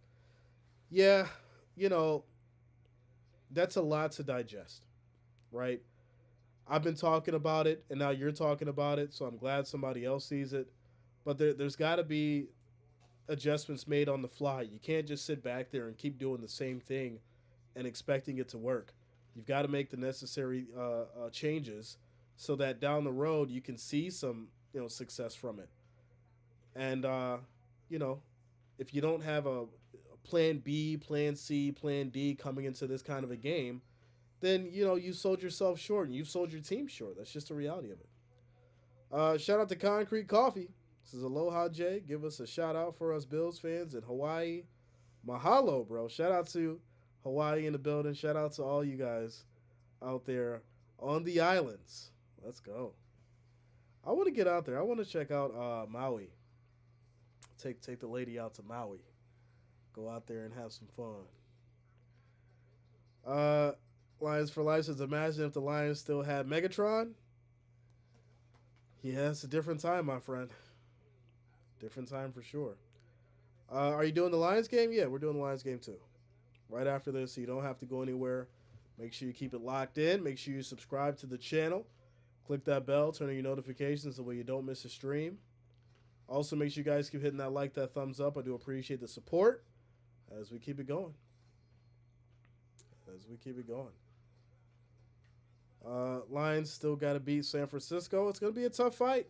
Yeah, that's a lot to digest, right? I've been talking about it, and now you're talking about it, so I'm glad somebody else sees it. But there's got to be adjustments made on the fly. You can't just sit back there and keep doing the same thing and expecting it to work. You've got to make the necessary changes so that down the road you can see some success from it. And, if you don't have a plan B, plan C, plan D coming into this kind of a game, then, you sold yourself short and you've sold your team short. That's just the reality of it. Shout out to Concrete Coffee. This is Aloha Jay. Give us a shout out for us Bills fans in Hawaii. Mahalo, bro. Shout out to Hawaii in the building. Shout out to all you guys out there on the islands. Let's go. I want to get out there. I want to check out Maui. Take the lady out to Maui. Go out there and have some fun. Lions for Life says, imagine if the Lions still had Megatron. Yeah, it's a different time, my friend. Different time for sure. Are you doing the Lions game? Yeah, we're doing the Lions game too. Right after this, so you don't have to go anywhere. Make sure you keep it locked in. Make sure you subscribe to the channel. Click that bell, turn on your notifications so that way you don't miss a stream. Also, make sure you guys keep hitting that like, that thumbs up. I do appreciate the support as we keep it going. Lions still got to beat San Francisco. It's going to be a tough fight.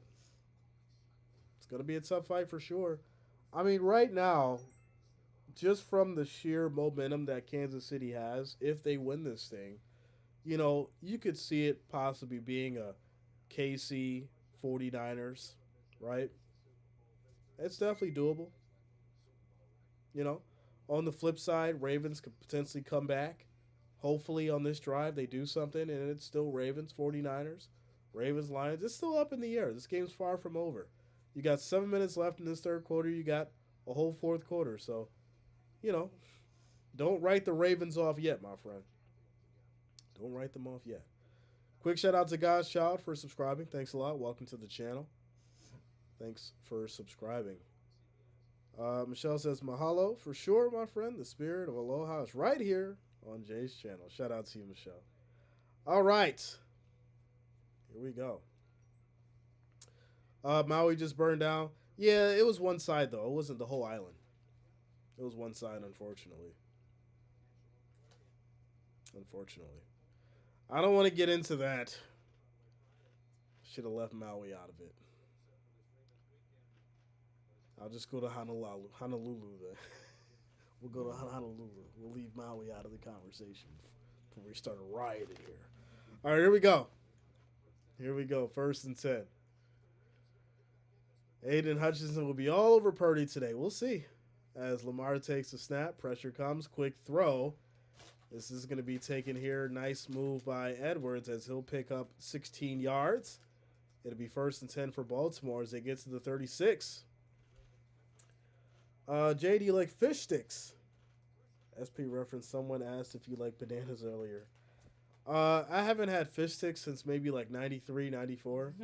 It's going to be a tough fight for sure. I mean, right now, just from the sheer momentum that Kansas City has, if they win this thing, you could see it possibly being a KC 49ers, right? It's definitely doable. On the flip side, Ravens could potentially come back. Hopefully on this drive they do something, and it's still Ravens, 49ers, Ravens, Lions. It's still up in the air. This game's far from over. You got 7 minutes left in this third quarter. You got a whole fourth quarter. So, don't write the Ravens off yet, my friend. Don't write them off yet. Quick shout out to God's Child for subscribing. Thanks a lot. Welcome to the channel. Thanks for subscribing. Michelle says, mahalo for sure, my friend. The spirit of aloha is right here on Jay's channel. Shout out to you, Michelle. All right. Here we go. Maui just burned down. Yeah, it was one side, though. It wasn't the whole island. It was one side, unfortunately. I don't want to get into that. Should have left Maui out of it. I'll just go to Honolulu then. We'll go to Honolulu. We'll leave Maui out of the conversation before we start rioting here. All right, here we go. 1st and 10. Aiden Hutchinson will be all over Purdy today. We'll see. As Lamar takes a snap, pressure comes, quick throw. This is going to be taken here. Nice move by Edwards as he'll pick up 16 yards. It'll be 1st and 10 for Baltimore as they get to the 36. Jay, do you like fish sticks? SP reference, someone asked if you like bananas earlier. I haven't had fish sticks since maybe like 93, 94.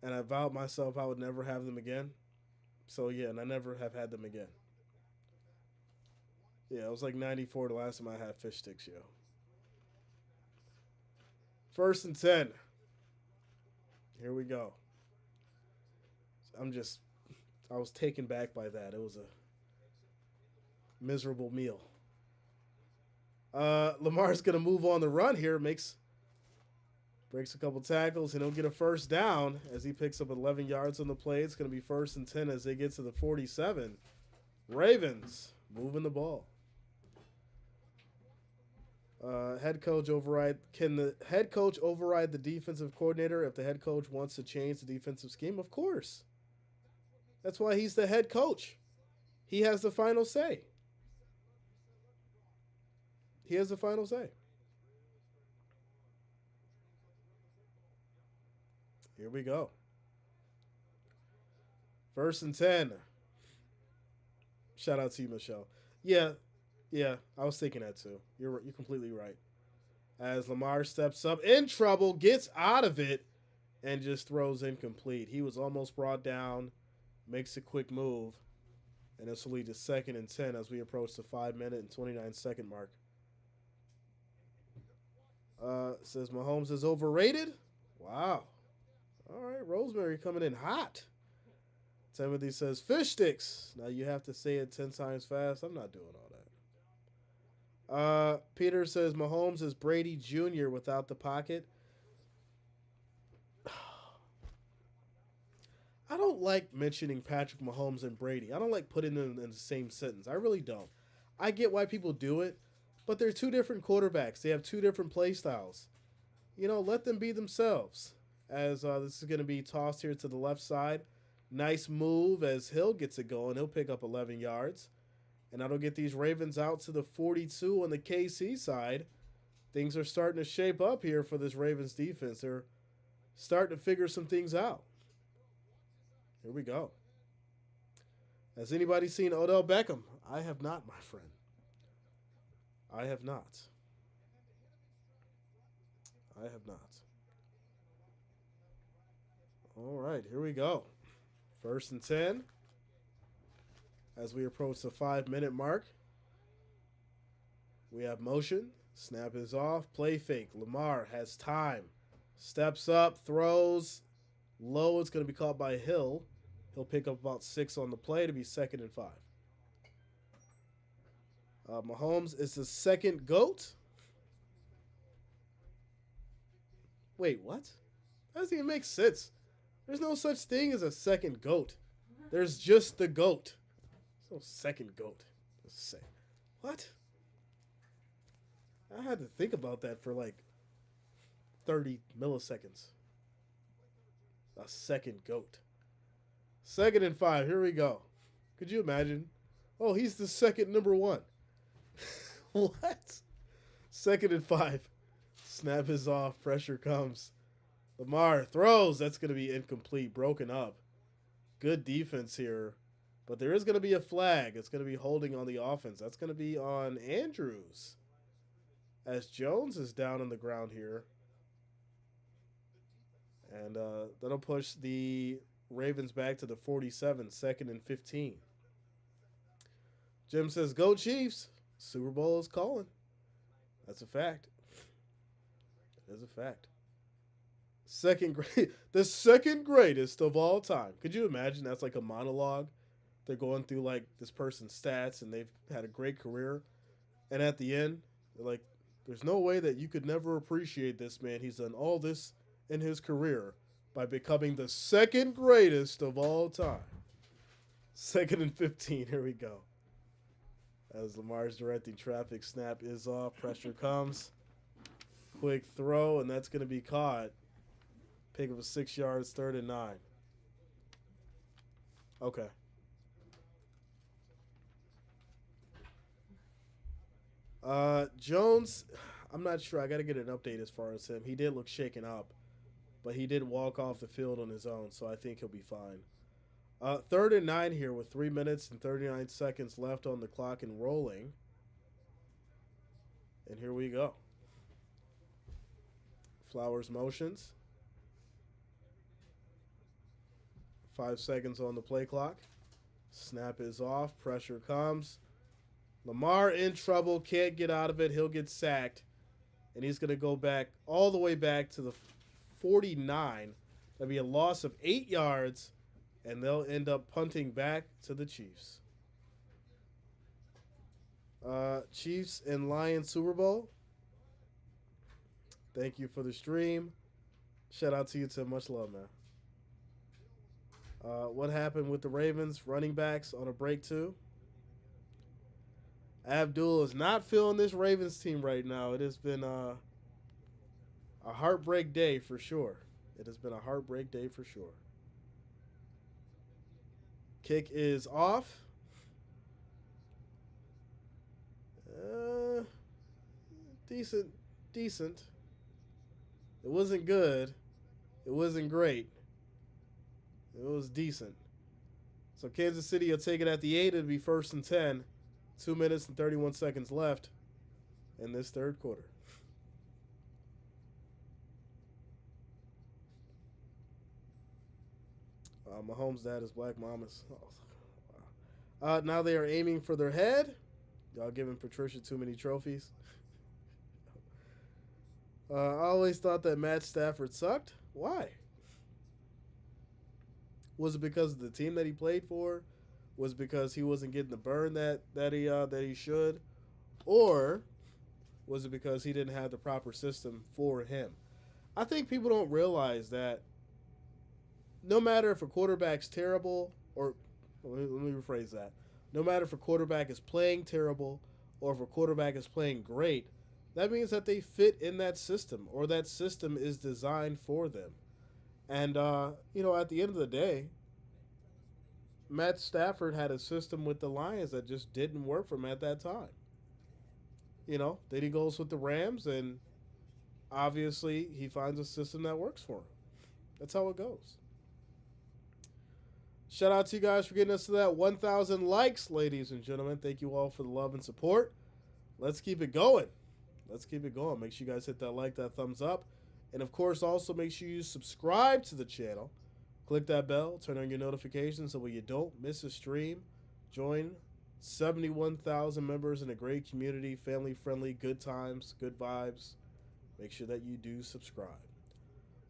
And I vowed myself I would never have them again. So yeah, and I never have had them again. Yeah, it was like 94 the last time I had fish sticks, yo. First and 10. Here we go. I'm just, I was taken back by that. It was a miserable meal. Lamar's going to move on the run here. Breaks a couple tackles, and he'll get a first down as he picks up 11 yards on the play. It's going to be first and 10 as they get to the 47. Ravens moving the ball. Head coach override. Can the head coach override the defensive coordinator if the head coach wants to change the defensive scheme? Of course. That's why he's the head coach. He has the final say. He has the final say. Here we go. First and 10. Shout out to you, Michelle. Yeah, I was thinking that too. You're completely right. As Lamar steps up in trouble, gets out of it, and just throws incomplete. He was almost brought down, makes a quick move, and this will lead to second and 10 as we approach the 5-minute and 29-second mark. Says Mahomes is overrated. Wow. All right, Rosemary coming in hot. Timothy says fish sticks. Now you have to say it 10 times fast. I'm not doing all that. Peter says Mahomes is Brady Jr. without the pocket. I don't like mentioning Patrick Mahomes and Brady. I don't like putting them in the same sentence. I really don't. I get why people do it, but they're two different quarterbacks. They have two different play styles. Let them be themselves. As this is going to be tossed here to the left side. Nice move as Hill gets it going. He'll pick up 11 yards. And that'll get these Ravens out to the 42 on the KC side. Things are starting to shape up here for this Ravens defense. They're starting to figure some things out. Here we go. Has anybody seen Odell Beckham? I have not, my friend. I have not. I have not. All right, here we go. First and 10 as we approach the 5-minute mark. We have motion. Snap is off. Play fake. Lamar has time. Steps up, throws. Low, it's going to be caught by Hill. He'll pick up about 6 on the play to be second and 5. Mahomes is the second GOAT. Wait, what? That doesn't even make sense. There's no such thing as a second GOAT. There's just the GOAT. There's no second GOAT. What? I had to think about that for like 30 milliseconds. A second GOAT. Second and 5. Here we go. Could you imagine? Oh, he's the second number 1. What? Second and 5. Snap is off. Pressure comes. Lamar throws. That's going to be incomplete. Broken up. Good defense here. But there is going to be a flag. It's going to be holding on the offense. That's going to be on Andrews. As Jones is down on the ground here. And that'll push the Ravens back to the 47, second and 15. Jim says, go Chiefs. Super Bowl is calling. That's a fact. That is a fact. The second greatest of all time. Could you imagine that's like a monologue? They're going through like this person's stats and they've had a great career. And at the end, they're like, there's no way that you could never appreciate this man. He's done all this in his career by becoming the second greatest of all time. Second and 15. Here we go. As Lamar's directing traffic, snap is off. Pressure comes. Quick throw, and that's going to be caught. Pick up a 6 yards, third and 9. Okay. Jones, I'm not sure. I got to get an update as far as him. He did look shaken up, but he did walk off the field on his own, so I think he'll be fine. Third and 9 here with 3 minutes and 39 seconds left on the clock and rolling. And here we go. Flowers motions. 5 seconds on the play clock. Snap is off. Pressure comes. Lamar in trouble. Can't get out of it. He'll get sacked. And he's going to go back all the way back to the 49. That'll be a loss of 8 yards. And they'll end up punting back to the Chiefs. Chiefs and Lions Super Bowl. Thank you for the stream. Shout out to you, Tim. Much love, man. What happened with the Ravens running backs on a break too? Abdul is not feeling this Ravens team right now. It has been a heartbreak day for sure. It has been a heartbreak day for sure. Kick is off. Decent. It wasn't good. It wasn't great. It was decent. So Kansas City will take it at the 8. It'll be 1st and 10. 2 minutes and 31 seconds left in this third quarter. Mahomes' dad is Black Mama's. Oh, wow. Now they are aiming for their head. Y'all giving Patricia too many trophies. I always thought that Matt Stafford sucked. Why? Was it because of the team that he played for? Was it because he wasn't getting the burn that he should? Or was it because he didn't have the proper system for him? I think people don't realize that no matter if a quarterback's terrible or let me rephrase that. No matter if a quarterback is playing terrible or if a quarterback is playing great, that means that they fit in that system or that system is designed for them. And, at the end of the day, Matt Stafford had a system with the Lions that just didn't work for him at that time. Then he goes with the Rams, and obviously he finds a system that works for him. That's how it goes. Shout out to you guys for getting us to that 1,000 likes, ladies and gentlemen. Thank you all for the love and support. Let's keep it going. Make sure you guys hit that like, that thumbs up. And, of course, also make sure you subscribe to the channel. Click that bell. Turn on your notifications so you don't miss a stream. Join 71,000 members in a great community, family-friendly, good times, good vibes. Make sure that you do subscribe.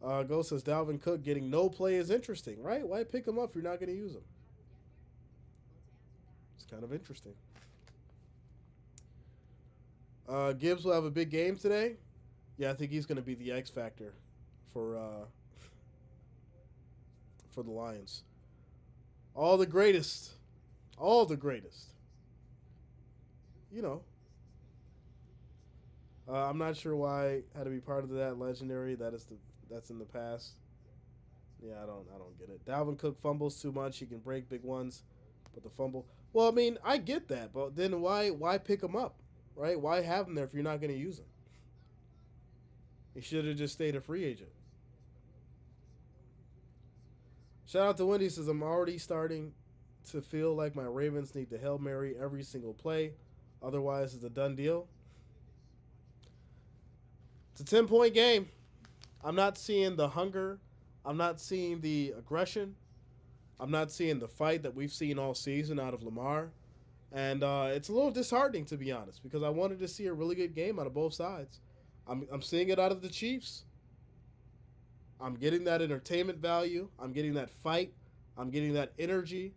Ghost says, Dalvin Cook getting no play is interesting, right? Why pick him up if you're not going to use him? It's kind of interesting. Gibbs will have a big game today. Yeah, I think he's going to be the X factor for the Lions. All the greatest. I'm not sure why I had to be part of that legendary. That's in the past. Yeah, I don't get it. Dalvin Cook fumbles too much. He can break big ones, but the fumble. Well, I mean, I get that, but then why pick him up, right? Why have him there if you're not going to use him? He should have just stayed a free agent. Shout out to Wendy, says, I'm already starting to feel like my Ravens need to Hail Mary every single play. Otherwise, it's a done deal. It's a 10-point game. I'm not seeing the hunger. I'm not seeing the aggression. I'm not seeing the fight that we've seen all season out of Lamar. And it's a little disheartening, to be honest, because I wanted to see a really good game out of both sides. I'm seeing it out of the Chiefs. I'm getting that entertainment value. I'm getting that fight. I'm getting that energy.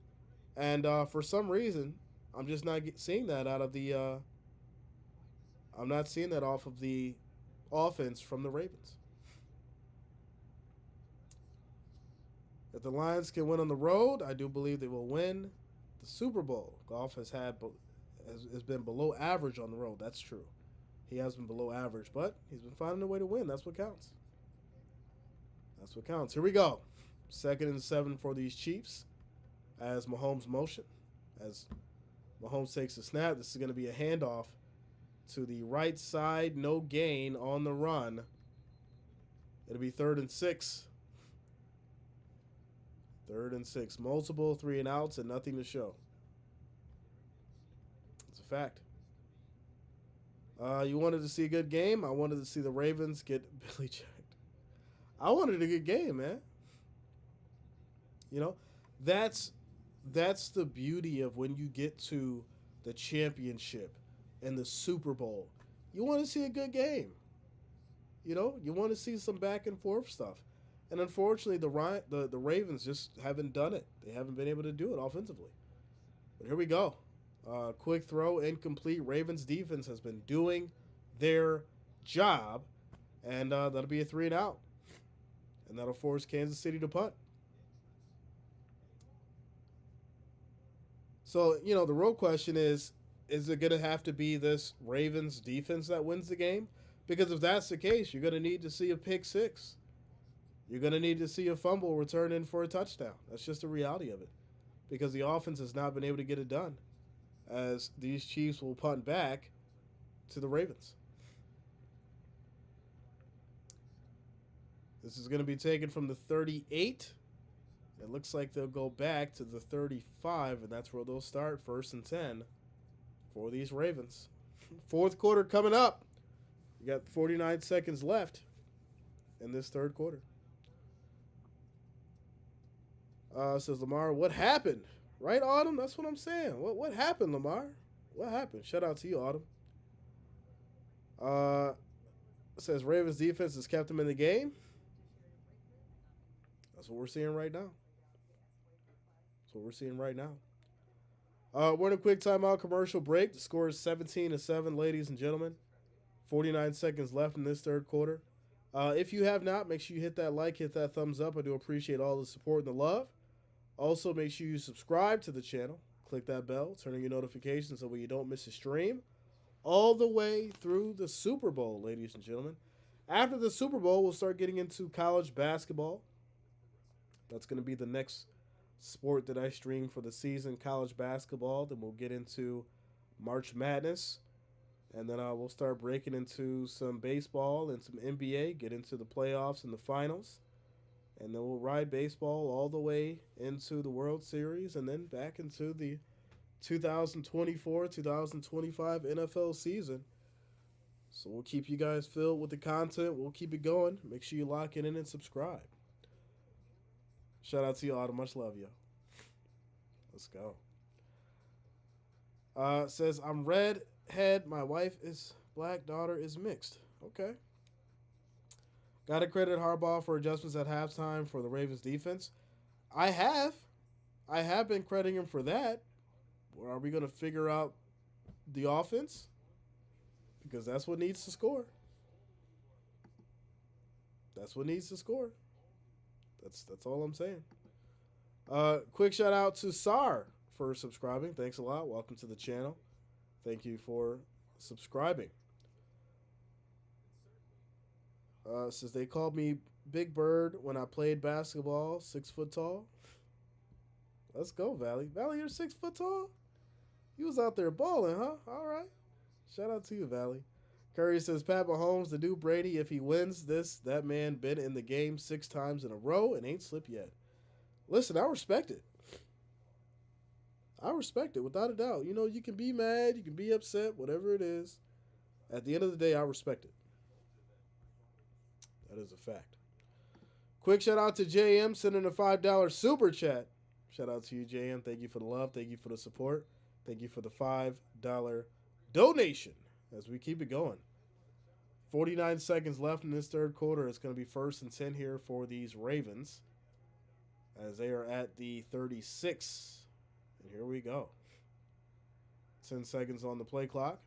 And for some reason, I'm just not seeing that out of the I'm not seeing that off of the offense from the Ravens. If the Lions can win on the road, I do believe they will win the Super Bowl. Goff has been below average on the road. That's true. He has been below average, but he's been finding a way to win. That's what counts. Here we go. 2nd and 7 for these Chiefs as Mahomes motion. As Mahomes takes the snap, this is going to be a handoff to the right side. No gain on the run. It'll be 3rd and 6. 3rd and 6. Multiple 3-and-outs and nothing to show. It's a fact. You wanted to see a good game? I wanted to see the Ravens get Billy checked. I wanted a good game, man. You know, that's the beauty of when you get to the championship and the Super Bowl. You want to see a good game. You know, you want to see some back and forth stuff. And unfortunately, the Ravens just haven't done it. They haven't been able to do it offensively. But here we go. Quick throw, incomplete. Ravens defense has been doing their job. And that'll be a 3-and-out. And that'll force Kansas City to punt. So, you know, the real question is it going to have to be this Ravens defense that wins the game? Because if that's the case, you're going to need to see a pick six. You're going to need to see a fumble return in for a touchdown. That's just the reality of it. Because the offense has not been able to get it done, as these Chiefs will punt back to the Ravens. This is going to be taken from the 38. It looks like they'll go back to the 35, and that's where they'll start, 1st and 10 for these Ravens. Fourth quarter coming up. You got 49 seconds left in this third quarter. Says Lamar, what happened? Right, Autumn? That's what I'm saying. What happened, Lamar? What happened? Shout out to you, Autumn. Says Ravens defense has kept them in the game. That's what we're seeing right now. We're in a quick timeout commercial break. The score is 17-7, ladies and gentlemen. 49 seconds left in this third quarter. If you have not, make sure you hit that like, hit that thumbs up. I do appreciate all the support and the love. Also, make sure you subscribe to the channel. Click that bell, turn on your notifications so you don't miss a stream. All the way through the Super Bowl, ladies and gentlemen. After the Super Bowl, we'll start getting into college basketball. That's going to be the next sport that I stream for the season, college basketball. Then we'll get into March Madness. And then we'll start breaking into some baseball and some NBA, get into the playoffs and the finals. And then we'll ride baseball all the way into the World Series and then back into the 2024-2025 NFL season. So we'll keep you guys filled with the content. We'll keep it going. Make sure you lock it in and subscribe. Shout out to you, Autumn. Much love, yo. Let's go. Says, I'm redhead. My wife is black. Daughter is mixed. Okay. Got to credit Harbaugh for adjustments at halftime for the Ravens defense. I have been crediting him for that. Or are we going to figure out the offense? Because that's what needs to score. That's all I'm saying. Quick shout out to Sar for subscribing. Thanks a lot. Welcome to the channel. Thank you for subscribing. Says they called me Big Bird when I played basketball, 6 foot tall. Let's go, Valley. Valley, you're 6 foot tall? You was out there balling, huh? All right. Shout out to you, Valley. Curry says, Pat Mahomes, the new Brady, if he wins this, that man been in the game 6 times in a row and ain't slipped yet. Listen, I respect it. Without a doubt. You know, you can be mad, you can be upset, whatever it is. At the end of the day, I respect it. That is a fact. Quick shout out to JM sending a $5 super chat. Shout out to you, JM. Thank you for the love. Thank you for the support. Thank you for the $5 donation as we keep it going. 49 seconds left in this third quarter. It's going to be 1st and 10 here for these Ravens as they are at the 36. And here we go. 10 seconds on the play clock.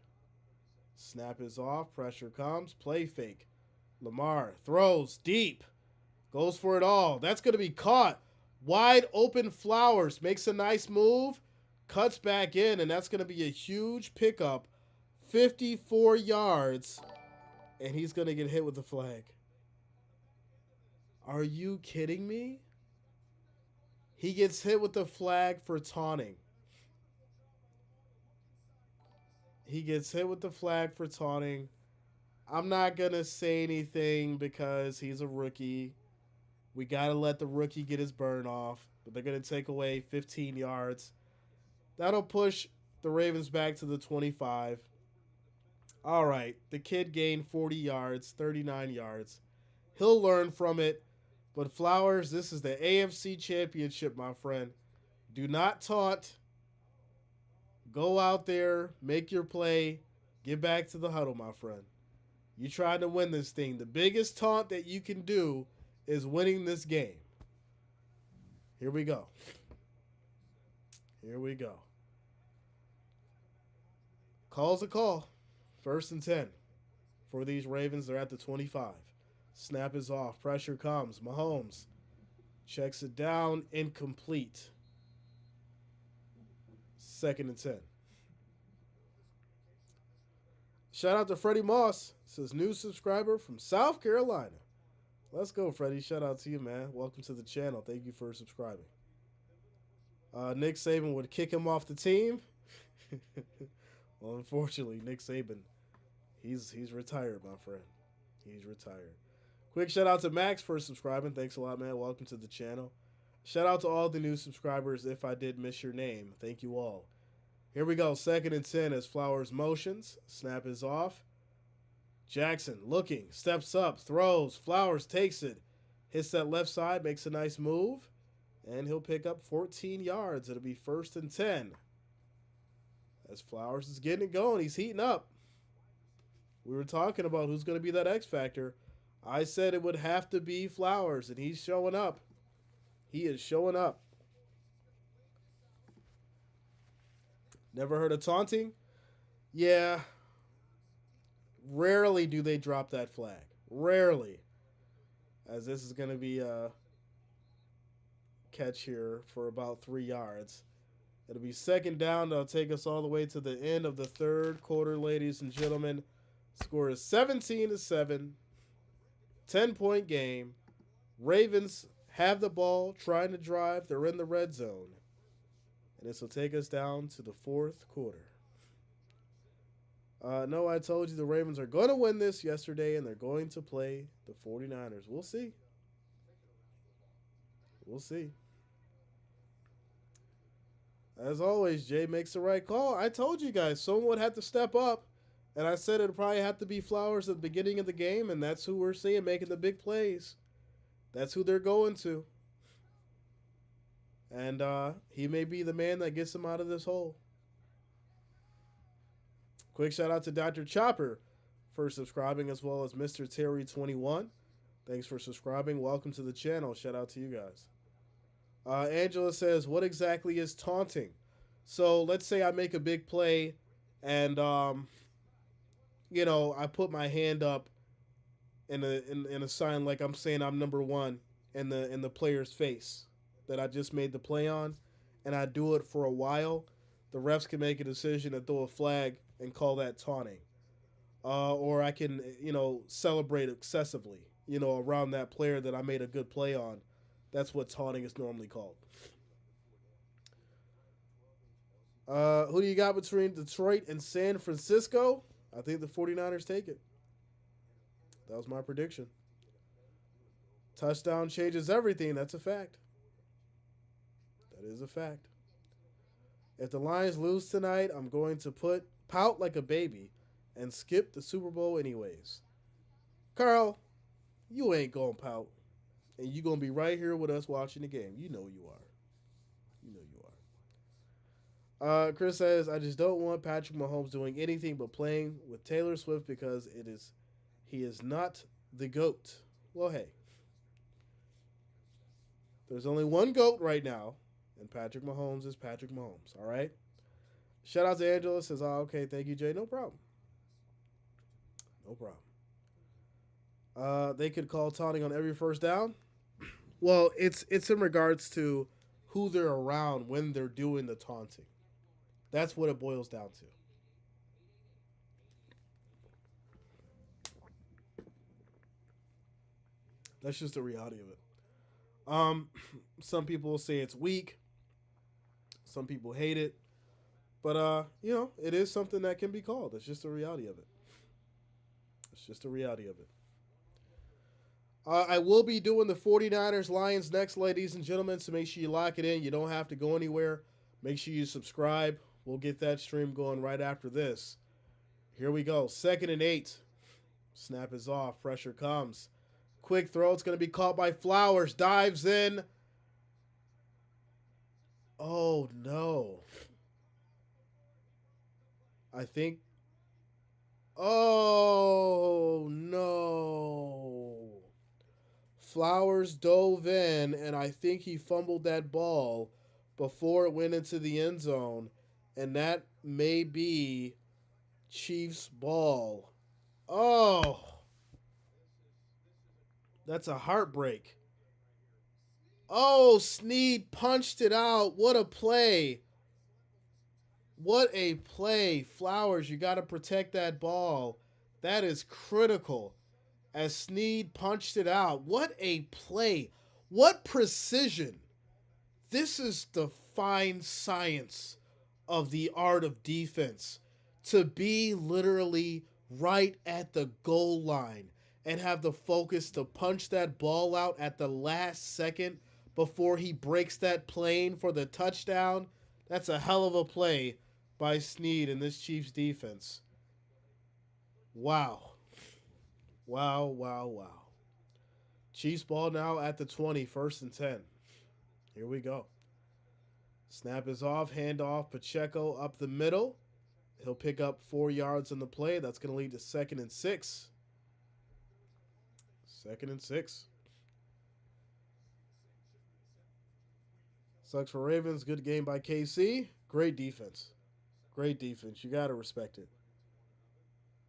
Snap is off. Pressure comes. Play fake. Lamar throws deep. Goes for it all. That's going to be caught. Wide open Flowers. Makes a nice move. Cuts back in, and that's going to be a huge pickup. 54 yards. And he's going to get hit with the flag. Are you kidding me? He gets hit with the flag for taunting. I'm not going to say anything because he's a rookie. We got to let the rookie get his burn off. But they're going to take away 15 yards. That'll push the Ravens back to the 25. All right. The kid gained 40 yards, 39 yards. He'll learn from it. But Flowers, this is the AFC Championship, my friend. Do not taunt. Go out there, make your play, get back to the huddle, my friend. You trying to win this thing. The biggest taunt that you can do is winning this game. Here we go. Here we go. Call's a call. 1st and 10 for these Ravens. They're at the 25. Snap is off. Pressure comes. Mahomes checks it down. Incomplete. 2nd and 10. Shout out to Freddie Moss. Says new subscriber from South Carolina. Let's go, Freddie. Shout out to you, man. Welcome to the channel. Thank you for subscribing. Nick Saban would kick him off the team. Well, unfortunately, Nick Saban, he's retired, my friend. He's retired. Quick shout out to Max for subscribing. Thanks a lot, man. Welcome to the channel. Shout out to all the new subscribers. If I did miss your name, thank you all. Here we go. 2nd and 10 as Flowers motions. Snap is off. Jackson looking, steps up, throws. Flowers takes it. Hits that left side, makes a nice move. And he'll pick up 14 yards. It'll be 1st and 10. As Flowers is getting it going. He's heating up. We were talking about who's going to be that X factor. I said it would have to be Flowers, and he's showing up. He is showing up. Never heard of taunting? Yeah. Rarely do they drop that flag. Rarely. As this is going to be a catch here for about 3 yards. It'll be 2nd down. That'll take us all the way to the end of the 3rd quarter, ladies and gentlemen. Score is 17-7. 10-point game. Ravens have the ball, trying to drive. They're in the red zone. And this will take us down to the 4th quarter. No, I told you the Ravens are going to win this yesterday, and they're going to play the 49ers. We'll see. We'll see. As always, Jay makes the right call. I told you guys someone would have to step up, and I said it'd probably have to be Flowers at the beginning of the game, and that's who we're seeing making the big plays. That's who they're going to. And he may be the man that gets them out of this hole. Quick shout out to Dr. Chopper for subscribing, as well as Mr. Terry21. Thanks for subscribing. Welcome to the channel. Shout out to you guys. Angela says, what exactly is taunting? So let's say I make a big play and, you know, I put my hand up in a sign like I'm saying I'm number one in the player's face that I just made the play on, and I do it for a while. The refs can make a decision to throw a flag and call that taunting. Or I can, you know, celebrate excessively, you know, around that player that I made a good play on. That's what taunting is normally called. Who do you got between Detroit and San Francisco? I think the 49ers take it. That was my prediction. Touchdown changes everything. That's a fact. That is a fact. If the Lions lose tonight, I'm going to pout like a baby and skip the Super Bowl anyways. Carl, you ain't going to pout. And you're going to be right here with us watching the game. You know you are. You know you are. Chris says, I just don't want Patrick Mahomes doing anything but playing with Taylor Swift because he is not the GOAT. Well, hey. There's only one GOAT right now, and Patrick Mahomes is Patrick Mahomes, all right? Shout out to Angela. Says, oh, okay, thank you, Jay. No problem. No problem. They could call taunting on every first down. Well, it's in regards to who they're around when they're doing the taunting. That's what it boils down to. That's just the reality of it. Some people say it's weak. Some people hate it. But, you know, it is something that can be called. It's just the reality of it. It's just the reality of it. I will be doing the 49ers Lions next, ladies and gentlemen, so make sure you lock it in. You don't have to go anywhere. Make sure you subscribe. We'll get that stream going right after this. Here we go. 2nd and 8. Snap is off. Pressure comes. Quick throw. It's going to be caught by Flowers. Dives in. Oh, no. I think. Oh, no. Flowers dove in, and I think he fumbled that ball before it went into the end zone. And that may be Chiefs ball. Oh, that's a heartbreak. Oh, Snead punched it out. What a play. What a play. Flowers, you got to protect that ball. That is critical. As Snead punched it out. What a play. What precision. This is the fine science of the art of defense. To be literally right at the goal line and have the focus to punch that ball out at the last second before he breaks that plane for the touchdown. That's a hell of a play by Snead in this Chiefs defense. Wow. Wow, wow, wow. Chiefs ball now at the 20, 1st and 10. Here we go. Snap is off, handoff, Pacheco up the middle. He'll pick up 4 yards on the play. That's going to lead to 2nd and 6. 2nd and 6. Sucks for Ravens. Good game by KC. Great defense. Great defense. You got to respect it.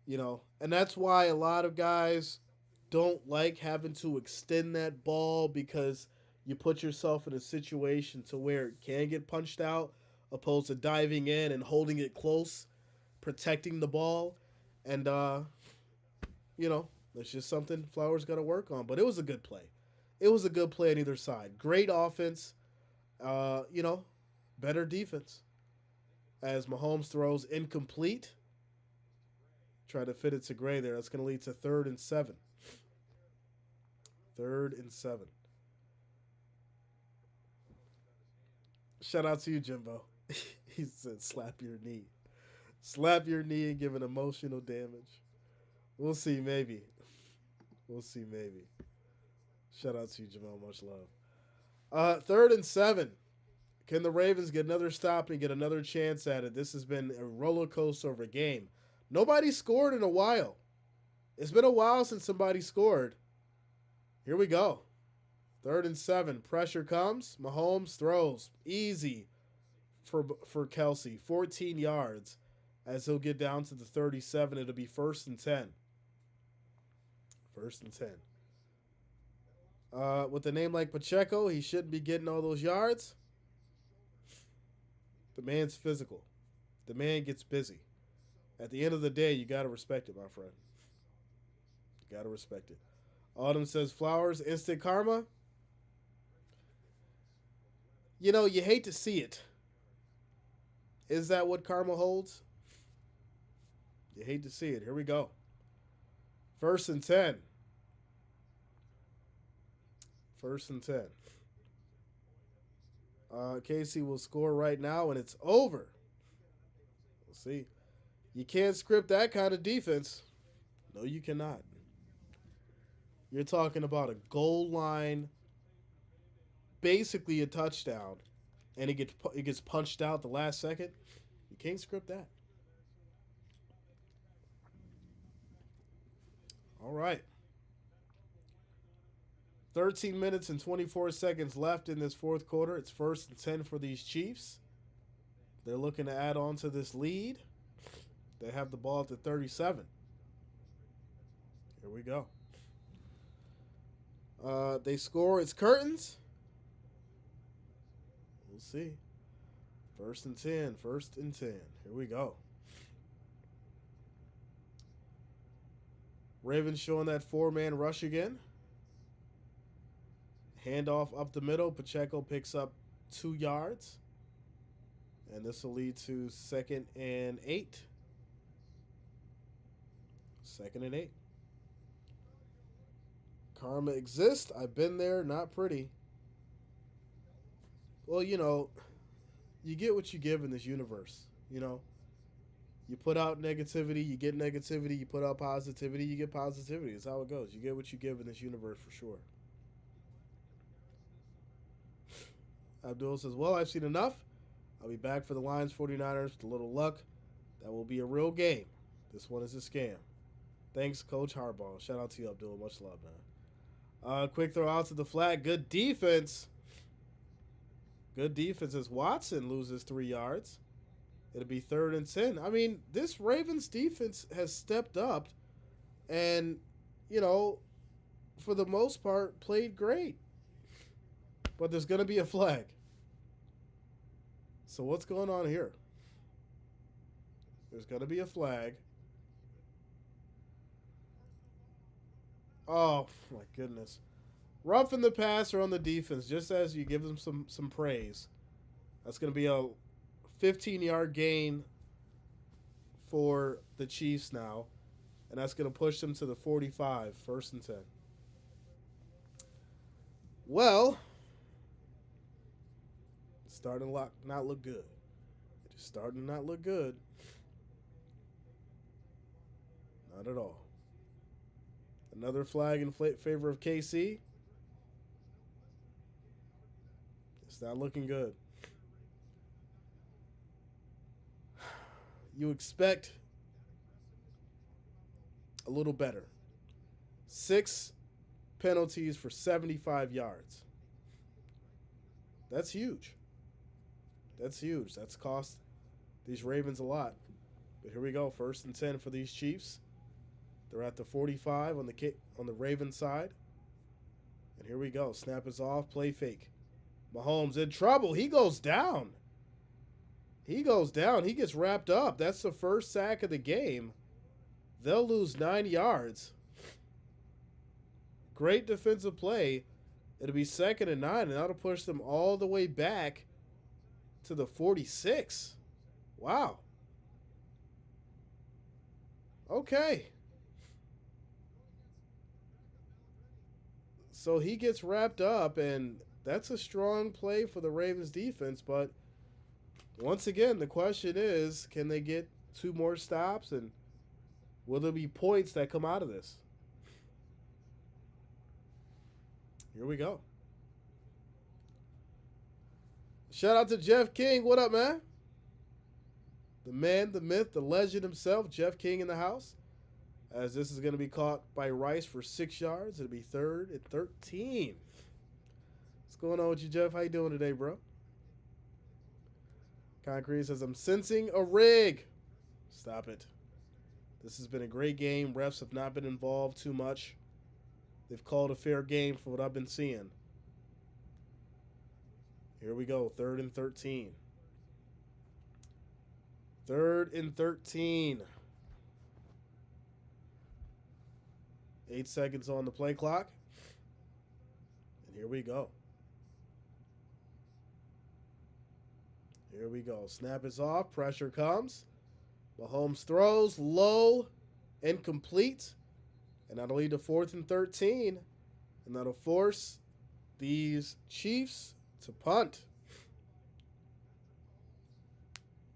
You know, and that's why a lot of guys don't like having to extend that ball, because you put yourself in a situation to where it can get punched out, opposed to diving in and holding it close, protecting the ball. And, you know, that's just something Flowers got to work on. But it was a good play. It was a good play on either side. Great offense. You know, better defense. As Mahomes throws incomplete. Try to fit it to Gray there. That's going to lead to 3rd and 7. 3rd and 7. Shout out to you, Jimbo. He said, slap your knee. Slap your knee and give it emotional damage. We'll see, maybe. We'll see, maybe. Shout out to you, Jimbo. Much love. 3rd and 7. Can the Ravens get another stop and get another chance at it? This has been a roller coaster of a game. Nobody scored in a while. It's been a while since somebody scored. Here we go. 3rd and 7. Pressure comes. Mahomes throws. Easy for Kelsey. 14 yards. As he'll get down to the 37, it'll be 1st and 10. 1st and 10. With a name like Pacheco, he shouldn't be getting all those yards. The man's physical. The man gets busy. At the end of the day, you got to respect it, my friend. You got to respect it. Autumn says, Flowers, instant karma. You know, you hate to see it. Is that what karma holds? You hate to see it. Here we go. 1st and 10. 1st and 10. Casey will score right now, and it's over. We'll see. You can't script that kind of defense. No, you cannot. You're talking about a goal line, basically a touchdown, and it gets punched out the last second. You can't script that. All right. 13 minutes and 24 seconds left in this 4th quarter. It's 1st and 10 for these Chiefs. They're looking to add on to this lead. They have the ball at the 37. Here we go. They score. It's curtains. We'll see. 1st and 10. 1st and 10. Here we go. Ravens showing that 4-man rush again. Handoff up the middle. Pacheco picks up 2 yards. And this will lead to 2nd and 8. 2nd and 8. Karma exists. I've been there. Not pretty. Well, you know, you get what you give in this universe. You know, You put out negativity, you get negativity. You put out positivity, you get positivity. It's how it goes. You get what you give in this universe for sure. Abdul says, well, I've seen enough. I'll be back for the Lions 49ers with a little luck. That will be a real game. This one is a scam. Thanks, Coach Harbaugh. Shout out to you, Abdul. Much love, man. Quick throw out to the flat. Good defense. Good defense as Watson loses 3 yards. It'll be 3rd and 10. I mean, this Ravens defense has stepped up and, you know, for the most part, played great. But there's going to be a flag. So what's going on here? There's going to be a flag. Oh, my goodness. Roughing the passer on the defense, just as you give them some praise. That's going to be a 15-yard gain for the Chiefs now. And that's going to push them to the 45, 1st and 10. Well, it's starting to not look good. It's starting to not look good. Not at all. Another flag in favor of KC. It's not looking good. You expect a little better. 6 penalties for 75 yards. That's huge. That's huge. That's cost these Ravens a lot. But here we go. 1st and 10 for these Chiefs. They're at the 45 on the Ravens side. And here we go. Snap is off. Play fake. Mahomes in trouble. He goes down. He goes down. He gets wrapped up. That's the first sack of the game. They'll lose 9 yards. Great defensive play. It'll be 2nd and 9, and that'll push them all the way back to the 46. Wow. Okay. So he gets wrapped up, and that's a strong play for the Ravens defense. But once again, the question is, can they get 2 more stops, and will there be points that come out of this? Here we go. Shout out to Jeff King. What up, man? The man, the myth, the legend himself, Jeff King in the house. As this is going to be caught by Rice for 6 yards. It'll be 3rd and 13. What's going on with you, Jeff? How you doing today, bro? Concrete says, I'm sensing a rig. Stop it. This has been a great game. Refs have not been involved too much. They've called a fair game for what I've been seeing. Here we go. 3rd and 13. 3rd and 13. 8 seconds on the play clock. And here we go. Here we go. Snap is off. Pressure comes. Mahomes throws low, incomplete. And that'll lead to 4th and 13. And that'll force these Chiefs to punt.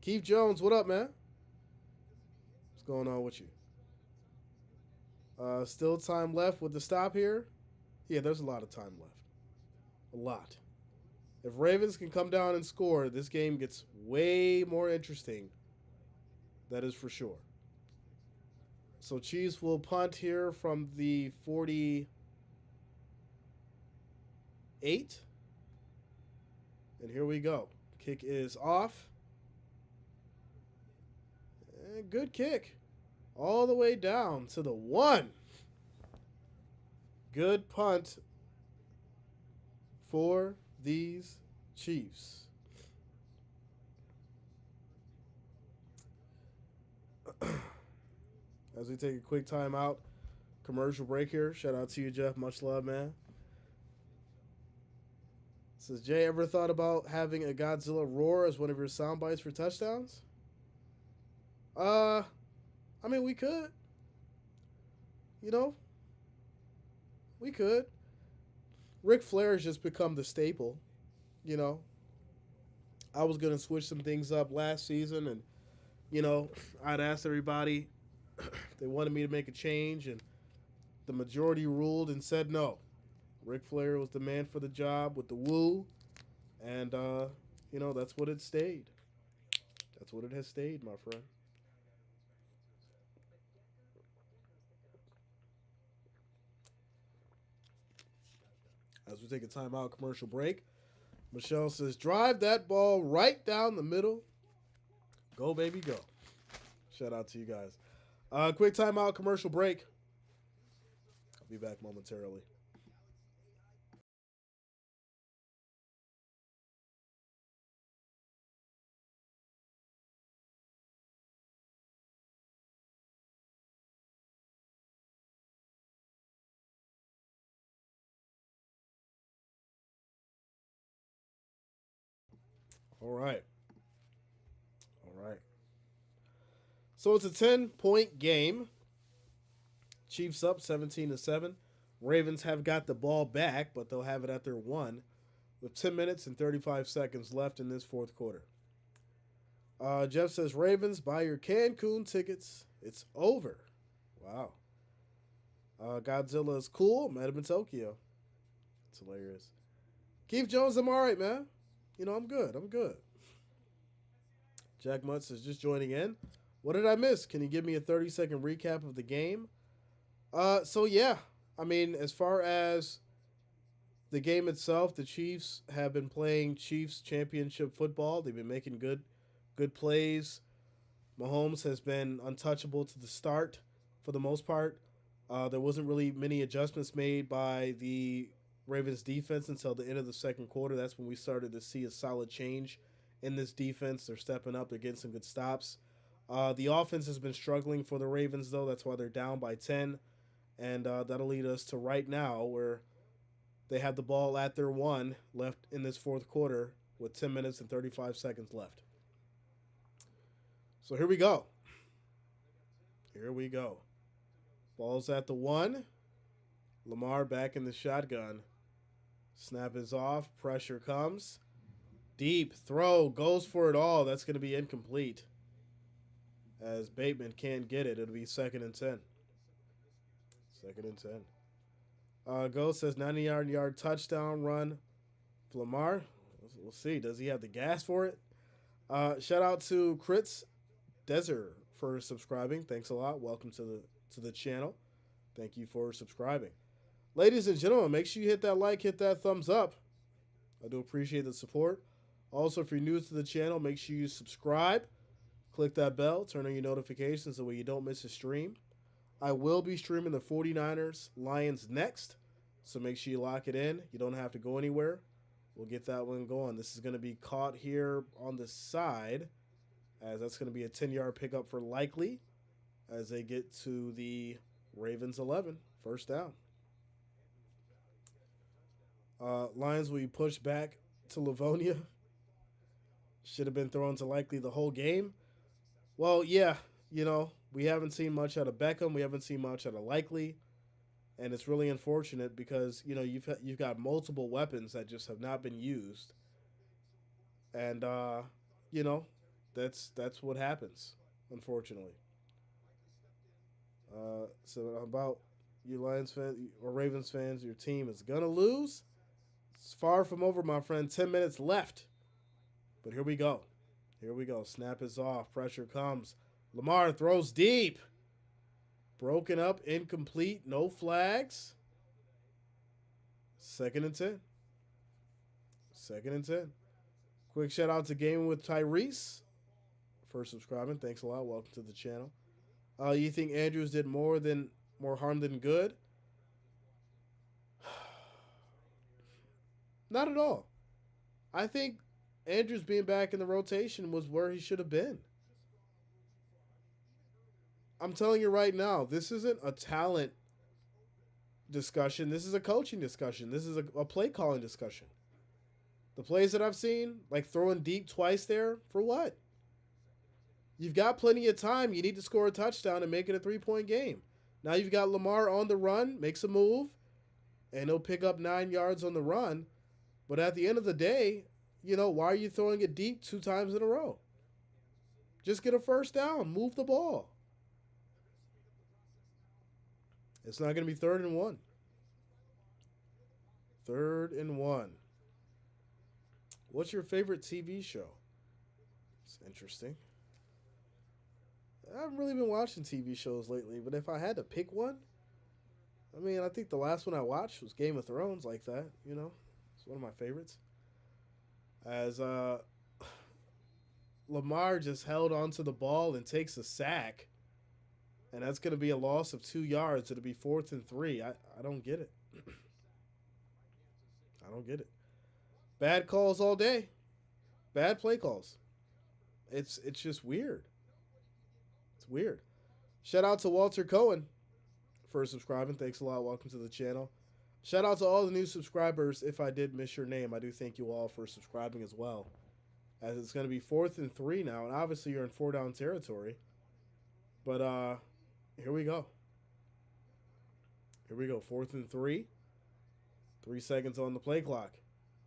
Keith Jones, what up, man? What's going on with you? Still time left with the stop here. Yeah, there's a lot of time left. A lot. If Ravens can come down and score, this game gets way more interesting. That is for sure. So Chiefs will punt here from the 48. And here we go. Kick is off. And good kick. All the way down to the 1. Good punt for these Chiefs. As we take a quick timeout, commercial break here. Shout out to you, Jeff. Much love, man. Says, Jay, ever thought about having a Godzilla roar as one of your sound bites for touchdowns? I mean, we could. You know, we could. Ric Flair has just become the staple, you know. I was going to switch some things up last season and you know, I'd asked everybody if they wanted me to make a change, and the majority ruled and said no. Ric Flair was the man for the job with the woo, and that's what it stayed. That's what it has stayed, my friend. As we take a timeout commercial break, Michelle says, "Drive that ball right down the middle. Go, baby, go." Shout out to you guys. Quick timeout commercial break. I'll be back momentarily. All right. All right. So it's a 10-point game. Chiefs up 17-7. Ravens have got the ball back, but they'll have it at their 1 with 10 minutes and 35 seconds left in this fourth quarter. Jeff says, "Ravens, buy your Cancun tickets. It's over." Wow. Godzilla is cool. Met him in Tokyo. It's hilarious. Keith Jones, I'm all right, man. I'm good. I'm good. Jack Mutz is just joining in. What did I miss? Can you give me a 30-second recap of the game? So yeah, I mean, as far as the game itself, the Chiefs have been playing Chiefs Championship football. They've been making good plays. Mahomes has been untouchable to the start for the most part. There wasn't really many adjustments made by the Ravens defense until the end of the second quarter. That's when we started to see a solid change in this defense. They're stepping up. They're getting some good stops. The offense has been struggling for the Ravens, though. That's why they're down by 10. And that'll lead us to right now where they have the ball at their 1 left in this fourth quarter with 10 minutes and 35 seconds left. So here we go. Here we go. Ball's at the 1. Lamar back in the shotgun. Snap is off. Pressure comes. Deep throw. Goes for it all. That's going to be incomplete. As Bateman can't get it. It'll be 2nd and 10. 2nd and 10. Ghost says 90-yard touchdown run for Lamar. We'll see. Does he have the gas for it? Shout out to Crits Desert for subscribing. Thanks a lot. Welcome to the channel. Thank you for subscribing. Ladies and gentlemen, make sure you hit that like, hit that thumbs up. I do appreciate the support. Also, if you're new to the channel, make sure you subscribe. Click that bell. Turn on your notifications so you don't miss a stream. I will be streaming the 49ers Lions next, so make sure you lock it in. You don't have to go anywhere. We'll get that one going. This is going to be caught here on the side, as that's going to be a 10-yard pickup for Likely as they get to the Ravens 11. First down. Lions will be pushed back to Livonia. Should have been thrown to Likely the whole game. Well, yeah, we haven't seen much out of Beckham. We haven't seen much out of Likely. And it's really unfortunate because, you've got multiple weapons that just have not been used. And, that's what happens, unfortunately. So about you Lions fans or Ravens fans, your team is going to lose. It's far from over, my friend. 10 minutes left. But here we go. Here we go. Snap is off. Pressure comes. Lamar throws deep. Broken up. Incomplete. No flags. 2nd and 10. 2nd and 10. Quick shout out to Gaming with Tyrese for subscribing. Thanks a lot. Welcome to the channel. You think Andrews did more harm than good? Not at all. I think Andrews being back in the rotation was where he should have been. I'm telling you right now, this isn't a talent discussion. This is a coaching discussion. This is a play calling discussion. The plays that I've seen, like throwing deep twice there, for what? You've got plenty of time. You need to score a touchdown and make it a 3-point game. Now you've got Lamar on the run, makes a move, and he'll pick up 9 yards on the run. But at the end of the day, why are you throwing it deep 2 times in a row? Just get a first down. Move the ball. It's not going to be 3rd and 1. 3rd and 1. What's your favorite TV show? It's interesting. I haven't really been watching TV shows lately, but if I had to pick one, I mean, I think the last one I watched was Game of Thrones, like that, you know? It's one of my favorites. As Lamar just held onto the ball and takes a sack, and that's going to be a loss of 2 yards. It'll be 4th and 3. I don't get it. I don't get it. Bad calls all day. Bad play calls. It's just weird. It's weird. Shout out to Walter Cohen for subscribing. Thanks a lot. Welcome to the channel. Shout out to all the new subscribers. If I did miss your name, I do thank you all for subscribing as well. As it's going to be 4th and 3 now, and obviously you're in 4-down territory. But here we go. Here we go. 4th and 3. 3 seconds on the play clock.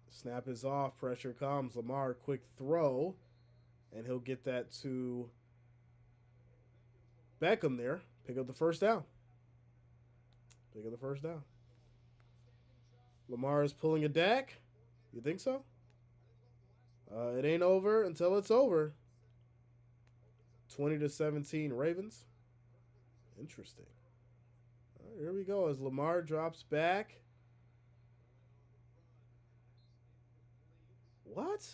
Snap is off. Pressure comes. Lamar, quick throw. And he'll get that to Beckham there. Pick up the first down. Pick up the first down. Lamar is pulling a Dak. You think so? It ain't over until it's over. 20-17 Ravens. Interesting. All right, here we go as Lamar drops back. What?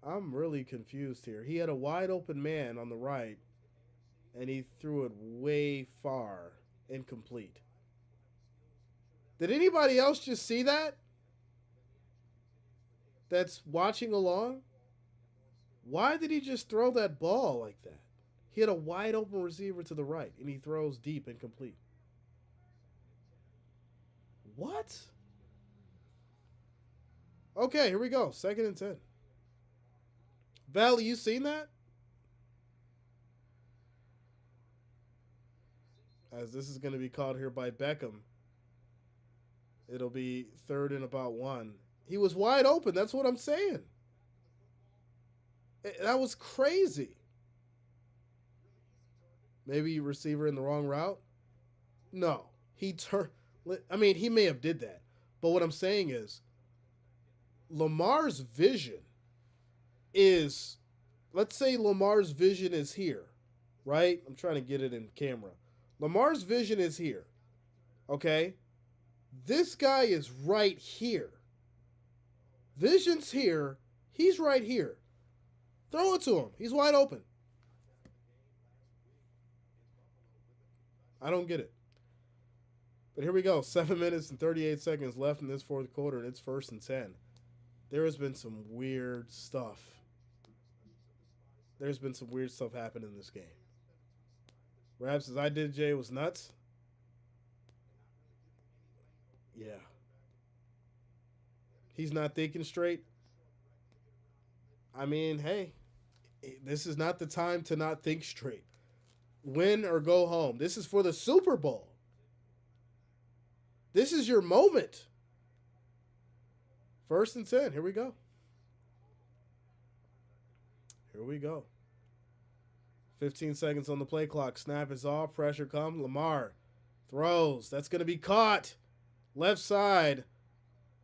I'm really confused here. He had a wide open man on the right, and he threw it way far, incomplete. Did anybody else just see that? That's watching along? Why did he just throw that ball like that? He had a wide open receiver to the right, and he throws deep, incomplete. What? Okay, here we go. 2nd and 10. Valley, you seen that? As this is going to be called here by Beckham. It'll be 3rd and about 1. He was wide open. That's what I'm saying. That was crazy. Maybe receiver in the wrong route? No. He turned. I mean, he may have did that. But what I'm saying is, Lamar's vision is, let's say Lamar's vision is here, right? I'm trying to get it in camera. Lamar's vision is here, okay? This guy is right here. Vision's here. He's right here. Throw it to him. He's wide open. I don't get it. But here we go. 7 minutes and 38 seconds left in this 4th quarter, and it's 1st and 10. There has been some weird stuff. There's been some weird stuff happen in this game. Rab says, I did, Jay, was nuts. Yeah. He's not thinking straight. I mean, hey, this is not the time to not think straight. Win or go home. This is for the Super Bowl. This is your moment. 1st and 10. Here we go. Here we go. 15 seconds on the play clock. Snap is off. Pressure comes. Lamar throws. That's going to be caught. Left side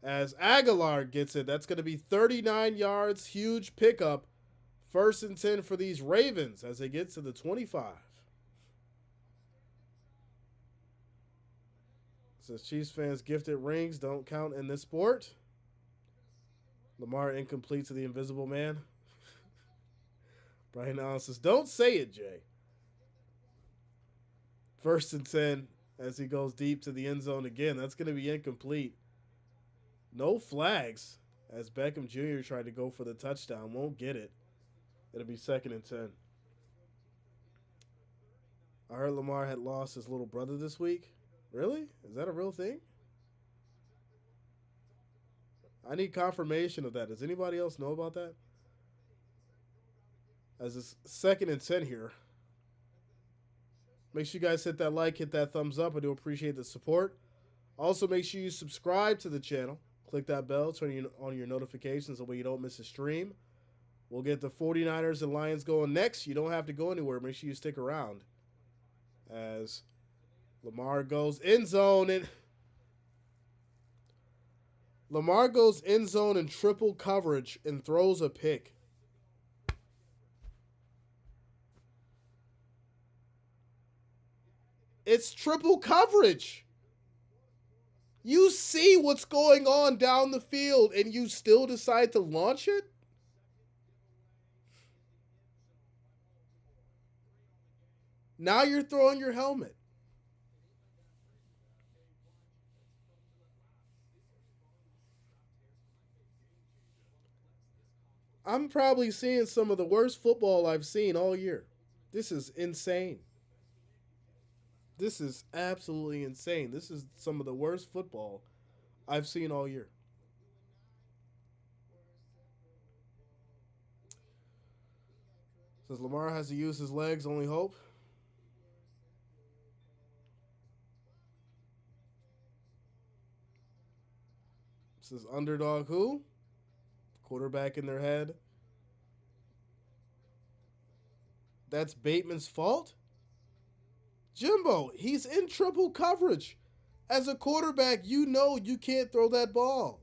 as Aguilar gets it. That's going to be 39 yards. Huge pickup. 1st and 10 for these Ravens as they get to the 25. Says Chiefs fans, gifted rings don't count in this sport. Lamar incomplete to the invisible man. Brian Allen says, don't say it, Jay. 1st and 10 as he goes deep to the end zone again. That's going to be incomplete. No flags as Beckham Jr. tried to go for the touchdown. Won't get it. It'll be 2nd and 10. I heard Lamar had lost his little brother this week. Really? Is that a real thing? I need confirmation of that. Does anybody else know about that? As it's 2nd and 10 here. Make sure you guys hit that like, hit that thumbs up. I do appreciate the support. Also, make sure you subscribe to the channel. Click that bell, turn on your notifications so that way you don't miss a stream. We'll get the 49ers and Lions going next. You don't have to go anywhere. Make sure you stick around. As Lamar goes end zone and Lamar goes end zone in triple coverage and throws a pick. It's triple coverage. You see what's going on down the field and you still decide to launch it? Now you're throwing your helmet. I'm probably seeing some of the worst football I've seen all year. This is insane. This is absolutely insane. This is some of the worst football I've seen all year. Says Lamar has to use his legs, only hope. Says underdog who? Quarterback in their head. That's Bateman's fault? Jimbo, he's in triple coverage. As a quarterback, you know you can't throw that ball.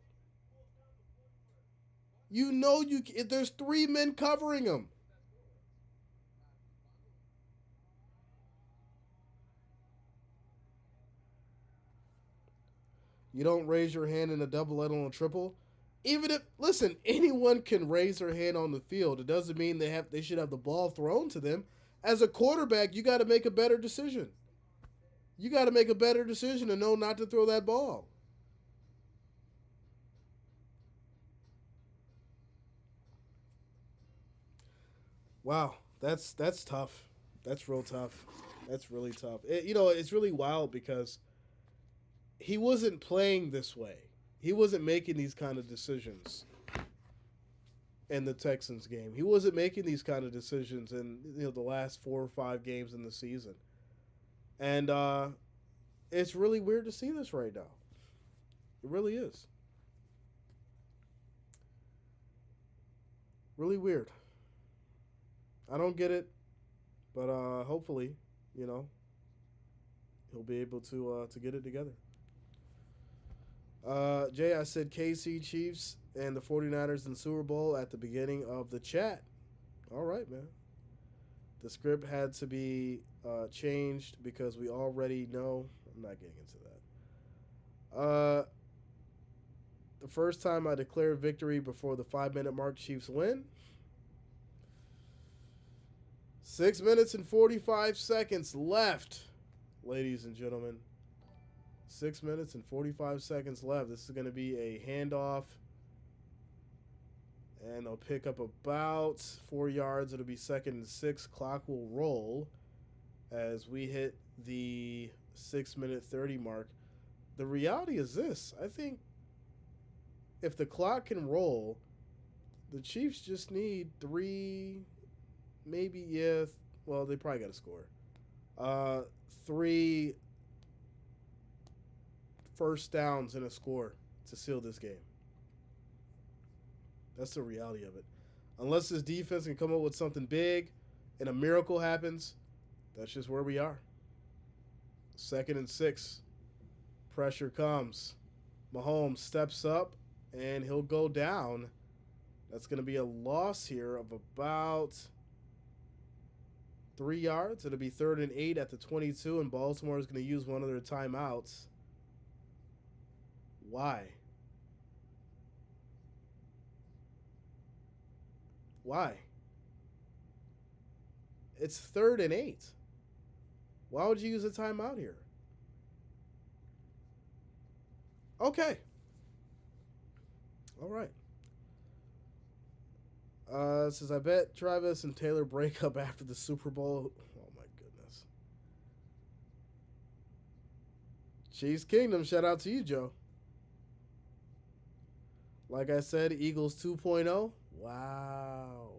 You know there's 3 men covering him. You don't raise your hand in a double, let alone a triple. Even if, listen, anyone can raise their hand on the field. It doesn't mean they should have the ball thrown to them. As a quarterback, you got to make a better decision. You got to make a better decision to know not to throw that ball. Wow, that's tough. That's real tough. That's really tough. It's really wild because he wasn't playing this way. He wasn't making these kind of decisions in the Texans game. He wasn't making these kind of decisions in the last 4 or 5 games in the season. And it's really weird to see this right now. It really is. Really weird. I don't get it, but hopefully, he'll be able to get it together. Jay, I said KC Chiefs and the 49ers in Super Bowl at the beginning of the chat. All right, man. The script had to be changed because we already know. I'm not getting into that. The first time I declared victory before the 5-minute mark, Chiefs win. 6 minutes and 45 seconds left, ladies and gentlemen. 6 minutes and 45 seconds left. This is going to be a handoff. And they'll pick up about 4 yards. It'll be 2nd and 6. Clock will roll as we hit the 6-minute 30 mark. The reality is this. I think if the clock can roll, the Chiefs just need 3, maybe, well, they probably got to score. 3 first downs and a score to seal this game. That's the reality of it. Unless this defense can come up with something big and a miracle happens, that's just where we are. 2nd and 6. Pressure comes. Mahomes steps up, and he'll go down. That's going to be a loss here of about 3 yards. It'll be 3rd and 8 at the 22, and Baltimore is going to use one of their timeouts. Why? Why? It's 3rd and 8. Why would you use a timeout here? Okay. All right. Says, I bet Travis and Taylor break up after the Super Bowl. Oh, my goodness. Chiefs Kingdom, shout out to you, Joe. Like I said, Eagles 2.0. Wow.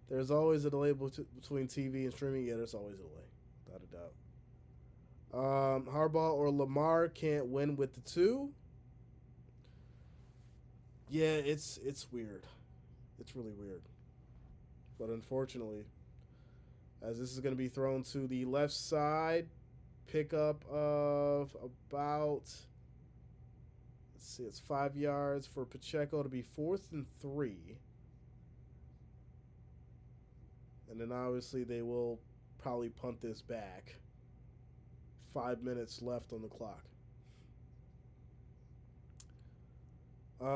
There's always a delay between TV and streaming. Yeah, there's always a delay. Without a doubt. Harbaugh or Lamar can't win with the 2. Yeah, it's weird. It's really weird. But unfortunately, as this is going to be thrown to the left side, pickup of about, let's see, it's 5 yards for Pacheco to be 4th and 3. And then obviously they will probably punt this back. 5 minutes left on the clock.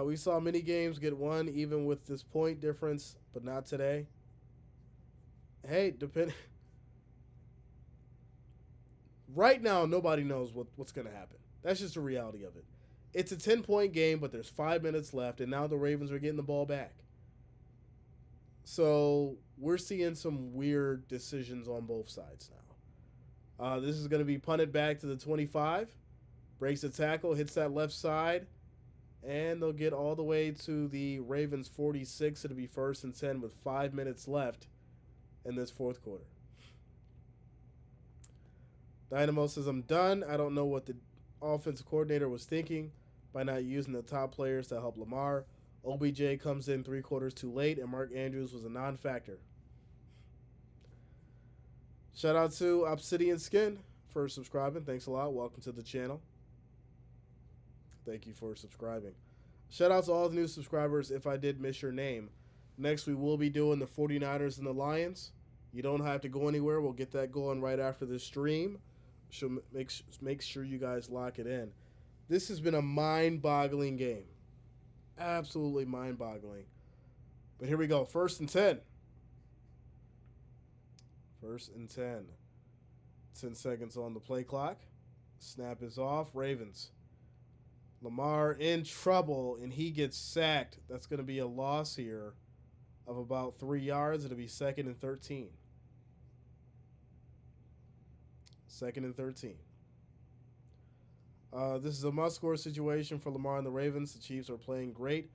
We saw many games get won even with this point difference, but not today. Hey, right now, nobody knows what's going to happen. That's just the reality of it. It's a 10-point game, but there's 5 minutes left, and now the Ravens are getting the ball back. So we're seeing some weird decisions on both sides now. This is going to be punted back to the 25. Breaks the tackle, hits that left side, and they'll get all the way to the Ravens 46. It'll be 1st and 10 with 5 minutes left in this fourth quarter. Dynamo says, I'm done. I don't know what the offensive coordinator was thinking by not using the top players to help Lamar. OBJ comes in 3 quarters too late, and Mark Andrews was a non-factor. Shout out to Obsidian Skin for subscribing. Thanks a lot. Welcome to the channel. Thank you for subscribing. Shout out to all the new subscribers if I did miss your name. Next, we will be doing the 49ers and the Lions. You don't have to go anywhere. We'll get that going right after this stream. So make sure you guys lock it in. This has been a mind-boggling game. Absolutely mind-boggling. But here we go. 1st and 10. 1st and 10. 10 seconds on the play clock. Snap is off. Ravens. Lamar in trouble, and he gets sacked. That's going to be a loss here of about 3 yards. It'll be 2nd and 13. 2nd and 13. This is a must-score situation for Lamar and the Ravens. The Chiefs are playing great.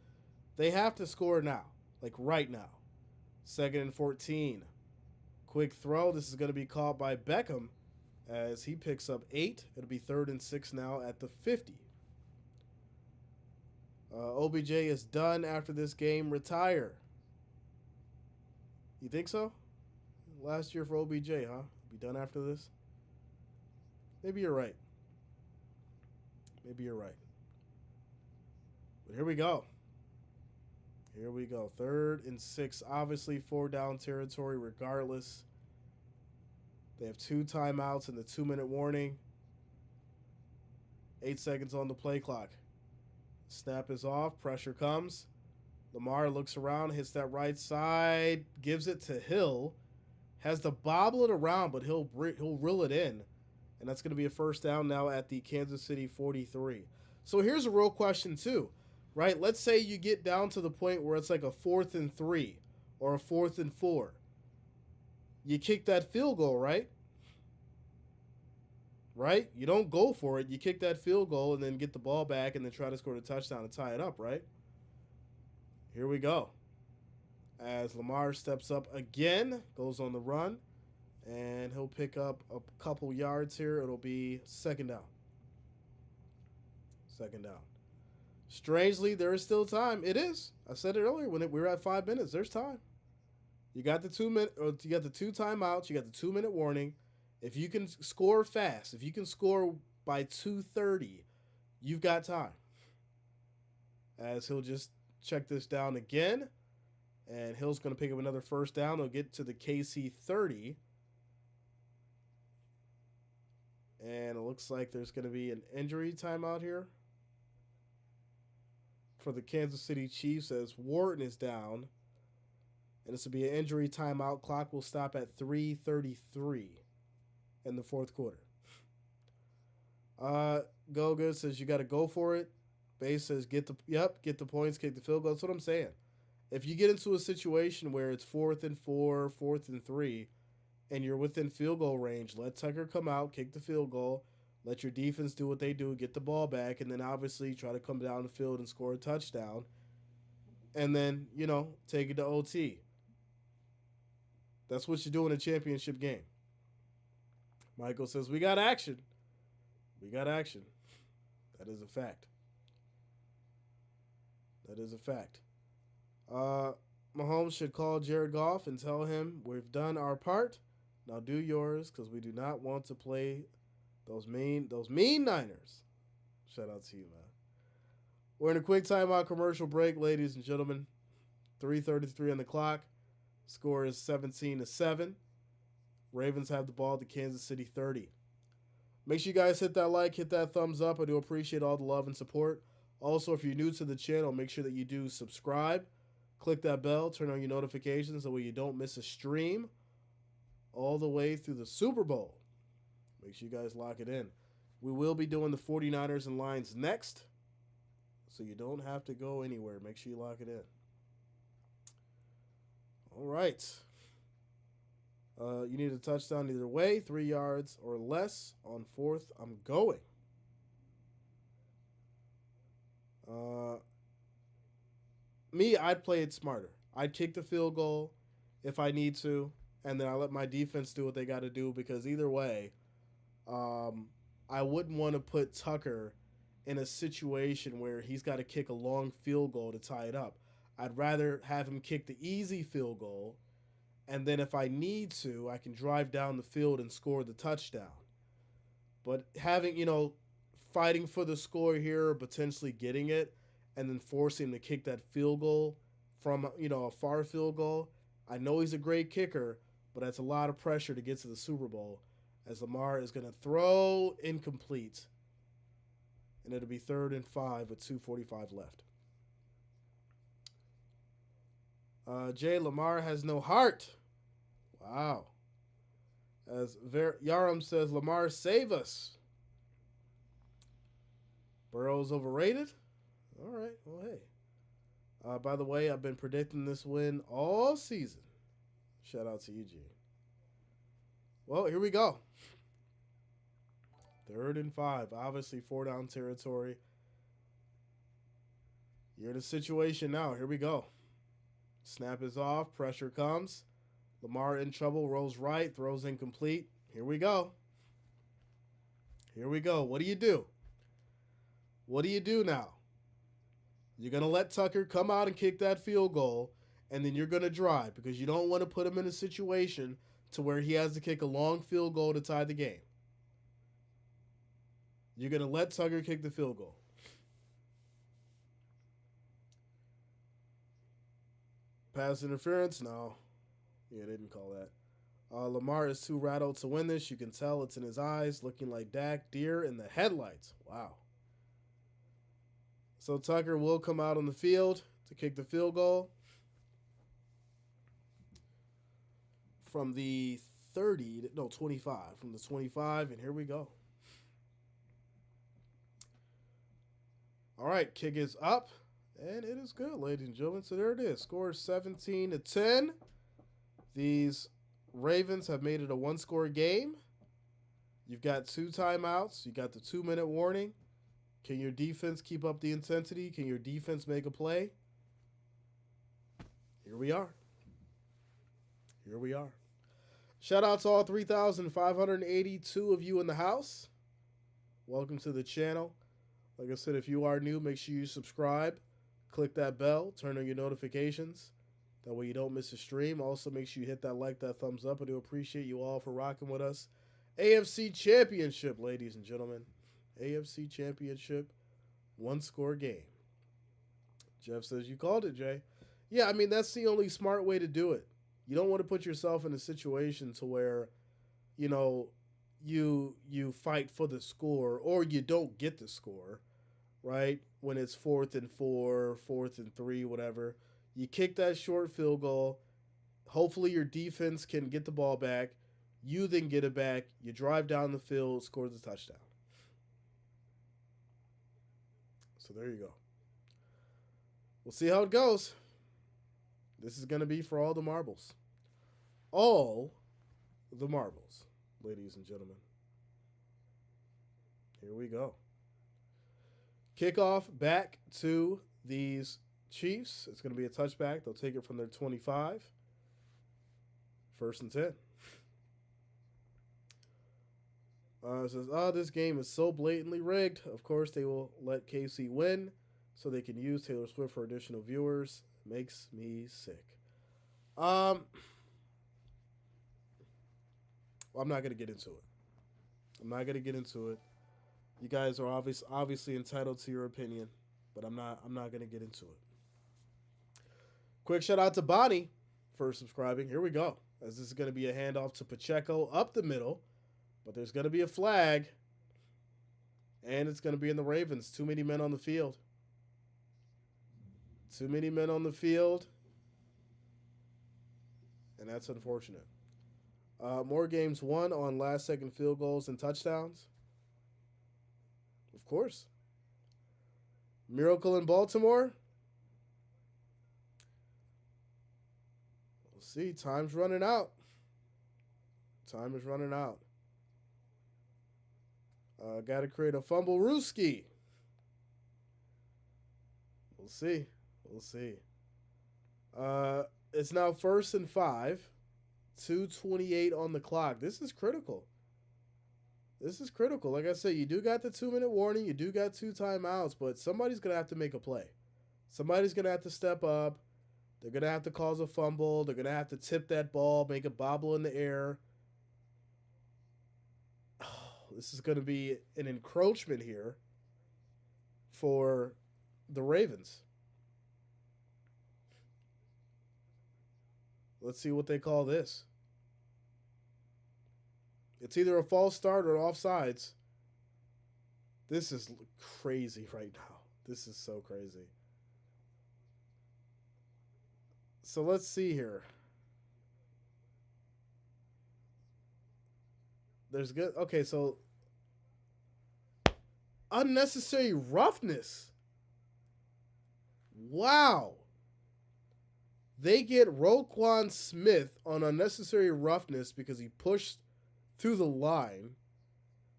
They have to score now, like right now. 2nd and 14. Quick throw. This is going to be caught by Beckham as he picks up 8. It'll be 3rd and 6 now at the 50. OBJ is done after this game. Retire. You think so? Last year for OBJ, huh? Be done after this? Maybe you're right. Maybe you're right. But here we go. Here we go. 3rd and 6. Obviously 4-down territory regardless. They have 2 timeouts and the 2-minute warning. 8 seconds on the play clock. Snap is off. Pressure comes. Lamar looks around, hits that right side, gives it to Hill. Has to bobble it around, but he'll reel it in. And that's going to be a 1st down now at the Kansas City 43. So here's a real question too, right? Let's say you get down to the point where it's like a 4th and 3 or a 4th and 4. You kick that field goal, right? Right? You don't go for it. You kick that field goal and then get the ball back and then try to score the touchdown and tie it up, right? Here we go. As Lamar steps up again, goes on the run, and he'll pick up a couple yards here. It'll be 2nd down. 2nd down. Strangely, there is still time. It is. I said it earlier when we were at 5 minutes. There's time. You got the 2 minute, or you got the 2 timeouts. You got the 2-minute warning. If you can score fast, if you can score by 2:30, you've got time. As he'll just check this down again, and Hill's going to pick up another 1st down. They'll get to the KC 30. And it looks like there's going to be an injury timeout here for the Kansas City Chiefs as Wharton is down. And this will be an injury timeout. Clock will stop at 3:33 in the 4th quarter. Goga says you got to go for it. Base says get the points, kick the field goal. That's what I'm saying. If you get into a situation where it's 4th and 4, 4th and 3, and you're within field goal range, let Tucker come out, kick the field goal, let your defense do what they do, get the ball back, and then obviously try to come down the field and score a touchdown. And then, take it to OT. That's what you do in a championship game. Michael says, we got action. We got action. That is a fact. That is a fact. Mahomes should call Jared Goff and tell him we've done our part. Now do yours, because we do not want to play those mean Niners. Shout out to you, man. We're in a quick timeout commercial break, ladies and gentlemen. 3:33 on the clock. Score is 17-7. Ravens have the ball at the Kansas City 30. Make sure you guys hit that like, hit that thumbs up. I do appreciate all the love and support. Also, if you're new to the channel, make sure that you do subscribe. Click that bell, turn on your notifications so you don't miss a stream all the way through the Super Bowl. Make sure you guys lock it in. We will be doing the 49ers and Lions next, so you don't have to go anywhere. Make sure you lock it in. All right. You need a touchdown either way, 3 yards or less. On fourth, I'm going. Me, I'd play it smarter. I'd kick the field goal if I need to, and then I let my defense do what they got to do, because either way, I wouldn't want to put Tucker in a situation where he's got to kick a long field goal to tie it up. I'd rather have him kick the easy field goal, and then if I need to, I can drive down the field and score the touchdown. But having, fighting for the score here, or potentially getting it, and then forcing him to kick that field goal from, a far field goal, I know he's a great kicker, but that's a lot of pressure to get to the Super Bowl, as Lamar is going to throw incomplete, and it'll be 3rd and 5 with 2:45 left. Jay, Lamar has no heart. Wow. As Yaram says, Lamar, save us. Burrow's overrated? All right, well, hey. By the way, I've been predicting this win all season. Shout out to Eugene. Well, here we go. 3rd and 5. Obviously, 4-down territory. You're in a situation now. Here we go. Snap is off. Pressure comes. Lamar in trouble. Rolls right. Throws incomplete. Here we go. Here we go. What do you do? What do you do now? You're going to let Tucker come out and kick that field goal, and then you're going to drive, because you don't want to put him in a situation to where he has to kick a long field goal to tie the game. You're going to let Tucker kick the field goal. Pass interference? No. Yeah, they didn't call that. Lamar is too rattled to win this. You can tell it's in his eyes, looking like Dak, deer in the headlights. Wow. So Tucker will come out on the field to kick the field goal from the 25, from the 25, and here we go. All right, kick is up, and it is good, ladies and gentlemen. So there it is. Score is 17-10. These Ravens have made it a one-score game. You've got 2 timeouts. You got the 2-minute warning. Can your defense keep up the intensity? Can your defense make a play? Here we are. Here we are. Shout out to all 3,582 of you in the house. Welcome to the channel. Like I said, if you are new, make sure you subscribe. Click that bell. Turn on your notifications. That way you don't miss a stream. Also, make sure you hit that like, that thumbs up. I do appreciate you all for rocking with us. AFC Championship, ladies and gentlemen. AFC Championship, one-score game. Jeff says, you called it, Jay. Yeah, I mean, that's the only smart way to do it. You don't want to put yourself in a situation to where, you fight for the score or you don't get the score, right? When it's 4th and 4, 4th and 3, whatever. You kick that short field goal. Hopefully your defense can get the ball back. You then get it back. You drive down the field, score the touchdown. So there you go. We'll see how it goes. This is going to be for all the marbles. All the marbles, ladies and gentlemen. Here we go. Kickoff back to these Chiefs. It's going to be a touchback. They'll take it from their 25. 1st and 10. It says, this game is so blatantly rigged. Of course, they will let KC win so they can use Taylor Swift for additional viewers. Makes me sick. Well, I'm not going to get into it. I'm not going to get into it. You guys are obviously entitled to your opinion, but I'm not going to get into it. Quick shout out to Bonnie for subscribing. Here we go. As this is going to be a handoff to Pacheco up the middle, but there's going to be a flag, and it's going to be in the Ravens. Too many men on the field. Too many men on the field, and that's unfortunate. More games won on last-second field goals and touchdowns. Of course. Miracle in Baltimore. We'll see. Time's running out. Time is running out. Got to create a fumble Rooski. We'll see. We'll see. It's now 1st and 5. 2:28 on the clock. This is critical. This is critical. Like I said, you do got the 2-minute warning. You do got 2 timeouts, but somebody's going to have to make a play. Somebody's going to have to step up. They're going to have to cause a fumble. They're going to have to tip that ball, make it bobble in the air. Oh, this is going to be an encroachment here for the Ravens. Let's see what they call this. It's either a false start or offsides. This is crazy right now. This is so crazy. So let's see here. There's good. Okay, so unnecessary roughness. Wow. They get Roquan Smith on unnecessary roughness because he pushed through the line.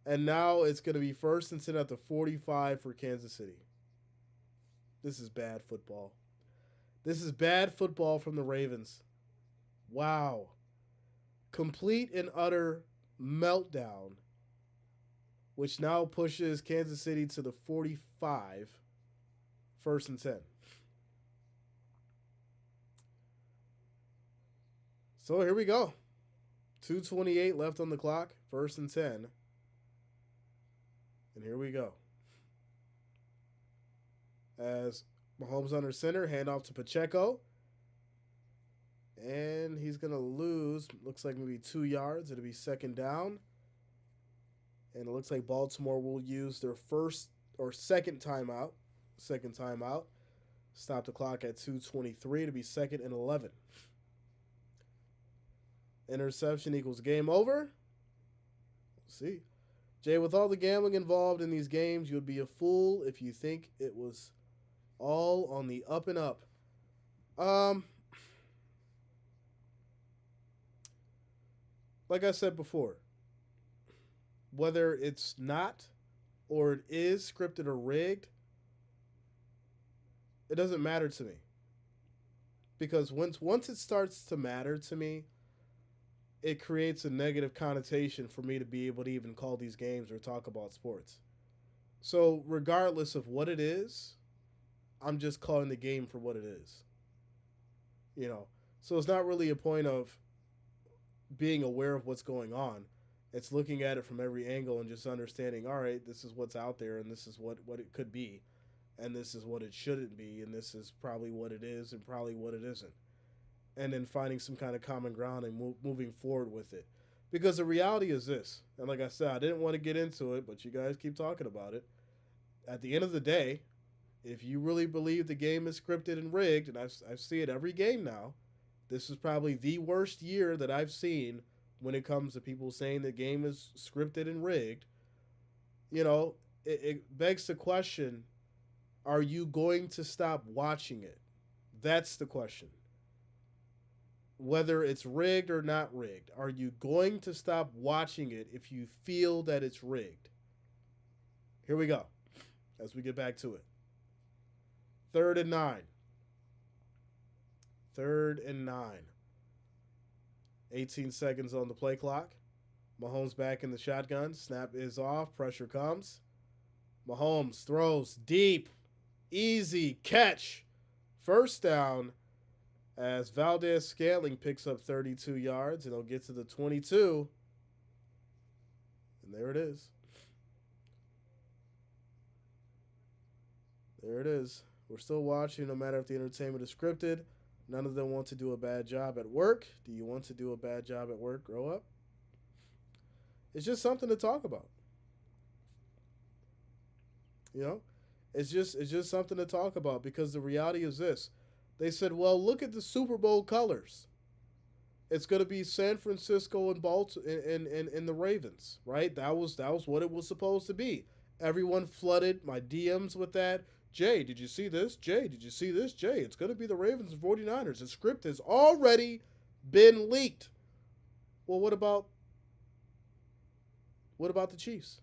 And now it's going to be 1st and 10 at the 45 for Kansas City. This is bad football. This is bad football from the Ravens. Wow. Complete and utter meltdown, which now pushes Kansas City to the 45, 1st and 10. So here we go. 2:28 left on the clock, 1st and 10. And here we go. As Mahomes under center, handoff to Pacheco. And he's going to lose, looks like maybe 2 yards. It'll be 2nd down. And it looks like Baltimore will use their second timeout. Stop the clock at 2:23 to be 2nd and 11. Interception equals game over. Let's see. Jay, with all the gambling involved in these games, you would be a fool if you think it was all on the up and up. Like I said before, whether it's not or it is scripted or rigged, it doesn't matter to me. Because once it starts to matter to me, it creates a negative connotation for me to be able to even call these games or talk about sports. So regardless of what it is, I'm just calling the game for what it is. You know, so it's not really a point of being aware of what's going on. It's looking at it from every angle and just understanding, all right, this is what's out there and this is what it could be. And this is what it shouldn't be. And this is probably what it is and probably what it isn't. And then finding some kind of common ground and moving forward with it. Because the reality is this, and like I said, I didn't want to get into it, but you guys keep talking about it. At the end of the day, if you really believe the game is scripted and rigged, and I see it every game now, this is probably the worst year that I've seen when it comes to people saying the game is scripted and rigged. You know, it begs the question, are you going to stop watching it? That's the question. Whether it's rigged or not rigged, are you going to stop watching it if you feel that it's rigged? Here we go, as we get back to it. 3rd and 9. 3rd and 9. 18 seconds on the play clock. Mahomes back in the shotgun. Snap is off. Pressure comes. Mahomes throws deep. Easy catch. 1st down. As Valdez Scantling picks up 32 yards, and he'll get to the 22. And there it is. There it is. We're still watching no matter if the entertainment is scripted. None of them want to do a bad job at work. Do you want to do a bad job at work? Grow up. It's just something to talk about. You know? It's just something to talk about because the reality is this. They said, well, look at the Super Bowl colors. It's going to be San Francisco and Baltimore and the Ravens, right? That was what it was supposed to be. Everyone flooded my DMs with that. Jay, did you see this? Jay, did you see this? Jay, it's going to be the Ravens and 49ers. The script has already been leaked. Well, what about the Chiefs?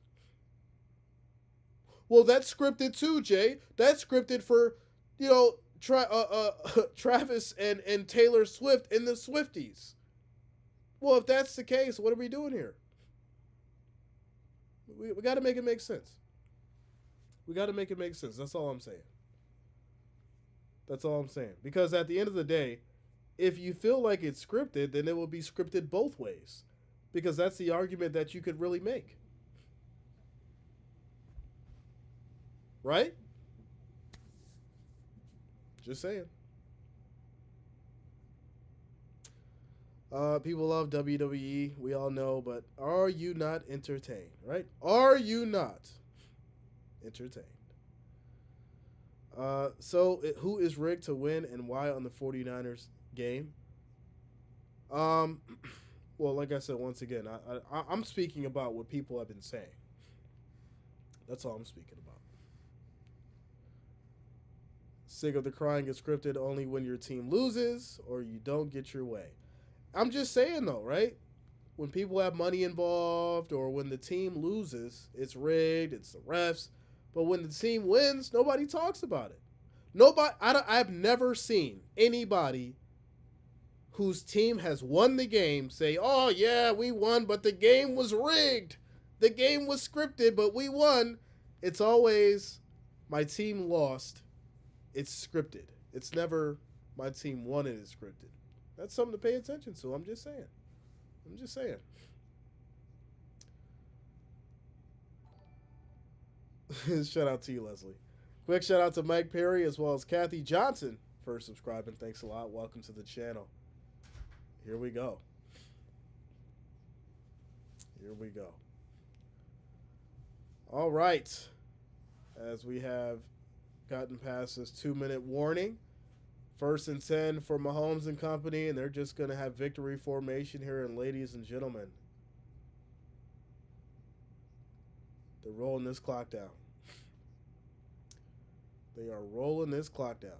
Well, that's scripted too, Jay. That's scripted for, Travis and Taylor Swift and the Swifties. Well, if that's the case, what are we doing here? We got to make it make sense. We got to make it make sense. That's all I'm saying. That's all I'm saying. Because at the end of the day, if you feel like it's scripted, then it will be scripted both ways. Because that's the argument that you could really make. Right? Just saying. People love WWE, we all know, but are you not entertained, right? Are you not entertained? Who is rigged to win and why on the 49ers game? Well, like I said, once again, I'm speaking about what people have been saying. That's all I'm speaking about. Sick of the crying is scripted only when your team loses or you don't get your way. I'm just saying, though, right? When people have money involved or when the team loses, it's rigged, it's the refs. But when the team wins, nobody talks about it. I've never seen anybody whose team has won the game say, oh, yeah, we won, but the game was rigged. The game was scripted, but we won. It's always, my team lost. It's scripted. It's never, my team won and it's scripted. That's something to pay attention to. I'm just saying. Shout out to you, Leslie. Quick shout out to Mike Perry as well as Kathy Johnson for subscribing. Thanks a lot. Welcome to the channel. Here we go. All right. As we have gotten past this 2-minute warning. 1st and 10 for Mahomes and company, and they're just going to have victory formation here. And ladies and gentlemen, they're rolling this clock down. They are rolling this clock down.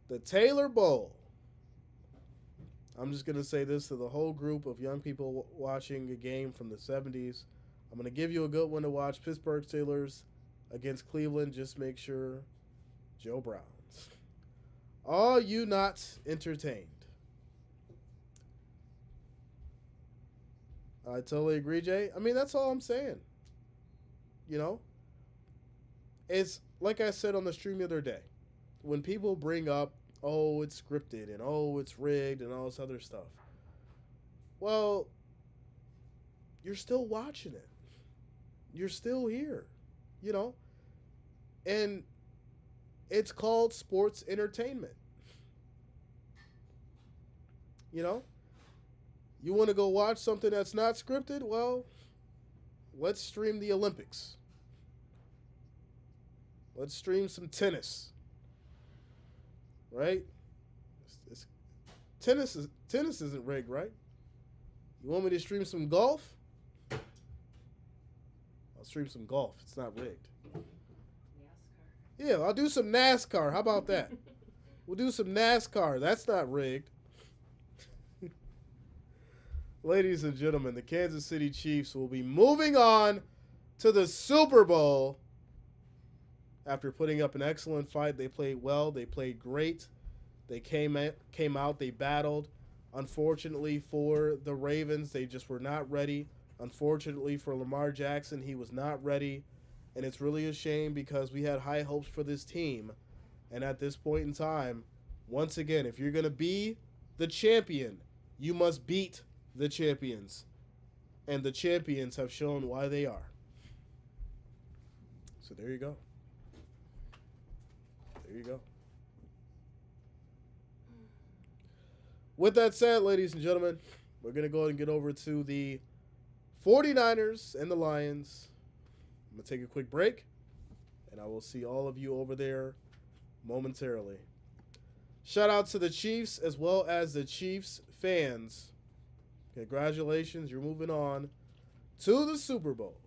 The Taylor Bowl. I'm just going to say this to the whole group of young people watching a game from the 70s. I'm going to give you a good one to watch. Pittsburgh Steelers against Cleveland. Just make sure Joe Brown. Are you not entertained? I totally agree, Jay. I mean, that's all I'm saying. You know? It's like I said on the stream the other day. When people bring up, oh, it's scripted and oh, it's rigged and all this other stuff. Well, you're still watching it. You're still here. You know? And it's called sports entertainment. You know? You want to go watch something that's not scripted? Well, let's stream the Olympics. Let's stream some tennis. Right? Tennis isn't rigged, right? You want me to stream some golf? I'll stream some golf. It's not rigged. Yeah, I'll do some NASCAR. How about that? We'll do some NASCAR. That's not rigged. Ladies and gentlemen, the Kansas City Chiefs will be moving on to the Super Bowl. After putting up an excellent fight, they played well. They played great. They came out. They battled. Unfortunately for the Ravens, they just were not ready. Unfortunately for Lamar Jackson, he was not ready. And it's really a shame because we had high hopes for this team. And at this point in time, Once again, if you're going to be the champion, you must beat the champions. And the champions have shown why they are. So there you go. There you go. With that said, ladies and gentlemen, we're going to go ahead and get over to the 49ers and the Lions. I'm going to take a quick break, and I will see all of you over there momentarily. Shout out to the Chiefs as well as the Chiefs fans. Congratulations, you're moving on to the Super Bowl.